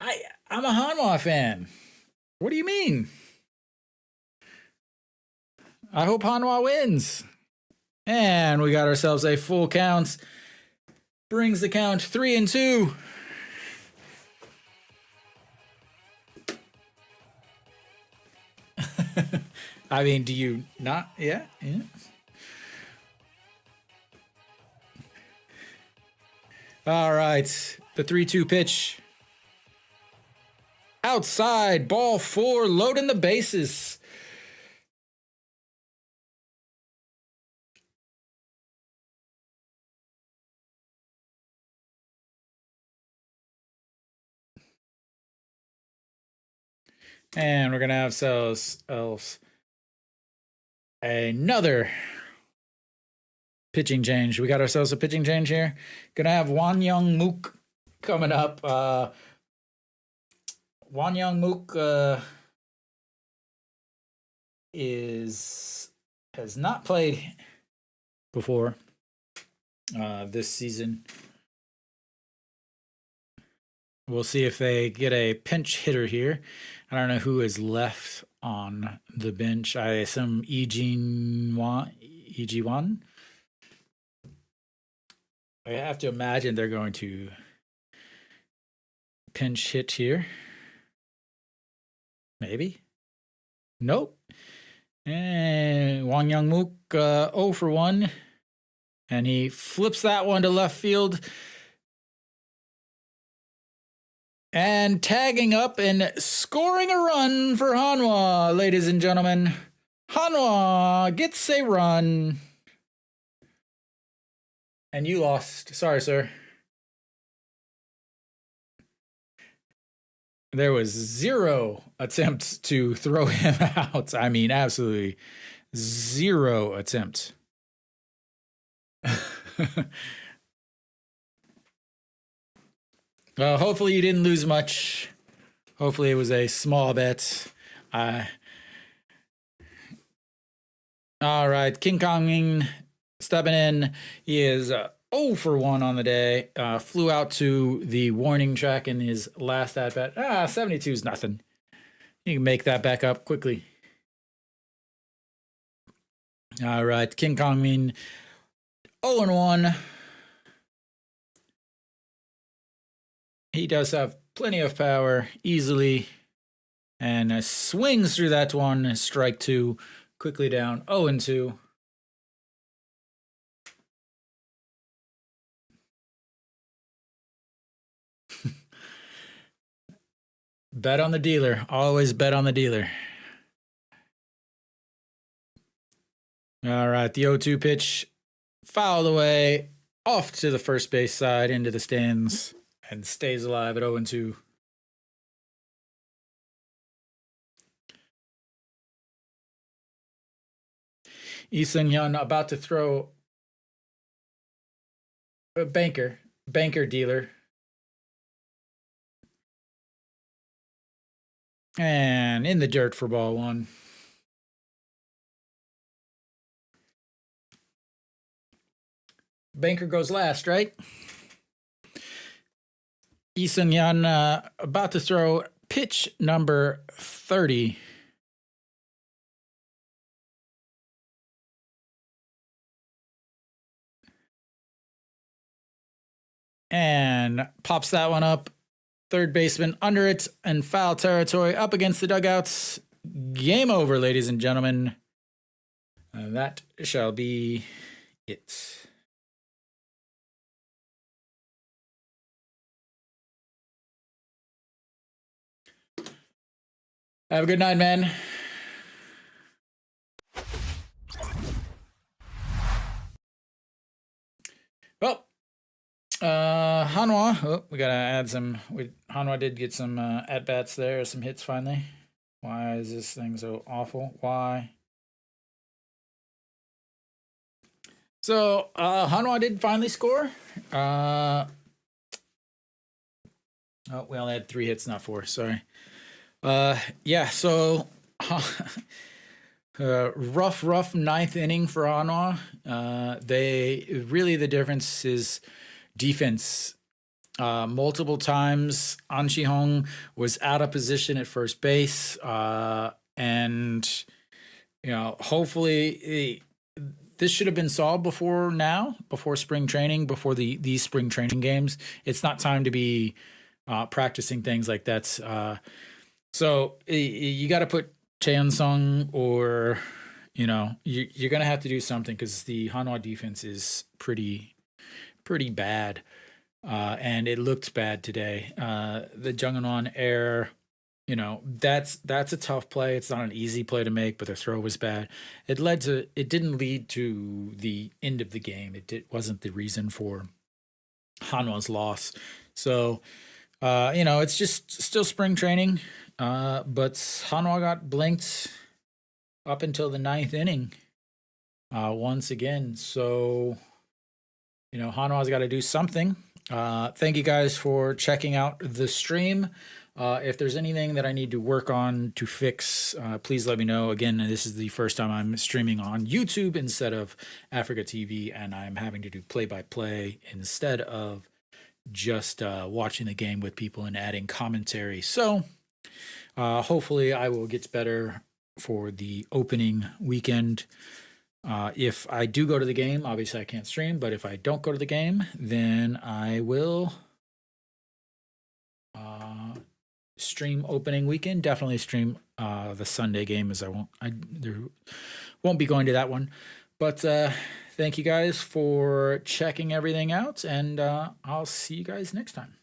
A: I'm a Hanwha fan. What do you mean? I hope Hanwha wins. And we got ourselves a full count. Brings the count 3-2. I mean, do you not? Yeah. All right. The 3-2 pitch. Outside, ball 4, loading the bases. And we're going to have ourselves another pitching change. We got ourselves a pitching change here. Going to have Wang Young-mook coming up. Wang Young-mook has not played before this season. We'll see if they get a pinch hitter here. I don't know who is left on the bench. I assume Eg-wan. I have to imagine they're going to pinch hit here. Maybe. Nope. And Wang Young-mook 0 for 1. And he flips that one to left field. And tagging up and scoring a run for Hanwha, ladies and gentlemen. Hanwha gets a run. And you lost. Sorry, sir. There was 0 attempts to throw him out. I mean, absolutely 0 attempts. Hopefully you didn't lose much. Hopefully it was a small bet. All right, King Kong stepping in. He is 0 for 1 on the day. Flew out to the warning track in his last at bat. 72 is nothing. You can make that back up quickly. All right, King Kong Min 0 1. He does have plenty of power easily and swings through that one. Strike 2, quickly down 0-2. Bet on the dealer. Always bet on the dealer. All right, the 0-2 pitch fouled away off to the first base side into the stands and stays alive at 0-2. Lee Seung-hyun about to throw a banker dealer. And in the dirt for ball 1. Banker goes last, right? Lee Seung-hyun about to throw pitch number 30. And pops that one up. Third baseman under it and foul territory up against the dugouts. Game over, ladies and gentlemen. That shall be it. Have a good night, man. Hanwha. Oh, we gotta add some. Hanwha did get some at bats there, some hits finally. Why is this thing so awful? Why? So Hanwha did finally score. Oh, we only had 3 hits, not 4. Sorry. Yeah. So rough ninth inning for Hanwha. They really, the difference is defense. Multiple times, An Chi-hong was out of position at first base, and hopefully this should have been solved before spring training, before these spring training games. It's not time to be practicing things like that. So you got to put Cheon Sung, or you're gonna have to do something because the Hanwha defense is pretty bad. And it looked bad today. The Jungwon error, that's a tough play. It's not an easy play to make, but the throw was bad. It didn't lead to the end of the game. Wasn't the reason for Hanwha's loss. So, it's just still spring training. But Hanwha got blinked up until the 9th inning. Once again. So, Hanwha's got to do something. Thank you guys for checking out the stream. If there's anything that I need to work on to fix, please let me know. Again, this is the first time I'm streaming on YouTube instead of Africa TV, and I'm having to do play-by-play instead of just watching the game with people and adding commentary. So hopefully I will get better for the opening weekend. If I do go to the game, obviously I can't stream, but if I don't go to the game, then I will stream opening weekend. Definitely stream the Sunday game, as there won't be going to that one. But thank you guys for checking everything out, and I'll see you guys next time.